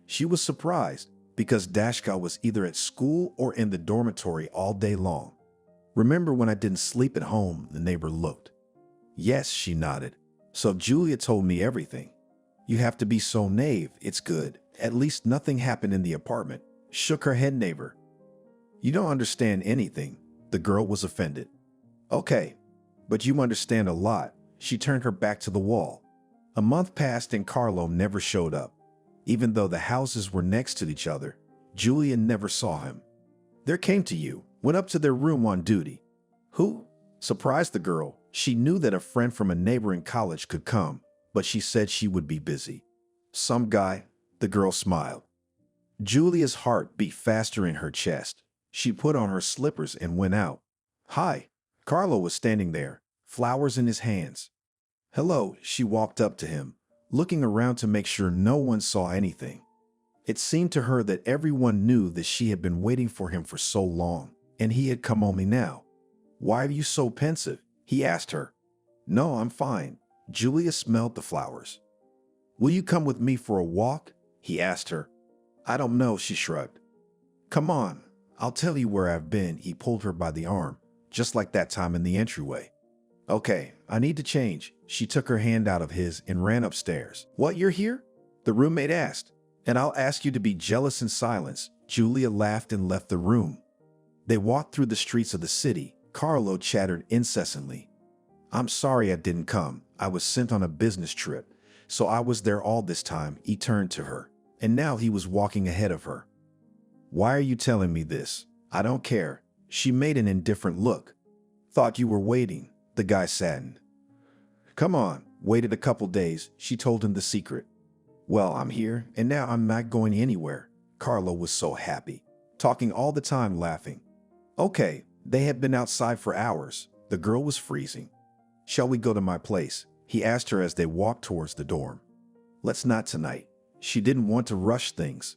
She was surprised because Dashka was either at school or in the dormitory all day long. Remember when I didn't sleep at home, the neighbor looked. Yes, she nodded. So Julia told me everything. You have to be so naive, it's good. At least nothing happened in the apartment. Shook her head, neighbor. You don't understand anything. The girl was offended. Okay, but you understand a lot. She turned her back to the wall. A month passed and Carlo never showed up. Even though the houses were next to each other, Julia never saw him. There came to you, went up to their room on duty. Who? Surprised the girl. She knew that a friend from a neighboring college could come, but she said she would be busy. Some guy, the girl smiled. Julia's heart beat faster in her chest. She put on her slippers and went out. Hi. Carlo was standing there, flowers in his hands. Hello, she walked up to him, looking around to make sure no one saw anything. It seemed to her that everyone knew that she had been waiting for him for so long, and he had come only now. Why are you so pensive? He asked her. No, I'm fine. Julia smelled the flowers. Will you come with me for a walk? He asked her. I don't know, she shrugged. Come on, I'll tell you where I've been. He pulled her by the arm, just like that time in the entryway. Okay, I need to change. She took her hand out of his and ran upstairs. What, you're here? The roommate asked. And I'll ask you to be jealous in silence. Julia laughed and left the room. They walked through the streets of the city. Carlo chattered incessantly. I'm sorry I didn't come. I was sent on a business trip, so I was there all this time. He turned to her, and now he was walking ahead of her. Why are you telling me this? I don't care. She made an indifferent look. Thought you were waiting. The guy saddened. Come on, waited a couple days. She told him the secret. Well, I'm here, and now I'm not going anywhere. Carlo was so happy, talking all the time, laughing. Okay, they had been outside for hours. The girl was freezing. Shall we go to my place? He asked her as they walked towards the dorm. Let's not tonight. She didn't want to rush things.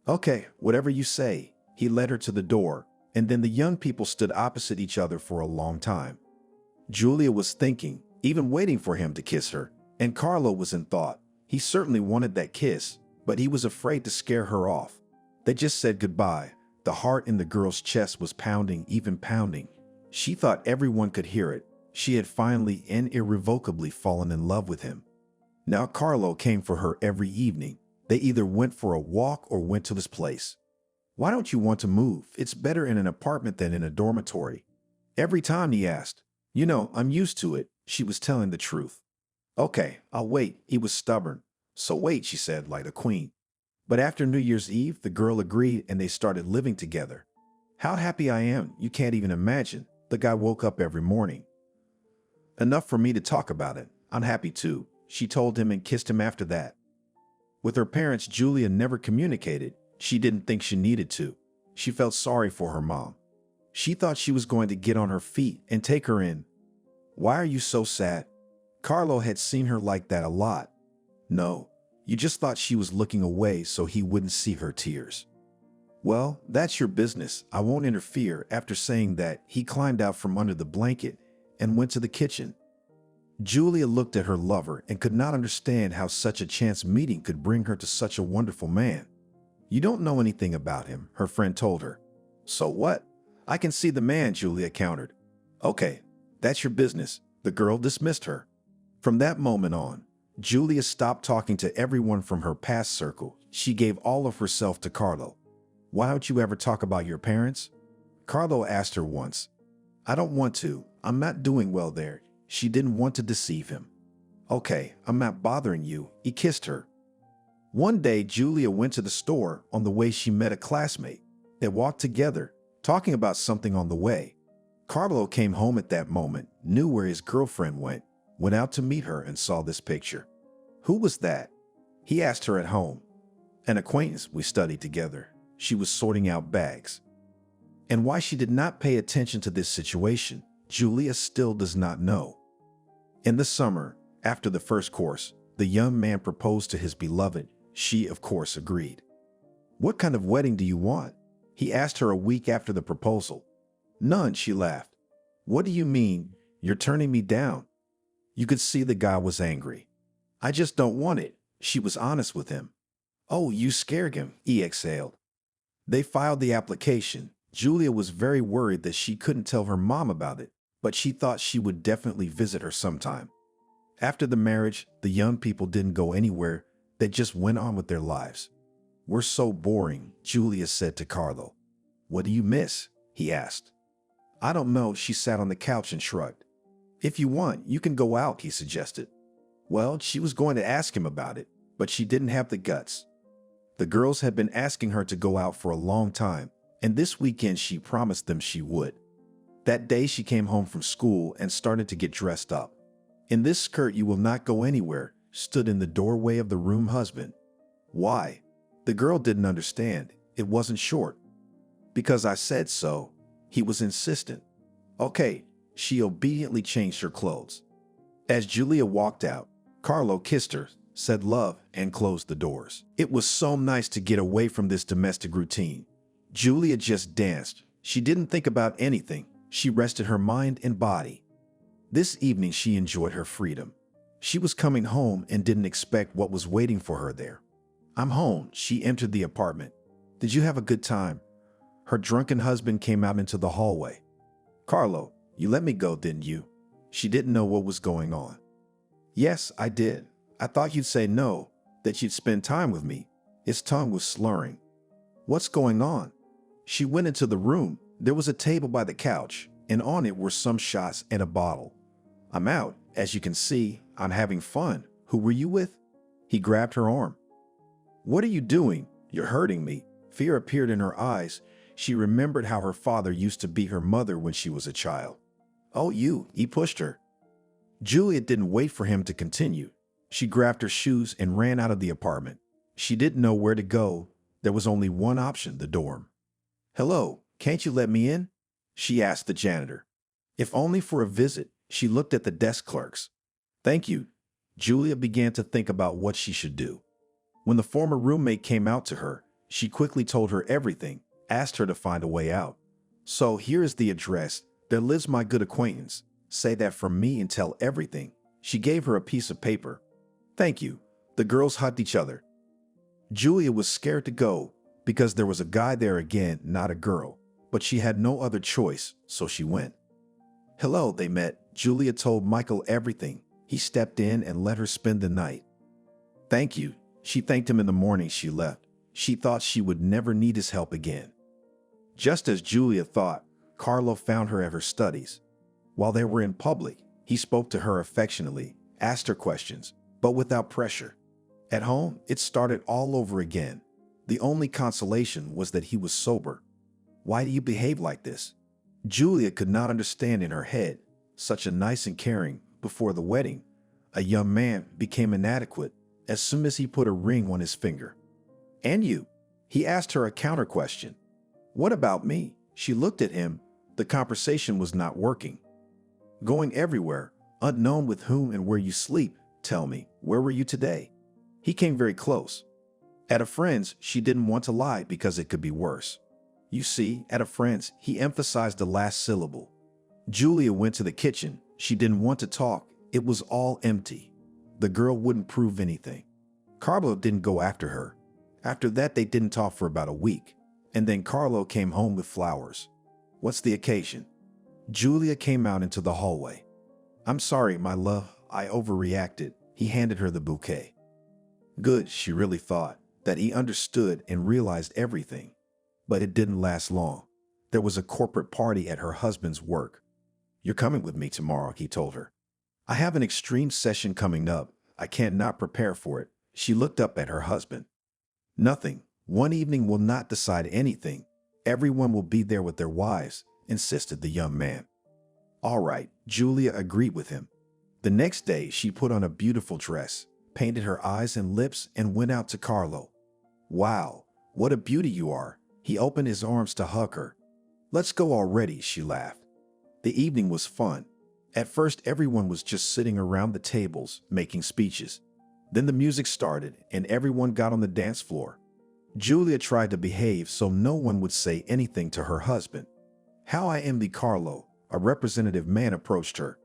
Okay, whatever you say. He led her to the door, and then the young people stood opposite each other for a long time. Julia was thinking, even waiting for him to kiss her, and Carlo was in thought. He certainly wanted that kiss, but he was afraid to scare her off. They just said goodbye. The heart in the girl's chest was pounding, even pounding. She thought everyone could hear it. She had finally and irrevocably fallen in love with him. Now Carlo came for her every evening. They either went for a walk or went to his place. Why don't you want to move? It's better in an apartment than in a dormitory. Every time he asked. You know, I'm used to it. She was telling the truth. Okay, I'll wait. He was stubborn. So wait, she said, like a queen. But after New Year's Eve, the girl agreed and they started living together. How happy I am, you can't even imagine. The guy woke up every morning. Enough for me to talk about it. I'm happy too, she told him and kissed him after that. With her parents, Julia never communicated. She didn't think she needed to. She felt sorry for her mom. She thought she was going to get on her feet and take her in. Why are you so sad? Carlo had seen her like that a lot. No, you just thought she was looking away so he wouldn't see her tears. Well, that's your business. I won't interfere. After saying that, he climbed out from under the blanket and went to the kitchen. Julia looked at her lover and could not understand how such a chance meeting could bring her to such a wonderful man. You don't know anything about him, her friend told her. So what? I can see the man, Julia countered. Okay, that's your business. The girl dismissed her. From that moment on, Julia stopped talking to everyone from her past circle. She gave all of herself to Carlo. Why don't you ever talk about your parents? Carlo asked her once. I don't want to. I'm not doing well there. She didn't want to deceive him. Okay, I'm not bothering you. He kissed her. One day, Julia went to the store. On the way, she met a classmate. They walked together, talking about something on the way. Carlo came home at that moment, knew where his girlfriend went out to meet her and saw this picture. Who was that? He asked her at home. An acquaintance we studied together. She was sorting out bags. And why she did not pay attention to this situation, Julia still does not know. In the summer, after the first course, the young man proposed to his beloved. She, of course, agreed. What kind of wedding do you want? He asked her a week after the proposal. None, she laughed. What do you mean? You're turning me down. You could see the guy was angry. I just don't want it. She was honest with him. Oh, you scared him, he exhaled. They filed the application. Julia was very worried that she couldn't tell her mom about it, but she thought she would definitely visit her sometime. After the marriage, the young people didn't go anywhere. They just went on with their lives. We're so boring, Julia said to Carlo. What do you miss? He asked. I don't know, she sat on the couch and shrugged. If you want, you can go out, he suggested. Well, she was going to ask him about it, but she didn't have the guts. The girls had been asking her to go out for a long time, and this weekend she promised them she would. That day she came home from school and started to get dressed up. In this skirt you will not go anywhere, stood in the doorway of the room husband. Why? The girl didn't understand. It wasn't short. Because I said so. He was insistent. Okay, she obediently changed her clothes. As Julia walked out, Carlo kissed her, said love, and closed the doors. It was so nice to get away from this domestic routine. Julia just danced. She didn't think about anything. She rested her mind and body. This evening she enjoyed her freedom. She was coming home and didn't expect what was waiting for her there. I'm home. She entered the apartment. Did you have a good time? Her drunken husband came out into the hallway. Carlo, you let me go, didn't you? She didn't know what was going on. Yes, I did. I thought you'd say no, that you'd spend time with me. His tongue was slurring. What's going on? She went into the room. There was a table by the couch, and on it were some shots and a bottle. I'm out. As you can see, I'm having fun. Who were you with? He grabbed her arm. What are you doing? You're hurting me. Fear appeared in her eyes. She remembered how her father used to beat her mother when she was a child. Oh, you, he pushed her. Julia didn't wait for him to continue. She grabbed her shoes and ran out of the apartment. She didn't know where to go. There was only one option, the dorm. Hello, can't you let me in? She asked the janitor. If only for a visit. She looked at the desk clerks. Thank you. Julia began to think about what she should do. When the former roommate came out to her, she quickly told her everything, asked her to find a way out. So here is the address. There lives my good acquaintance. Say that from me and tell everything. She gave her a piece of paper. Thank you. The girls hugged each other. Julia was scared to go because there was a guy there again, not a girl. But she had no other choice, so she went. Hello, they met. Julia told Michael everything. He stepped in and let her spend the night. Thank you. She thanked him in the morning she left. She thought she would never need his help again. Just as Julia thought, Carlo found her at her studies. While they were in public, He spoke to her affectionately, asked her questions, but without pressure. At home, it started all over again. The only consolation was that he was sober. Why do you behave like this? Julia could not understand in her head. Such a nice and caring, before the wedding, a young man became inadequate as soon as he put a ring on his finger. And you? He asked her a counter question. What about me? She looked at him. The conversation was not working. Going everywhere, unknown with whom and where you sleep. Tell me, where were you today? He came very close. At a friend's, she didn't want to lie because it could be worse. You see, at a friend's, he emphasized the last syllable. Julia went to the kitchen. She didn't want to talk. It was all empty. The girl wouldn't prove anything. Carlo didn't go after her. After that, they didn't talk for about a week. And then Carlo came home with flowers. What's the occasion? Julia came out into the hallway. I'm sorry, my love, I overreacted. He handed her the bouquet. Good, she really thought, that he understood and realized everything. But it didn't last long. There was a corporate party at her husband's work. You're coming with me tomorrow, he told her. I have an extreme session coming up. I can't not prepare for it. She looked up at her husband. Nothing. One evening will not decide anything. Everyone will be there with their wives, insisted the young man. All right, Julia agreed with him. The next day, she put on a beautiful dress, painted her eyes and lips, and went out to Carlo. Wow, what a beauty you are. He opened his arms to hug her. Let's go already, she laughed. The evening was fun. At first, everyone was just sitting around the tables, making speeches. Then the music started, and everyone got on the dance floor. Julia tried to behave so no one would say anything to her husband. How I envy Carlo, a representative man approached her.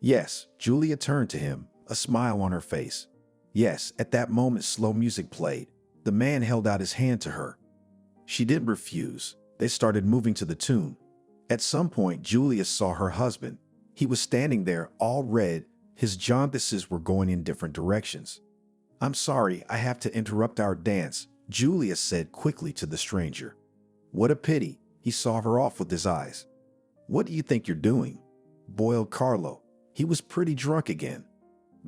Yes, Julia turned to him, a smile on her face. Yes, at that moment slow music played. The man held out his hand to her. She didn't refuse. They started moving to the tune. At some point, Julia saw her husband. He was standing there, all red. His jaundices were going in different directions. I'm sorry, I have to interrupt our dance, Julia said quickly to the stranger. What a pity. He saw her off with his eyes. What do you think you're doing? Boiled Carlo. He was pretty drunk again.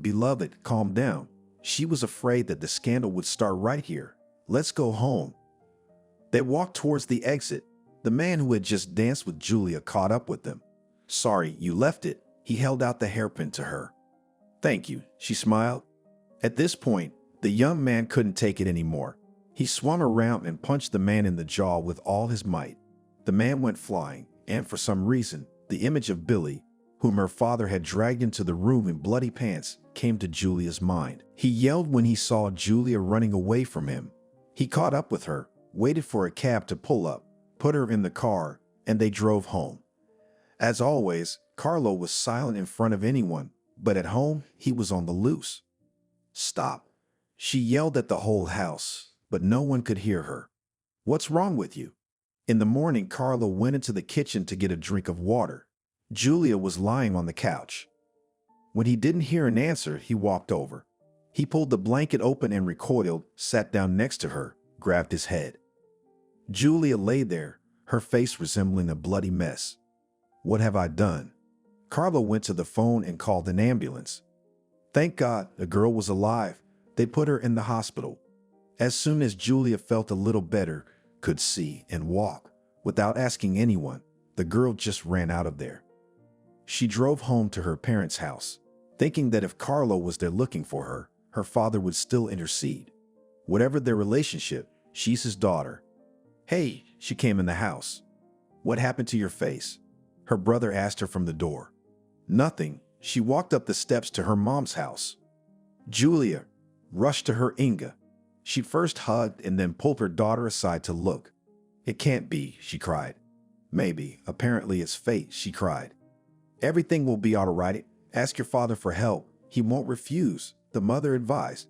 Beloved, calm down. She was afraid that the scandal would start right here. Let's go home. They walked towards the exit. The man who had just danced with Julia caught up with them. Sorry, you left it. He held out the hairpin to her. Thank you, she smiled. At this point, the young man couldn't take it anymore. He swung around and punched the man in the jaw with all his might. The man went flying, and for some reason, the image of Billy, whom her father had dragged into the room in bloody pants, came to Julia's mind. He yelled when he saw Julia running away from him. He caught up with her, waited for a cab to pull up, put her in the car, and they drove home. As always, Carlo was silent in front of anyone, but at home, he was on the loose. Stop. She yelled at the whole house, but no one could hear her. What's wrong with you? In the morning, Carlo went into the kitchen to get a drink of water. Julia was lying on the couch. When he didn't hear an answer, he walked over. He pulled the blanket open and recoiled, sat down next to her, grabbed his head. Julia lay there, her face resembling a bloody mess. What have I done? Carlo went to the phone and called an ambulance. Thank God the girl was alive. They put her in the hospital. As soon as Julia felt a little better, could see and walk, without asking anyone, the girl just ran out of there. She drove home to her parents' house, thinking that if Carlo was there looking for her, her father would still intercede. Whatever their relationship, she's his daughter. Hey, she came in the house. What happened to your face? Her brother asked her from the door. Nothing. She walked up the steps to her mom's house. Julia rushed to her Inga. She first hugged and then pulled her daughter aside to look. It can't be, she cried. Maybe. Apparently it's fate, she cried. Everything will be all right. Ask your father for help. He won't refuse, the mother advised.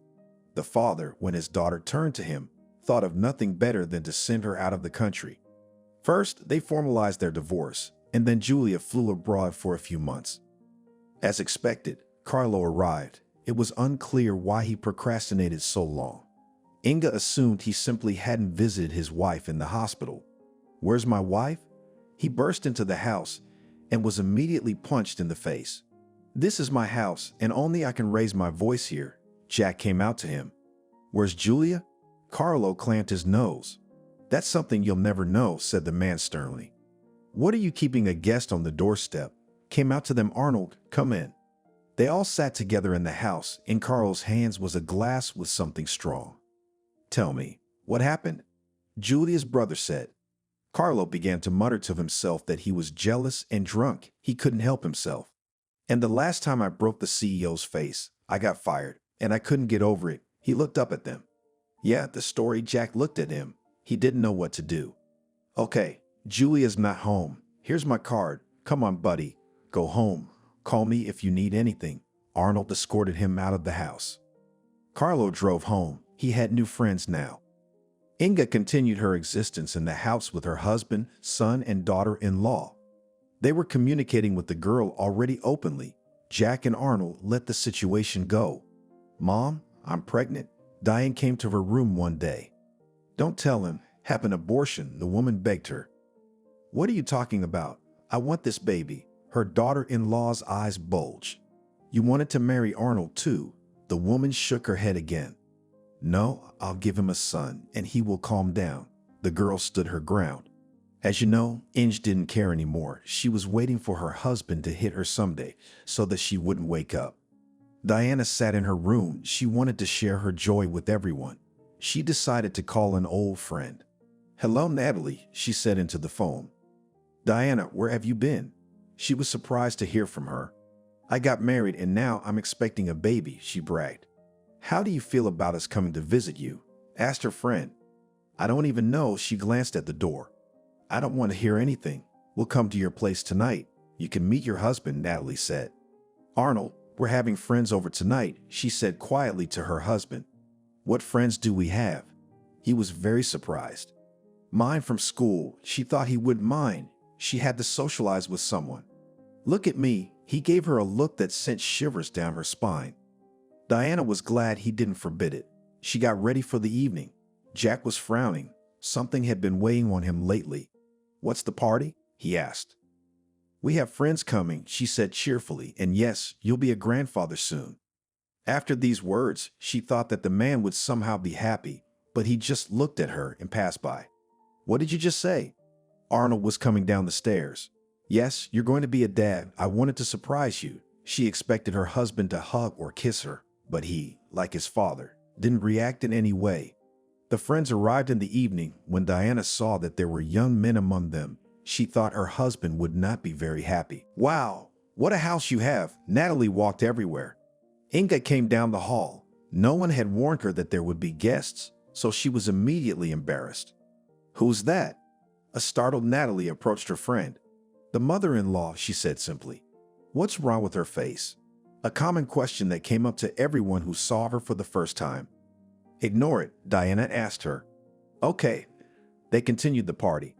The father, when his daughter turned to him, thought of nothing better than to send her out of the country. First, they formalized their divorce, and then Julia flew abroad for a few months. As expected, Carlo arrived. It was unclear why he procrastinated so long. Inga assumed he simply hadn't visited his wife in the hospital. Where's my wife? He burst into the house and was immediately punched in the face. This is my house, and only I can raise my voice here. Jack came out to him. Where's Julia? Carlo clamped his nose. That's something you'll never know, said the man sternly. What are you keeping a guest on the doorstep? Came out to them. Arnold, come in. They all sat together in the house. In Carlo's hands was a glass with something strong. Tell me, what happened? Julia's brother said. Carlo began to mutter to himself that he was jealous and drunk. He couldn't help himself. And the last time I broke the CEO's face, I got fired, and I couldn't get over it. He looked up at them. Yeah, the story. Jack looked at him. He didn't know what to do. Okay, Julia's not home. Here's my card. Come on, buddy. Go home. Call me if you need anything. Arnold escorted him out of the house. Carlo drove home. He had new friends now. Inga continued her existence in the house with her husband, son, and daughter-in-law. They were communicating with the girl already openly. Jack and Arnold let the situation go. Mom, I'm pregnant. Diane came to her room one day. Don't tell him. Have an abortion, the woman begged her. What are you talking about? I want this baby. Her daughter-in-law's eyes bulged. You wanted to marry Arnold too? The woman shook her head again. No, I'll give him a son, and he will calm down. The girl stood her ground. As you know, Inge didn't care anymore. She was waiting for her husband to hit her someday so that she wouldn't wake up. Diana sat in her room. She wanted to share her joy with everyone. She decided to call an old friend. Hello, Natalie, she said into the phone. Diana, where have you been? She was surprised to hear from her. I got married and now I'm expecting a baby, she bragged. How do you feel about us coming to visit you? Asked her friend. I don't even know, she glanced at the door. I don't want to hear anything. We'll come to your place tonight. You can meet your husband, Natalie said. Arnold, we're having friends over tonight, she said quietly to her husband. What friends do we have? He was very surprised. Mine from school. She thought he wouldn't mind. She had to socialize with someone. Look at me. He gave her a look that sent shivers down her spine. Diana was glad he didn't forbid it. She got ready for the evening. Jack was frowning. Something had been weighing on him lately. What's the party? He asked. We have friends coming, she said cheerfully, and yes, you'll be a grandfather soon. After these words, she thought that the man would somehow be happy, but he just looked at her and passed by. What did you just say? Arnold was coming down the stairs. Yes, you're going to be a dad. I wanted to surprise you. She expected her husband to hug or kiss her, but he, like his father, didn't react in any way. The friends arrived in the evening. When Diana saw that there were young men among them, she thought her husband would not be very happy. Wow, what a house you have. Natalie walked everywhere. Inga came down the hall. No one had warned her that there would be guests, so she was immediately embarrassed. Who's that? A startled Natalie approached her friend. The mother-in-law, she said simply. What's wrong with her face? A common question that came up to everyone who saw her for the first time. Ignore it, Diana asked her. Okay. They continued the party.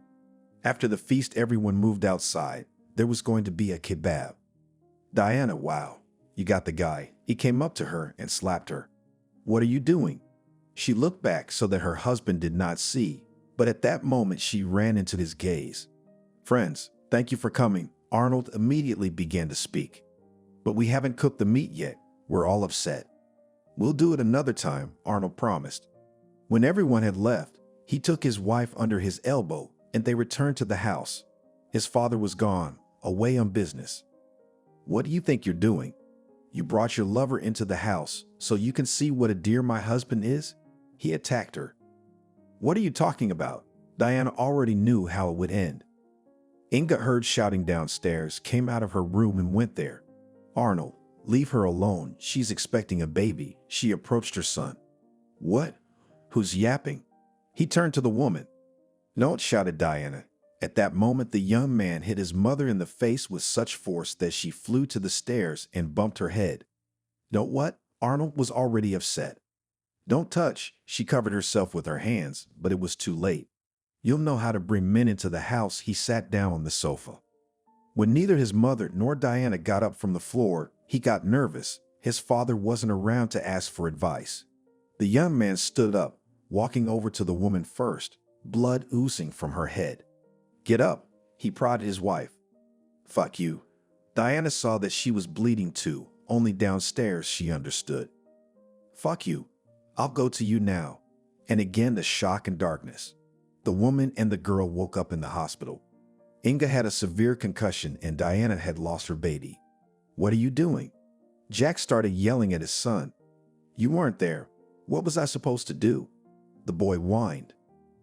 After the feast, everyone moved outside. There was going to be a kebab. Diana, wow, you got the guy. He came up to her and slapped her. What are you doing? She looked back so that her husband did not see, but at that moment she ran into his gaze. Friends, thank you for coming. Arnold immediately began to speak. But we haven't cooked the meat yet. We're all upset. We'll do it another time, Arnold promised. When everyone had left, he took his wife under his elbow and they returned to the house. His father was gone, away on business. What do you think you're doing? You brought your lover into the house so you can see what a dear my husband is? He attacked her. What are you talking about? Diana already knew how it would end. Inga heard shouting downstairs, came out of her room and went there. Arnold, leave her alone. She's expecting a baby. She approached her son. What? Who's yapping? He turned to the woman. No, shouted Diana. At that moment, the young man hit his mother in the face with such force that she flew to the stairs and bumped her head. Know what? Arnold was already upset. Don't touch. She covered herself with her hands, but it was too late. You'll know how to bring men into the house. He sat down on the sofa. When neither his mother nor Diana got up from the floor, he got nervous. His father wasn't around to ask for advice. The young man stood up, walking over to the woman first, blood oozing from her head. Get up, he prodded his wife. Fuck you. Diana saw that she was bleeding too. Only downstairs she understood. Fuck you. I'll go to you now. And again the shock and darkness. The woman and the girl woke up in the hospital. Inga had a severe concussion and Diana had lost her baby. What are you doing? Jack started yelling at his son. You weren't there. What was I supposed to do? The boy whined.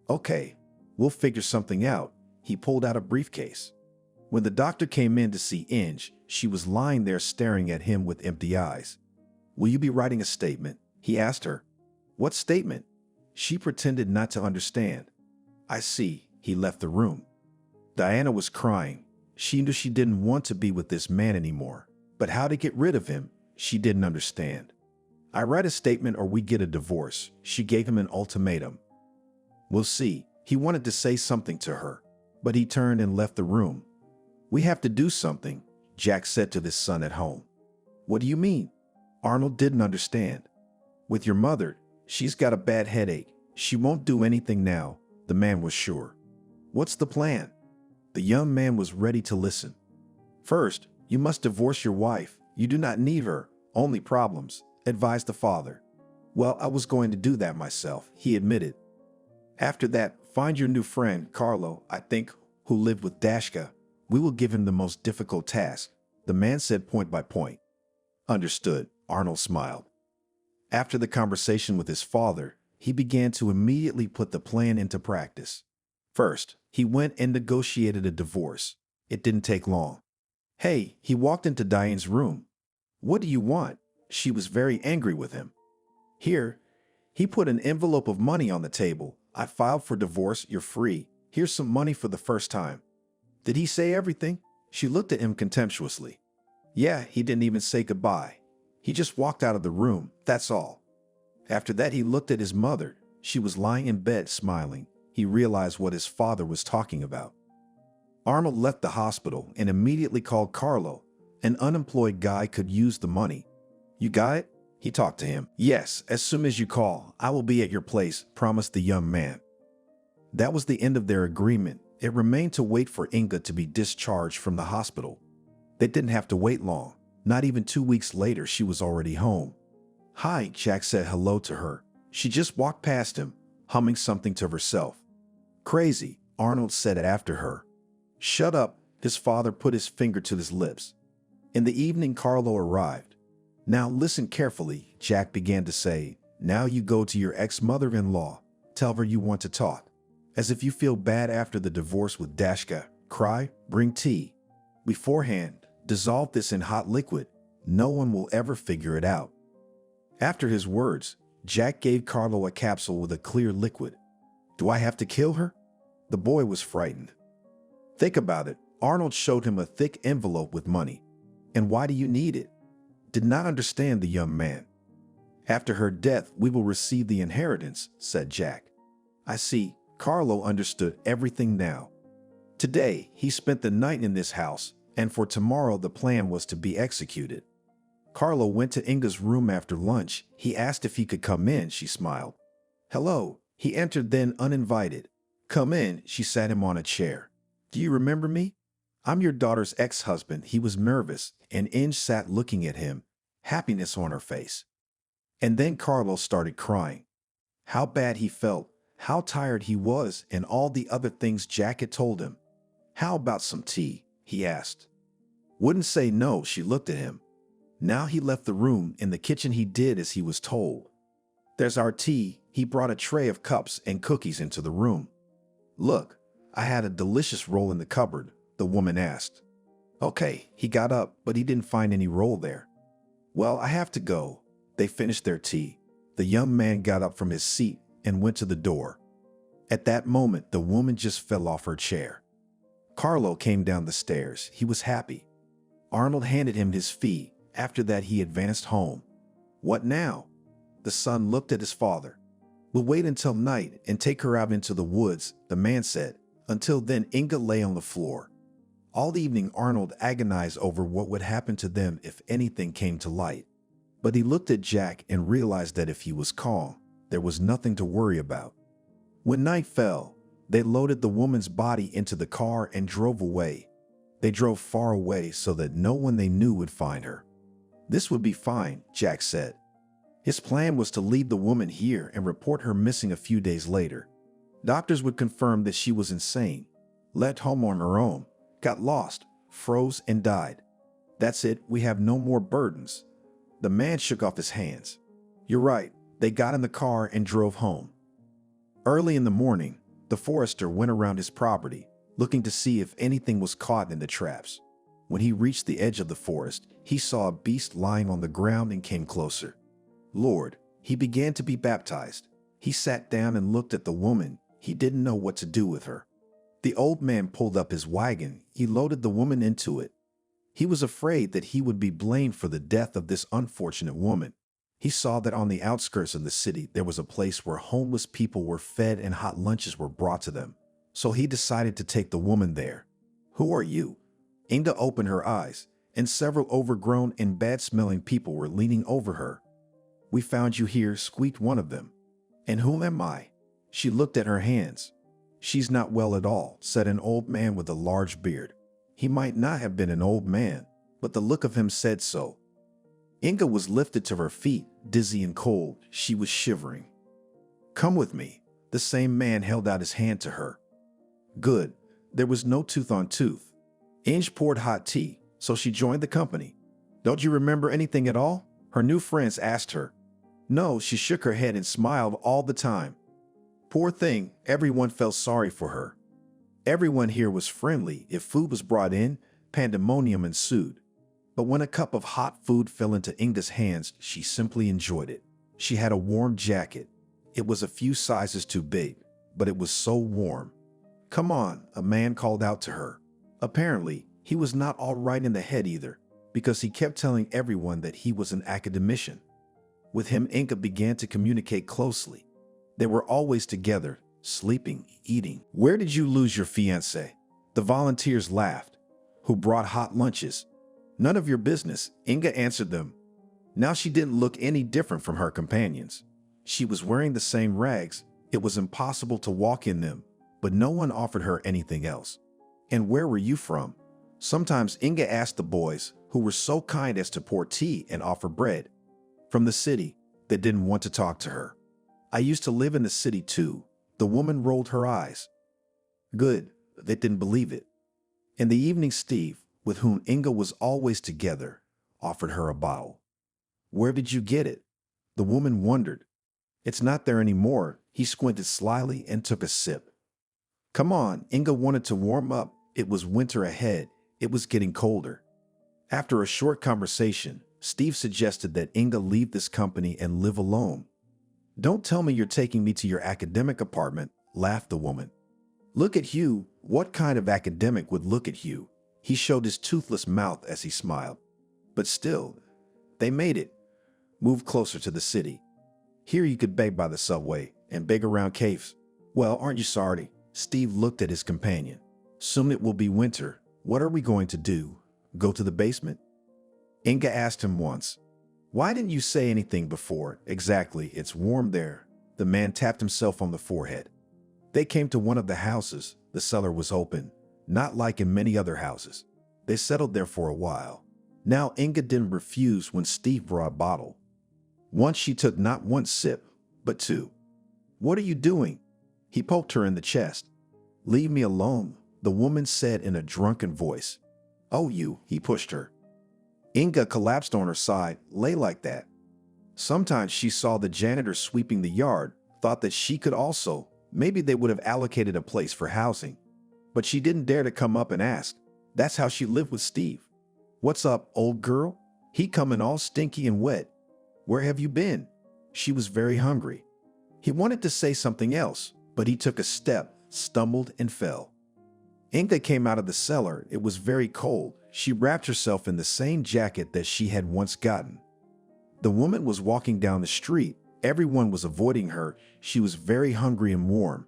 Okay, we'll figure something out. He pulled out a briefcase. When the doctor came in to see Inge, she was lying there staring at him with empty eyes. Will you be writing a statement? He asked her. What statement? She pretended not to understand. I see. He left the room. Diana was crying. She knew she didn't want to be with this man anymore. But how to get rid of him, she didn't understand. I write a statement or we get a divorce. She gave him an ultimatum. We'll see. He wanted to say something to her, but he turned and left the room. We have to do something, Jack said to his son at home. What do you mean? Arnold didn't understand. With your mother, she's got a bad headache. She won't do anything now, the man was sure. What's the plan? The young man was ready to listen. First, you must divorce your wife. You do not need her, only problems, advised the father. Well, I was going to do that myself, he admitted. After that, find your new friend, Carlo, I think, who lived with Dashka. We will give him the most difficult task, the man said point by point. Understood, Arnold smiled. After the conversation with his father, he began to immediately put the plan into practice. First, he went and negotiated a divorce. It didn't take long. Hey, he walked into Diane's room. What do you want? She was very angry with him. Here, he put an envelope of money on the table. I filed for divorce, you're free. Here's some money for the first time. Did he say everything? She looked at him contemptuously. Yeah, he didn't even say goodbye. He just walked out of the room, that's all. After that, he looked at his mother. She was lying in bed smiling. He realized what his father was talking about. Arnold left the hospital and immediately called Carlo. An unemployed guy could use the money. You got it? He talked to him. Yes, as soon as you call, I will be at your place, promised the young man. That was the end of their agreement. It remained to wait for Inga to be discharged from the hospital. They didn't have to wait long. Not even 2 weeks later, she was already home. Hi, Jack said hello to her. She just walked past him, humming something to herself. Crazy, Arnold said it after her. Shut up, his father put his finger to his lips. In the evening, Carlo arrived. Now listen carefully, Jack began to say. Now you go to your ex-mother-in-law. Tell her you want to talk. As if you feel bad after the divorce with Dashka. Cry, bring tea. Beforehand, dissolve this in hot liquid. No one will ever figure it out. After his words, Jack gave Carlo a capsule with a clear liquid. Do I have to kill her? The boy was frightened. Think about it. Arnold showed him a thick envelope with money. And why do you need it? Did not understand the young man. After her death, we will receive the inheritance, said Jack. I see. Carlo understood everything now. Today, he spent the night in this house, and for tomorrow the plan was to be executed. Carlo went to Inga's room after lunch. He asked if he could come in, she smiled. Hello. He entered then uninvited. Come in, she sat him on a chair. Do you remember me? I'm your daughter's ex-husband. He was nervous, and Inge sat looking at him, happiness on her face. And then Carlo started crying. How bad he felt, how tired he was, and all the other things Jack had told him. How about some tea? He asked. Wouldn't say no, she looked at him. Now he left the room. In the kitchen he did as he was told. There's our tea. He brought a tray of cups and cookies into the room. Look, I had a delicious roll in the cupboard, the woman asked. Okay, he got up, but he didn't find any roll there. Well, I have to go. They finished their tea. The young man got up from his seat and went to the door. At that moment, the woman just fell off her chair. Carlo came down the stairs. He was happy. Arnold handed him his fee. After that, he advanced home. What now? The son looked at his father. We'll wait until night and take her out into the woods, the man said. Until then, Inga lay on the floor. All evening, Arnold agonized over what would happen to them if anything came to light. But he looked at Jack and realized that if he was calm, there was nothing to worry about. When night fell, they loaded the woman's body into the car and drove away. They drove far away so that no one they knew would find her. This would be fine, Jack said. His plan was to leave the woman here and report her missing a few days later. Doctors would confirm that she was insane, left home on her own, got lost, froze, and died. That's it, we have no more burdens. The man shook off his hands. You're right, they got in the car and drove home. Early in the morning, the forester went around his property, looking to see if anything was caught in the traps. When he reached the edge of the forest, he saw a beast lying on the ground and came closer. Lord, he began to be baptized. He sat down and looked at the woman. He didn't know what to do with her. The old man pulled up his wagon. He loaded the woman into it. He was afraid that he would be blamed for the death of this unfortunate woman. He saw that on the outskirts of the city, there was a place where homeless people were fed and hot lunches were brought to them. So he decided to take the woman there. Who are you? Inga opened her eyes, and several overgrown and bad-smelling people were leaning over her. We found you here, squeaked one of them. And who am I? She looked at her hands. She's not well at all, said an old man with a large beard. He might not have been an old man, but the look of him said so. Inga was lifted to her feet, dizzy and cold. She was shivering. Come with me. The same man held out his hand to her. Good. There was no tooth on tooth. Inge poured hot tea, so she joined the company. Don't you remember anything at all? Her new friends asked her. No, she shook her head and smiled all the time. Poor thing, everyone felt sorry for her. Everyone here was friendly. If food was brought in, pandemonium ensued. But when a cup of hot food fell into Inga's hands, she simply enjoyed it. She had a warm jacket. It was a few sizes too big, but it was so warm. Come on, a man called out to her. Apparently, he was not all right in the head either, because he kept telling everyone that he was an academician. With him, Inga began to communicate closely. They were always together, sleeping, eating. Where did you lose your fiancé? The volunteers laughed. Who brought hot lunches? None of your business, Inga answered them. Now she didn't look any different from her companions. She was wearing the same rags. It was impossible to walk in them, but no one offered her anything else. And where were you from? Sometimes Inga asked the boys, who were so kind as to pour tea and offer bread. From the city. They didn't want to talk to her. I used to live in the city too. The woman rolled her eyes. Good. They didn't believe it. In the evening, Steve, with whom Inga was always together, offered her a bottle. Where did you get it? The woman wondered. It's not there anymore. He squinted slyly and took a sip. Come on, Inga wanted to warm up. It was winter ahead. It was getting colder. After a short conversation, Steve suggested that Inga leave this company and live alone. Don't tell me you're taking me to your academic apartment, laughed the woman. Look at Hugh. What kind of academic would look at Hugh? He showed his toothless mouth as he smiled. But still, they made it. Moved closer to the city. Here you could beg by the subway and beg around caves. Well, aren't you sorry? Steve looked at his companion. Soon it will be winter. What are we going to do? Go to the basement? Inga asked him once. Why didn't you say anything before? Exactly, it's warm there. The man tapped himself on the forehead. They came to one of the houses. The cellar was open, not like in many other houses. They settled there for a while. Now Inga didn't refuse when Steve brought a bottle. Once she took not one sip, but two. What are you doing? He poked her in the chest. Leave me alone, the woman said in a drunken voice. Oh, you, he pushed her. Inga collapsed on her side, lay like that. Sometimes she saw the janitor sweeping the yard, thought that she could also. Maybe they would have allocated a place for housing. But she didn't dare to come up and ask. That's how she lived with Steve. What's up, old girl? He coming all stinky and wet. Where have you been? She was very hungry. He wanted to say something else, but he took a step, stumbled, and fell. Inga came out of the cellar. It was very cold. She wrapped herself in the same jacket that she had once gotten. The woman was walking down the street. Everyone was avoiding her. She was very hungry and warm.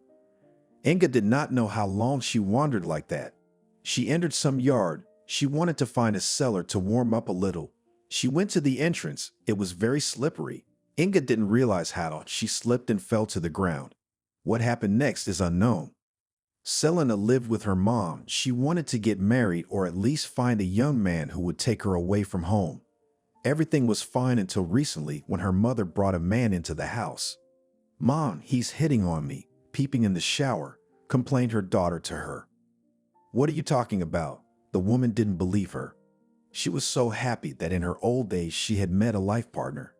Inga did not know how long she wandered like that. She entered some yard. She wanted to find a cellar to warm up a little. She went to the entrance. It was very slippery. Inga didn't realize how she slipped and fell to the ground. What happened next is unknown. Selena lived with her mom. She wanted to get married or at least find a young man who would take her away from home. Everything was fine until recently when her mother brought a man into the house. "Mom, he's hitting on me," peeping in the shower, complained her daughter to her. "What are you talking about?" The woman didn't believe her. She was so happy that in her old days she had met a life partner.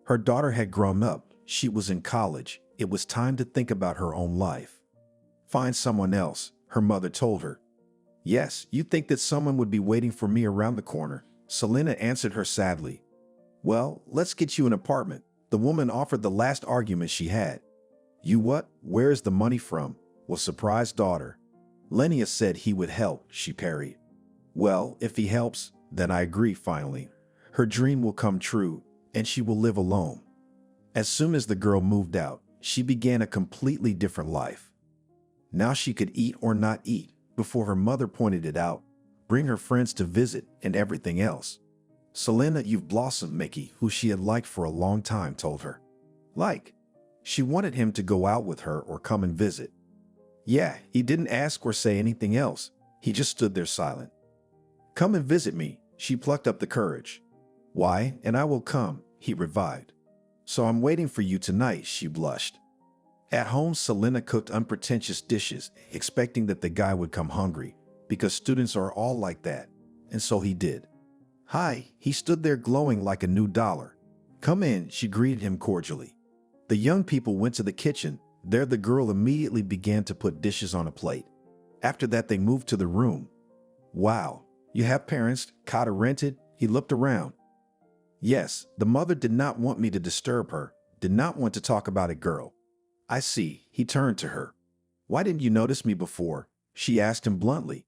Her daughter had grown up. She was in college. It was time to think about her own life. "Find someone else," her mother told her. "Yes, you think that someone would be waiting for me around the corner?" Selena answered her sadly. "Well, let's get you an apartment." The woman offered the last argument she had. "You what? Where is the money from?" was surprised daughter. "Lenia said he would help," she parried. "Well, if he helps, then I agree finally. Her dream will come true, and she will live alone." As soon as the girl moved out, she began a completely different life. Now she could eat or not eat before her mother pointed it out, bring her friends to visit, and everything else. "Selena, you've blossomed," Mickey, who she had liked for a long time, told her. Like? She wanted him to go out with her or come and visit. Yeah, he didn't ask or say anything else. He just stood there silent. "Come and visit me," she plucked up the courage. "Why, and I will come," he revived. "So I'm waiting for you tonight," she blushed. At home, Selena cooked unpretentious dishes, expecting that the guy would come hungry, because students are all like that, and so he did. "Hi," he stood there glowing like a new dollar. "Come in," she greeted him cordially. The young people went to the kitchen. There the girl immediately began to put dishes on a plate. After that, they moved to the room. "Wow, you have parents, Kata rented?" He looked around. "Yes, the mother did not want me to disturb her, did not want to talk about it, girl." "I see," he turned to her. "Why didn't you notice me before?" she asked him bluntly.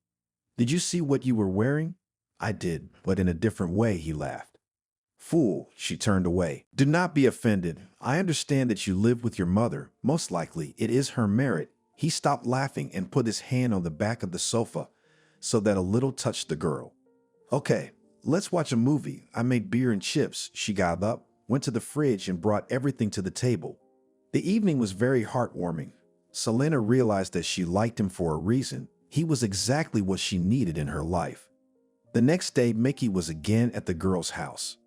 "Did you see what you were wearing?" "I did, but in a different way," he laughed. "Fool," she turned away. "Do not be offended. I understand that you live with your mother. Most likely, it is her merit." He stopped laughing and put his hand on the back of the sofa so that a little touched the girl. "Okay, let's watch a movie. I made beer and chips." She got up, went to the fridge, and brought everything to the table. The evening was very heartwarming. Selena realized that she liked him for a reason. He was exactly what she needed in her life. The next day, Mickey was again at the girl's house.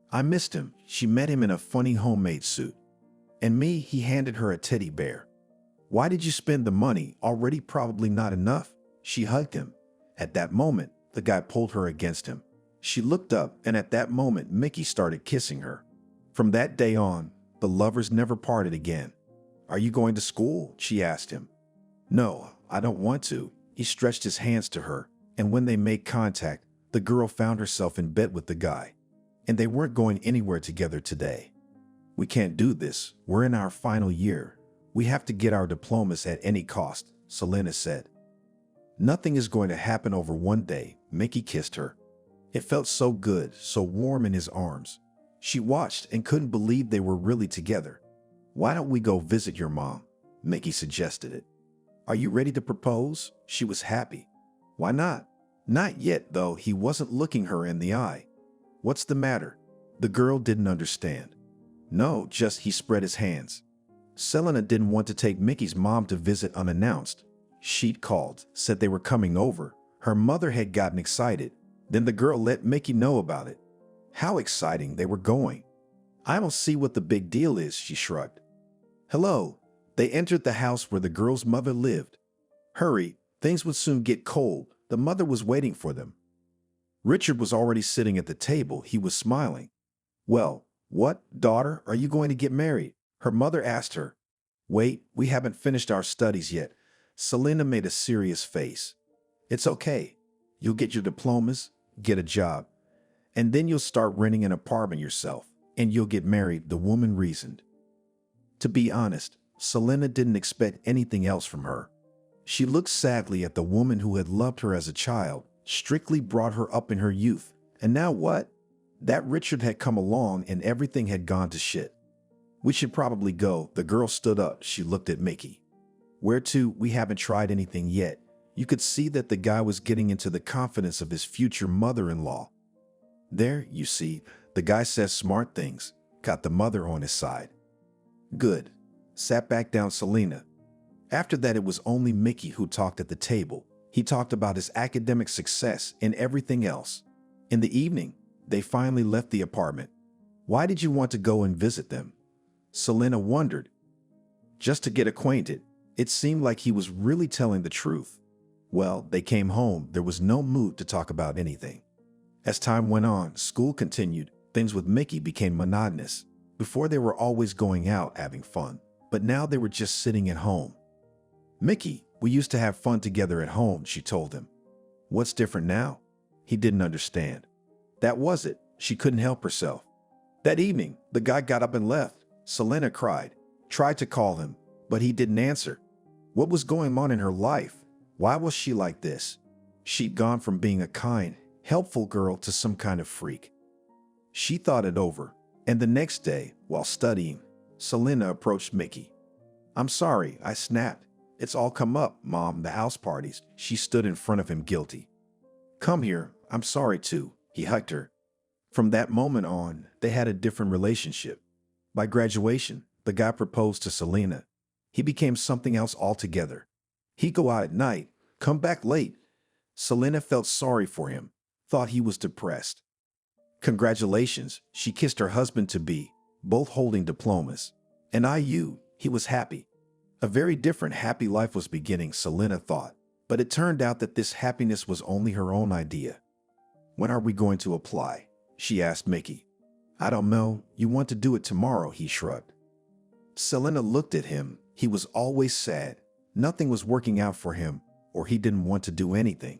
I missed him. She met him in a funny homemade suit. And me, he handed her a teddy bear. "Why did you spend the money? Already probably not enough." She hugged him. At that moment, the guy pulled her against him. She looked up, and at that moment, Mickey started kissing her. From that day on, the lovers never parted again. "Are you going to school?" she asked him. "No, I don't want to." He stretched his hands to her, and when they made contact, the girl found herself in bed with the guy. And they weren't going anywhere together today. "We can't do this. We're in our final year. We have to get our diplomas at any cost," Selena said. "Nothing is going to happen over one day." Mickey kissed her. It felt so good, so warm in his arms. She watched and couldn't believe they were really together. "Why don't we go visit your mom?" Mickey suggested it. "Are you ready to propose?" She was happy. "Why not?" "Not yet, though." He wasn't looking her in the eye. "What's the matter?" The girl didn't understand. "No, just," he spread his hands. Selena didn't want to take Mickey's mom to visit unannounced. She'd called, said they were coming over. Her mother had gotten excited. Then the girl let Mickey know about it. How exciting, they were going. "I don't see what the big deal is," she shrugged. "Hello." They entered the house where the girl's mother lived. "Hurry, things would soon get cold." The mother was waiting for them. Richard was already sitting at the table. He was smiling. "Well, what, daughter, are you going to get married?" her mother asked her. "Wait, we haven't finished our studies yet." Selena made a serious face. "It's okay. You'll get your diplomas, get a job, and then you'll start renting an apartment yourself, and you'll get married," the woman reasoned. To be honest, Selena didn't expect anything else from her. She looked sadly at the woman who had loved her as a child, strictly brought her up in her youth. And now what? That Richard had come along and everything had gone to shit. "We should probably go." The girl stood up. She looked at Mickey. "Where to? We haven't tried anything yet." You could see that the guy was getting into the confidence of his future mother-in-law. "There, you see, the guy says smart things." Got the mother on his side. "Good." Sat back down Selena. After that, it was only Mickey who talked at the table. He talked about his academic success and everything else. In the evening, they finally left the apartment. Why did you want to go and visit them? Selena wondered. Just to get acquainted. It seemed like he was really telling the truth. Well, they came home. There was no mood to talk about anything. As time went on, school continued. Things with Mickey became monotonous. Before, they were always going out having fun, but now they were just sitting at home. Mickey, we used to have fun together at home, she told him. What's different now? He didn't understand. That was it. She couldn't help herself. That evening, the guy got up and left. Selena cried, tried to call him, but he didn't answer. What was going on in her life? Why was she like this? She'd gone from being a kind, helpful girl to some kind of freak. She thought it over, and the next day, while studying, Selena approached Mickey. I'm sorry, I snapped. It's all come up, Mom, the house parties. She stood in front of him guilty. Come here, I'm sorry too, he hugged her. From that moment on, they had a different relationship. By graduation, the guy proposed to Selena. He became something else altogether. He'd go out at night, come back late. Selena felt sorry for him, thought he was depressed. Congratulations, she kissed her husband-to-be, both holding diplomas. And he was happy. A very different happy life was beginning, Selena thought. But it turned out that this happiness was only her own idea. When are we going to apply? She asked Mickey. I don't know. You want to do it tomorrow, he shrugged. Selena looked at him. He was always sad. Nothing was working out for him, or he didn't want to do anything.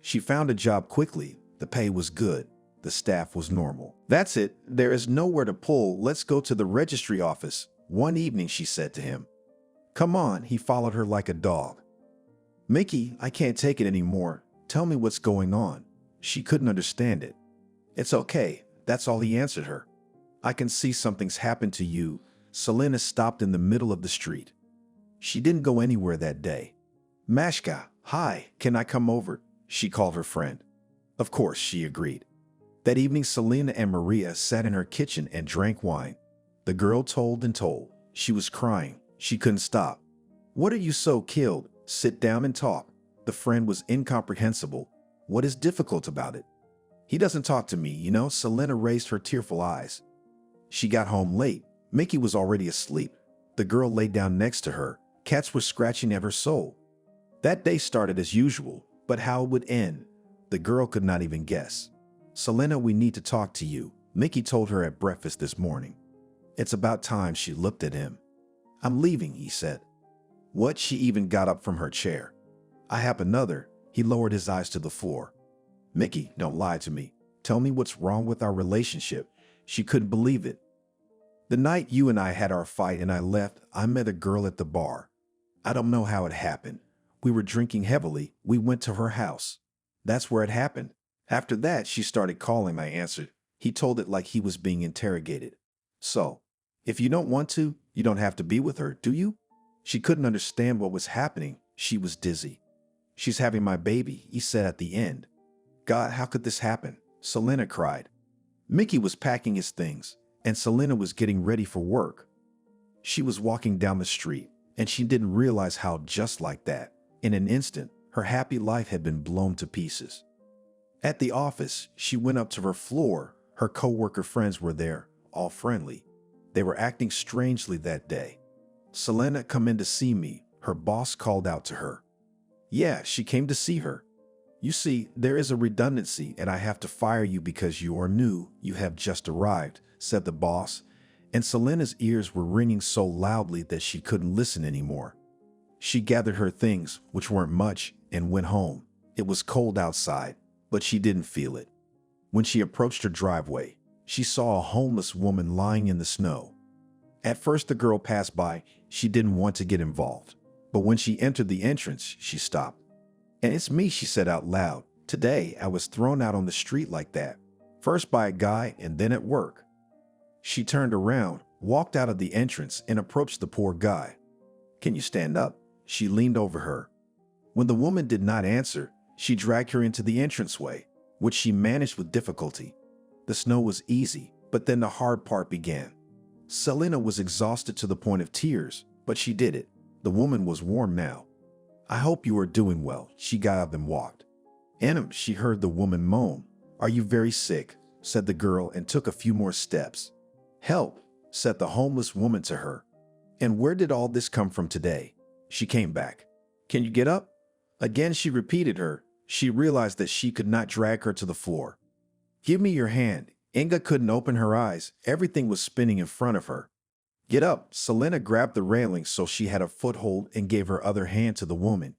She found a job quickly. The pay was good. The staff was normal. That's it. There is nowhere to pull. Let's go to the registry office. One evening, she said to him. Come on, he followed her like a dog. Mickey, I can't take it anymore. Tell me what's going on. She couldn't understand it. It's okay. That's all he answered her. I can see something's happened to you. Selena stopped in the middle of the street. She didn't go anywhere that day. Mashka, hi, can I come over? She called her friend. Of course, she agreed. That evening, Selena and Maria sat in her kitchen and drank wine. The girl told and told. She was crying. She couldn't stop. What are you so killed? Sit down and talk. The friend was incomprehensible. What is difficult about it? He doesn't talk to me, you know. Selena raised her tearful eyes. She got home late. Mickey was already asleep. The girl lay down next to her. Cats were scratching at her soul. That day started as usual, but how it would end, the girl could not even guess. Selena, we need to talk to you, Mickey told her at breakfast this morning. It's about time. She looked at him. I'm leaving, he said. What? She even got up from her chair. I have another. He lowered his eyes to the floor. Mickey, don't lie to me. Tell me what's wrong with our relationship. She couldn't believe it. The night you and I had our fight and I left, I met a girl at the bar. I don't know how it happened. We were drinking heavily. We went to her house. That's where it happened. After that, she started calling, I answered. He told it like he was being interrogated. So, if you don't want to, you don't have to be with her, do you? She couldn't understand what was happening. She was dizzy. She's having my baby, he said at the end. God, how could this happen? Selena cried. Mickey was packing his things, and Selena was getting ready for work. She was walking down the street, and she didn't realize how just like that, in an instant, her happy life had been blown to pieces. At the office, she went up to her floor. Her co-worker friends were there, all friendly. They were acting strangely that day. Selena, come in to see me, her boss called out to her. Yeah, she came to see her. You see, there is a redundancy and I have to fire you because you are new. You have just arrived, said the boss, and Selena's ears were ringing so loudly that she couldn't listen anymore. She gathered her things, which weren't much, and went home. It was cold outside, but she didn't feel it. When she approached her driveway, she saw a homeless woman lying in the snow. At first, the girl passed by. She didn't want to get involved. But when she entered the entrance, she stopped. And it's me, she said out loud. Today, I was thrown out on the street like that. First by a guy and then at work. She turned around, walked out of the entrance, and approached the poor guy. Can you stand up? She leaned over her. When the woman did not answer, she dragged her into the entranceway, which she managed with difficulty. The snow was easy, but then the hard part began. Selena was exhausted to the point of tears, but she did it. The woman was warm now. I hope you are doing well. She got up and walked. She heard the woman moan. Are you very sick? Said the girl and took a few more steps. Help, said the homeless woman to her. And where did all this come from today? She came back. Can you get up? Again she repeated her. She realized that she could not drag her to the floor. Give me your hand. Inga couldn't open her eyes. Everything was spinning in front of her. Get up. Selena grabbed the railing so she had a foothold and gave her other hand to the woman.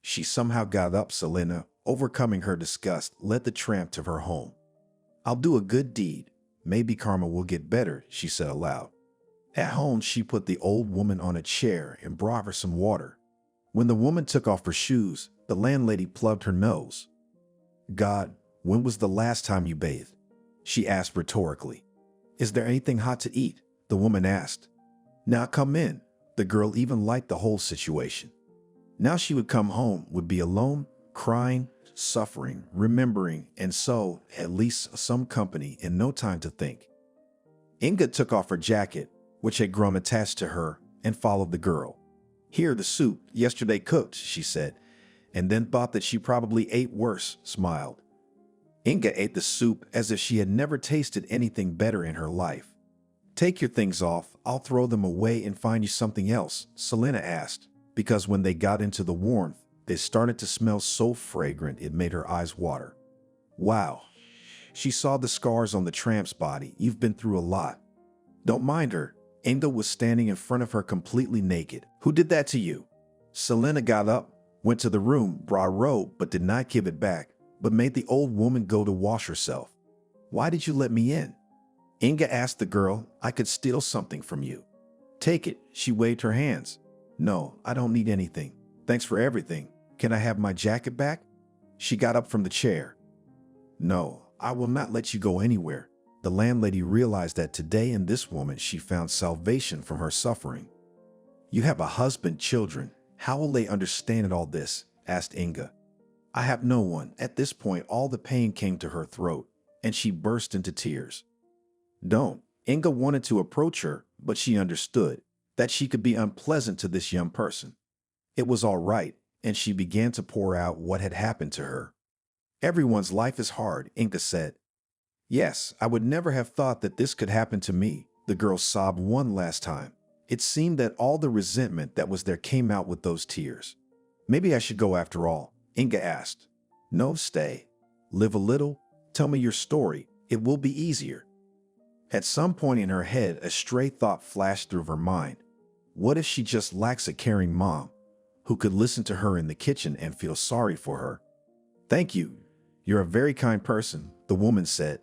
She somehow got up. Selena, overcoming her disgust, led the tramp to her home. I'll do a good deed. Maybe karma will get better, she said aloud. At home, she put the old woman on a chair and brought her some water. When the woman took off her shoes, the landlady plugged her nose. God, when was the last time you bathed? She asked rhetorically. Is there anything hot to eat? The woman asked. Now come in. The girl even liked the whole situation. Now she would come home, would be alone, crying, suffering, remembering, and so, at least some company and no time to think. Inga took off her jacket, which had grown attached to her, and followed the girl. Here, the soup, yesterday cooked, she said, and then thought that she probably ate worse, smiled. Inga ate the soup as if she had never tasted anything better in her life. Take your things off, I'll throw them away and find you something else, Selena asked, because when they got into the warmth, they started to smell so fragrant it made her eyes water. Wow. She saw the scars on the tramp's body. You've been through a lot. Don't mind her. Inga was standing in front of her completely naked. Who did that to you? Selena got up, went to the room, brought a robe, but did not give it back, but made the old woman go to wash herself. Why did you let me in? Inga asked the girl. I could steal something from you. Take it. She waved her hands. No, I don't need anything. Thanks for everything. Can I have my jacket back? She got up from the chair. No, I will not let you go anywhere. The landlady realized that today in this woman she found salvation from her suffering. You have a husband, children. How will they understand all this? Asked Inga. I have no one. At this point, all the pain came to her throat, and she burst into tears. Don't. Inga wanted to approach her, but she understood that she could be unpleasant to this young person. It was all right, and she began to pour out what had happened to her. Everyone's life is hard, Inga said. Yes, I would never have thought that this could happen to me, the girl sobbed one last time. It seemed that all the resentment that was there came out with those tears. Maybe I should go after all, Inga asked. No, stay. Live a little. Tell me your story. It will be easier. At some point in her head, a stray thought flashed through her mind. What if she just lacks a caring mom who could listen to her in the kitchen and feel sorry for her? Thank you. You're a very kind person, the woman said.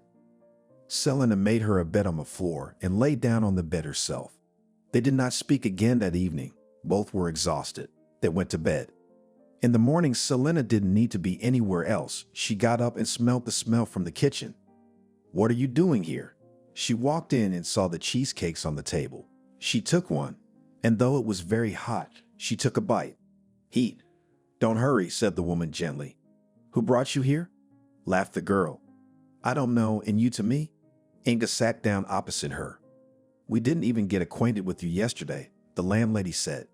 Selena made her a bed on the floor and lay down on the bed herself. They did not speak again that evening. Both were exhausted. They went to bed. In the morning, Selena didn't need to be anywhere else. She got up and smelled the smell from the kitchen. What are you doing here? She walked in and saw the cheesecakes on the table. She took one, and though it was very hot, she took a bite. Heat. Don't hurry, said the woman gently. Who brought you here? Laughed the girl. I don't know, and you to me? Inga sat down opposite her. We didn't even get acquainted with you yesterday, the landlady said.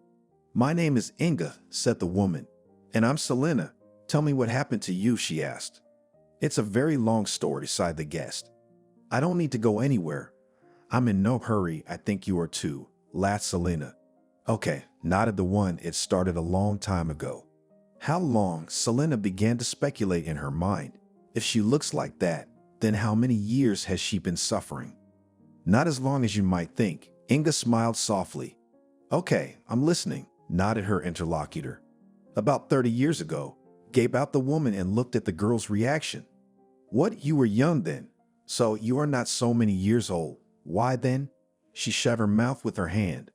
My name is Inga, said the woman. And I'm Selena. Tell me what happened to you, she asked. It's a very long story, sighed the guest. I don't need to go anywhere. I'm in no hurry, I think you are too, laughed Selena. Okay, nodded the one. It started a long time ago. How long? Selena began to speculate in her mind. If she looks like that, then how many years has she been suffering? Not as long as you might think. Inga smiled softly. Okay, I'm listening, nodded her interlocutor. About 30 years ago, gave out the woman and looked at the girl's reaction. What, you were young then? So you are not so many years old. Why then? She shut her mouth with her hand.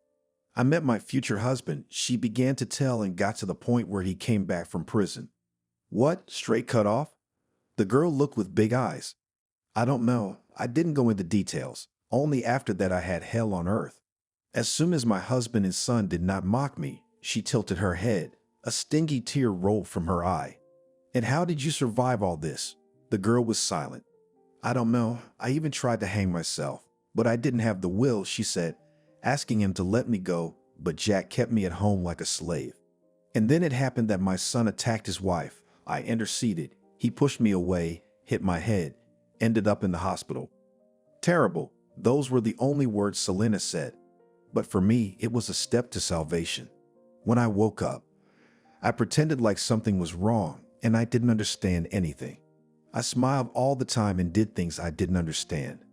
I met my future husband, she began to tell, and got to the point where he came back from prison. What? Straight cut off? The girl looked with big eyes. I don't know. I didn't go into details. Only after that I had hell on earth. As soon as my husband and son did not mock me, she tilted her head. A stingy tear rolled from her eye. And how did you survive all this? The girl was silent. I don't know. I even tried to hang myself, but I didn't have the will, she said, asking him to let me go. but Jack kept me at home like a slave. And then it happened that my son attacked his wife. I interceded. He pushed me away, hit my head, ended up in the hospital. Terrible. Those were the only words Selena said. But for me, it was a step to salvation. When I woke up, I pretended like something was wrong and I didn't understand anything. I smiled all the time and did things I didn't understand.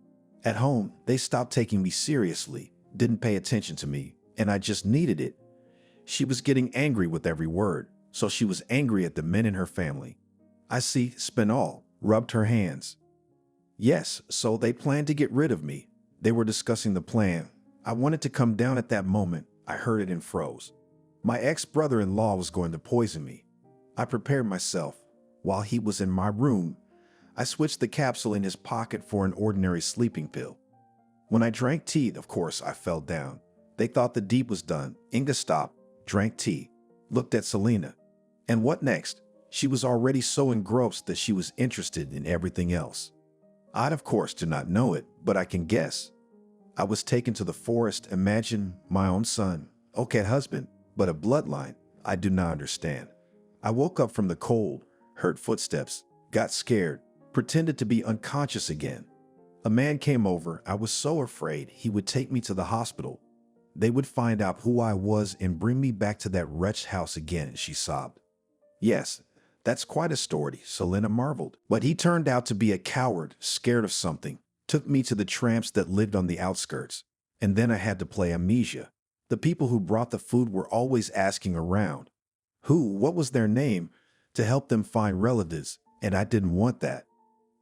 At home, they stopped taking me seriously, didn't pay attention to me, and I just needed it. She was getting angry with every word, so she was angry at the men in her family. I see, Spinall rubbed her hands. Yes, so they planned to get rid of me. They were discussing the plan. I wanted to come down at that moment. I heard it and froze. My ex-brother-in-law was going to poison me. I prepared myself. While he was in my room, I switched the capsule in his pocket for an ordinary sleeping pill. When I drank tea, of course, I fell down. They thought the deed was done. Inga stopped, drank tea, looked at Selena. And what next? She was already so engrossed that she was interested in everything else. I'd of course do not know it, but I can guess. I was taken to the forest. Imagine my own son. Okay, husband, but a bloodline. I do not understand. I woke up from the cold, heard footsteps, got scared, pretended to be unconscious again. A man came over. I was so afraid he would take me to the hospital. They would find out who I was and bring me back to that wretched house again, she sobbed. Yes, that's quite a story, Selena marveled. But he turned out to be a coward, scared of something, took me to the tramps that lived on the outskirts. And then I had to play amnesia. The people who brought the food were always asking around. What was their name? To help them find relatives, and I didn't want that.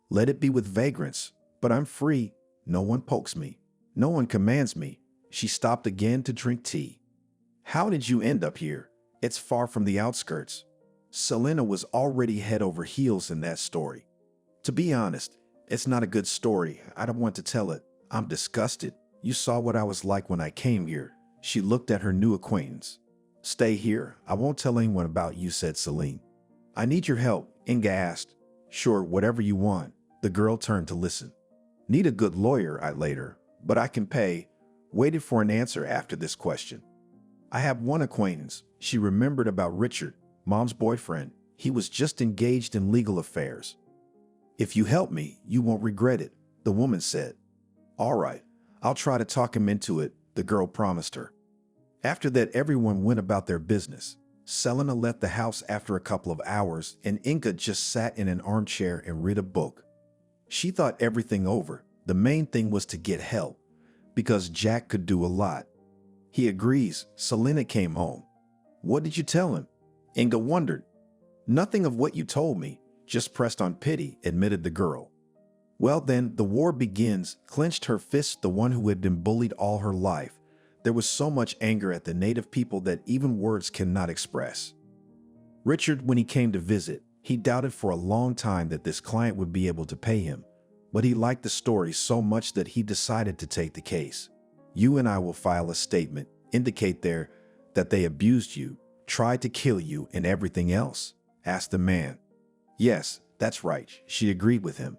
Let it be with vagrants, but I'm free. No one pokes me. No one commands me. She stopped again to drink tea. How did you end up here? It's far from the outskirts. Selena was already head over heels in that story. To be honest, it's not a good story. I don't want to tell it. I'm disgusted. You saw what I was like when I came here. She looked at her new acquaintance. Stay here. I won't tell anyone about you, said Celine. I need your help, Inga asked. Sure, whatever you want. The girl turned to listen. Need a good lawyer, I later, but I can pay. Waited for an answer after this question. I have one acquaintance. She remembered about Richard, Mom's boyfriend. He was just engaged in legal affairs. If you help me, you won't regret it, the woman said. All right, I'll try to talk him into it, the girl promised her. After that, everyone went about their business. Selena left the house after a couple of hours, and Inga just sat in an armchair and read a book. She thought everything over. The main thing was to get help, because Jack could do a lot. He agrees. Selena came home. What did you tell him? Inga wondered. Nothing of what you told me, just pressed on pity, admitted the girl. Well then, the war begins, clenched her fist, the one who had been bullied all her life. There was so much anger at the native people that even words cannot express. Richard, when he came to visit, he doubted for a long time that this client would be able to pay him, but he liked the story so much that he decided to take the case. You and I will file a statement, indicate there that they abused you, tried to kill you, and everything else, asked the man. Yes, that's right, she agreed with him.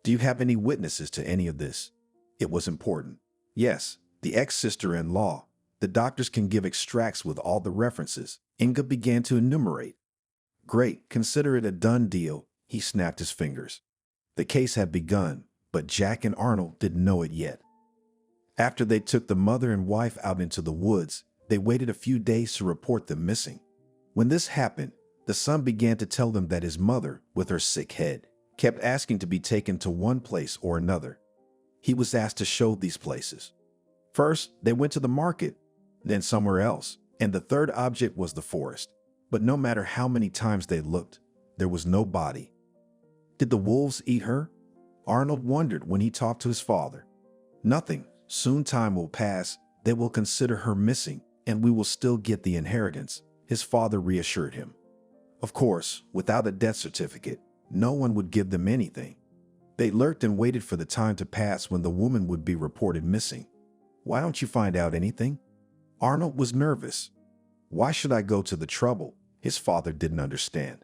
Do you have any witnesses to any of this? It was important. Yes, the ex-sister-in-law. The doctors can give extracts with all the references. Inga began to enumerate. Great, consider it a done deal. He snapped his fingers. The case had begun, but Jack and Arnold didn't know it yet. After they took the mother and wife out into the woods, they waited a few days to report them missing. When this happened, the son began to tell them that his mother, with her sick head, kept asking to be taken to one place or another. He was asked to show these places. First, they went to the market, then somewhere else, and the third object was the forest. But no matter how many times they looked, there was no body. Did the wolves eat her? Arnold wondered when he talked to his father. Nothing. Soon time will pass, they will consider her missing, and we will still get the inheritance, his father reassured him. Of course, without a death certificate, no one would give them anything. They lurked and waited for the time to pass when the woman would be reported missing. Why don't you find out anything? Arnold was nervous. Why should I go to the trouble? His father didn't understand.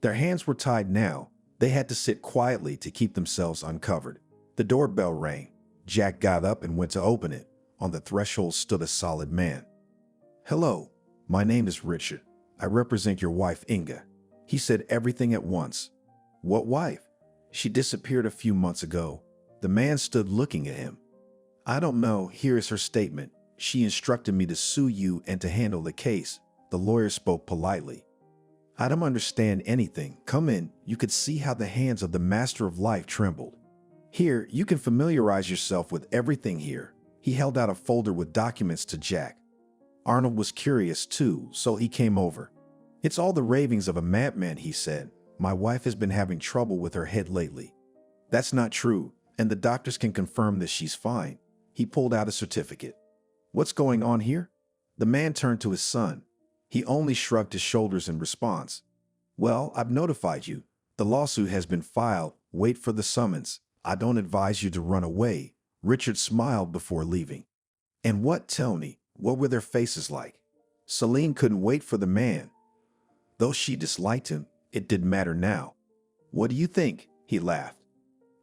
Their hands were tied now. They had to sit quietly to keep themselves uncovered. The doorbell rang. Jack got up and went to open it. On the threshold stood a solid man. Hello, my name is Richard. I represent your wife, Inga. He said everything at once. What wife? She disappeared a few months ago. The man stood looking at him. I don't know. Here is her statement. She instructed me to sue you and to handle the case. The lawyer spoke politely. I don't understand anything. Come in. You could see how the hands of the master of life trembled. Here, you can familiarize yourself with everything here. He held out a folder with documents to Jack. Arnold was curious too, so he came over. It's all the ravings of a madman, he said. My wife has been having trouble with her head lately. That's not true, and the doctors can confirm that she's fine. He pulled out a certificate. What's going on here? The man turned to his son. He only shrugged his shoulders in response. Well, I've notified you. The lawsuit has been filed. Wait for the summons. I don't advise you to run away. Richard smiled before leaving. And what, tell me, what were their faces like? Celine couldn't wait for the man. Though she disliked him, it didn't matter now. What do you think? He laughed.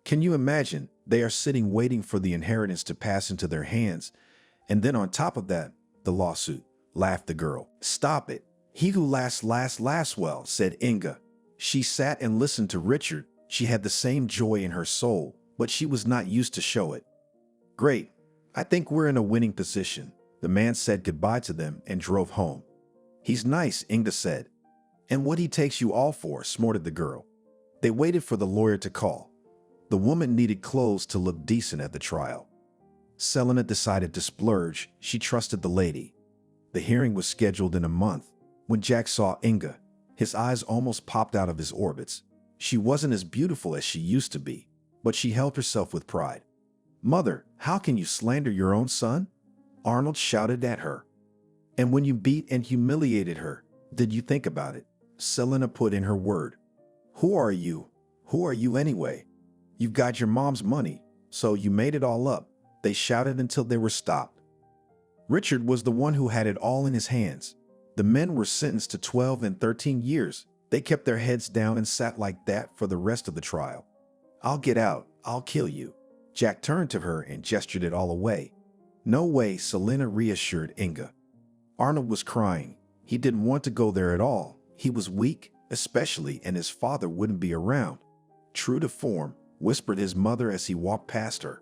Can you imagine? They are sitting waiting for the inheritance to pass into their hands. And then on top of that, the lawsuit, laughed the girl. Stop it. He who laughs well, said Inga. She sat and listened to Richard. She had the same joy in her soul, but she was not used to show it. Great. I think we're in a winning position. The man said goodbye to them and drove home. He's nice, Inga said. And what he takes you all for, snorted the girl. They waited for the lawyer to call. The woman needed clothes to look decent at the trial. Selena decided to splurge. She trusted the lady. The hearing was scheduled in a month. When Jack saw Inga, his eyes almost popped out of his orbits. She wasn't as beautiful as she used to be, but she held herself with pride. Mother, how can you slander your own son? Arnold shouted at her. And when you beat and humiliated her, did you think about it? Selena put in her word. Who are you? Who are you anyway? You've got your mom's money, so you made it all up. They shouted until they were stopped. Richard was the one who had it all in his hands. The men were sentenced to 12 and 13 years. They kept their heads down and sat like that for the rest of the trial. I'll get out. I'll kill you. Jack turned to her and gestured it all away. No way, Selena reassured Inga. Arnold was crying. He didn't want to go there at all. He was weak, especially, and his father wouldn't be around. True to form, whispered his mother as he walked past her.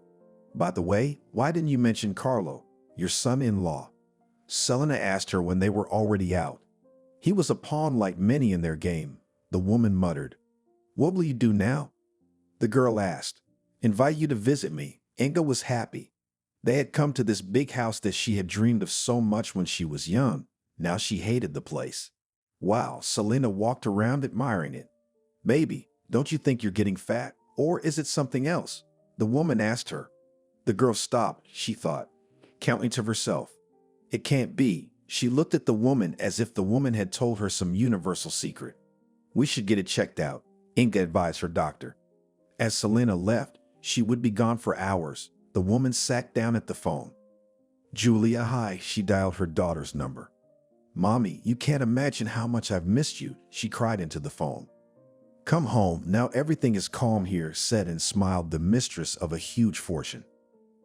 By the way, why didn't you mention Carlo, your son-in-law? Selena asked her when they were already out. He was a pawn like many in their game, the woman muttered. What will you do now? The girl asked. Invite you to visit me. Inga was happy. They had come to this big house that she had dreamed of so much when she was young. Now she hated the place. Wow, Selena walked around admiring it. Baby, don't you think you're getting fat? Or is it something else? The woman asked her. The girl stopped, she thought, counting to herself. It can't be. She looked at the woman as if the woman had told her some universal secret. We should get it checked out, Inga advised her doctor. As Selena left, she would be gone for hours. The woman sat down at the phone. Julia, hi, she dialed her daughter's number. Mommy, you can't imagine how much I've missed you, she cried into the phone. Come home, now everything is calm here, said and smiled the mistress of a huge fortune.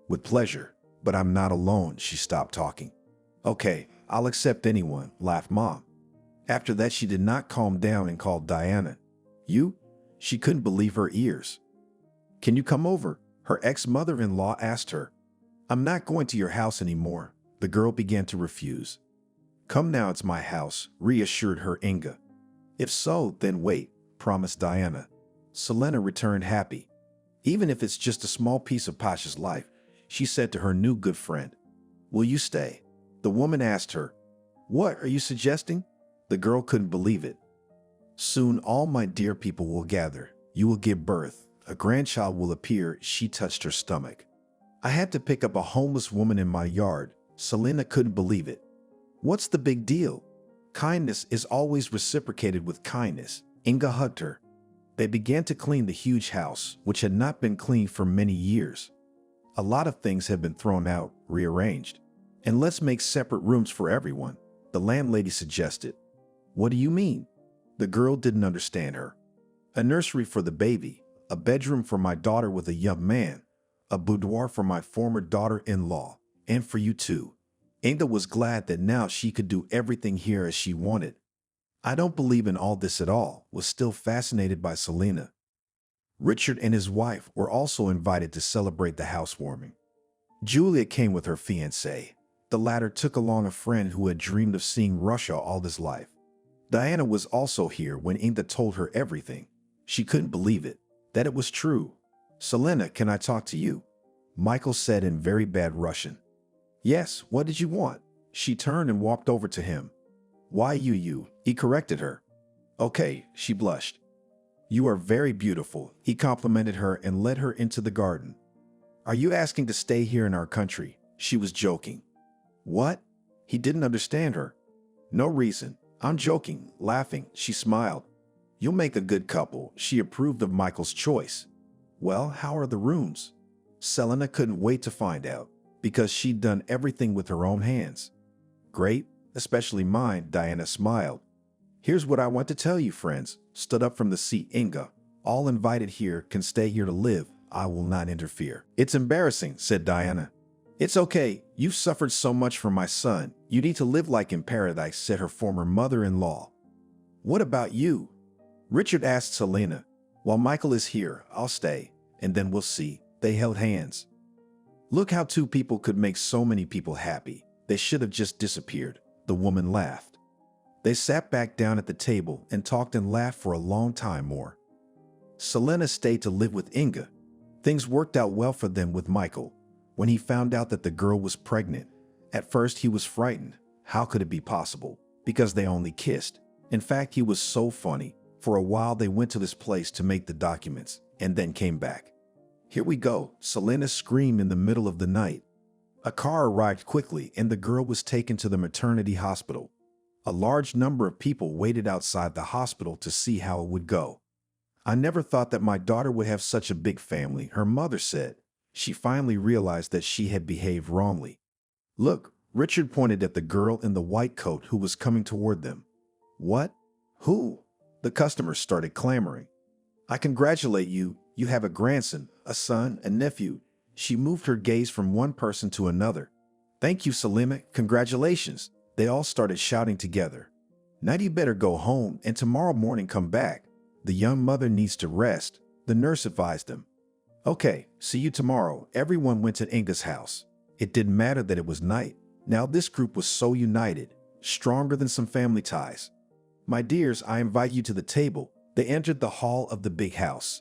With pleasure, but I'm not alone, she stopped talking. Okay, I'll accept anyone, laughed Mom. After that, she did not calm down and called Diana. You? She couldn't believe her ears. Can you come over? Her ex-mother-in-law asked her. I'm not going to your house anymore. The girl began to refuse. Come now, it's my house, reassured her Inga. If so, then wait, promised Diana. Selena returned happy. Even if it's just a small piece of Pasha's life, she said to her new good friend. Will you stay? The woman asked her. What are you suggesting? The girl couldn't believe it. Soon all my dear people will gather. You will give birth. A grandchild will appear. She touched her stomach. I had to pick up a homeless woman in my yard. Selena couldn't believe it. What's the big deal? Kindness is always reciprocated with kindness. Inga hugged her. They began to clean the huge house, which had not been cleaned for many years. A lot of things had been thrown out, rearranged. And let's make separate rooms for everyone, the landlady suggested. What do you mean? The girl didn't understand her. A nursery for the baby, a bedroom for my daughter with a young man, a boudoir for my former daughter-in-law, and for you too. Inga was glad that now she could do everything here as she wanted. I don't believe in all this at all, was still fascinated by Selena. Richard and his wife were also invited to celebrate the housewarming. Julia came with her fiancé. The latter took along a friend who had dreamed of seeing Russia all his life. Diana was also here when Inga told her everything. She couldn't believe it, that it was true. "Selena, can I talk to you?" Michael said in very bad Russian. "Yes, what did you want?" She turned and walked over to him. "Why you?" He corrected her. "Okay," she blushed. "You are very beautiful," he complimented her and led her into the garden. "Are you asking to stay here in our country?" She was joking. "What?" He didn't understand her. "No reason. I'm joking," laughing, she smiled. "You'll make a good couple." She approved of Michael's choice. "Well, how are the rooms?" Selena couldn't wait to find out, because she'd done everything with her own hands. "Great, especially mine," Diana smiled. "Here's what I want to tell you, friends," stood up from the seat Inga. "All invited here can stay here to live. I will not interfere." "It's embarrassing," said Diana. "It's okay. You've suffered so much for my son. You need to live like in paradise," said her former mother-in-law. "What about you?" Richard asked Selena. "While Michael is here, I'll stay, and then we'll see." They held hands. "Look how two people could make so many people happy. They should have just disappeared." The woman laughed. They sat back down at the table and talked and laughed for a long time more. Selena stayed to live with Inga. Things worked out well for them with Michael. When he found out that the girl was pregnant, at first he was frightened. How could it be possible? Because they only kissed. In fact, he was so funny. For a while they went to this place to make the documents and then came back. "Here we go," Selena screamed in the middle of the night. A car arrived quickly and the girl was taken to the maternity hospital. A large number of people waited outside the hospital to see how it would go. "I never thought that my daughter would have such a big family," her mother said. She finally realized that she had behaved wrongly. "Look," Richard pointed at the girl in the white coat who was coming toward them. "What? Who?" The customers started clamoring. "I congratulate you. You have a grandson, a son, a nephew." She moved her gaze from one person to another. "Thank you, Selena. Congratulations." They all started shouting together. "Now you better go home and tomorrow morning come back. The young mother needs to rest," the nurse advised them. "Okay, see you tomorrow." Everyone went to Inga's house. It didn't matter that it was night. Now this group was so united, stronger than some family ties. "My dears, I invite you to the table." They entered the hall of the big house.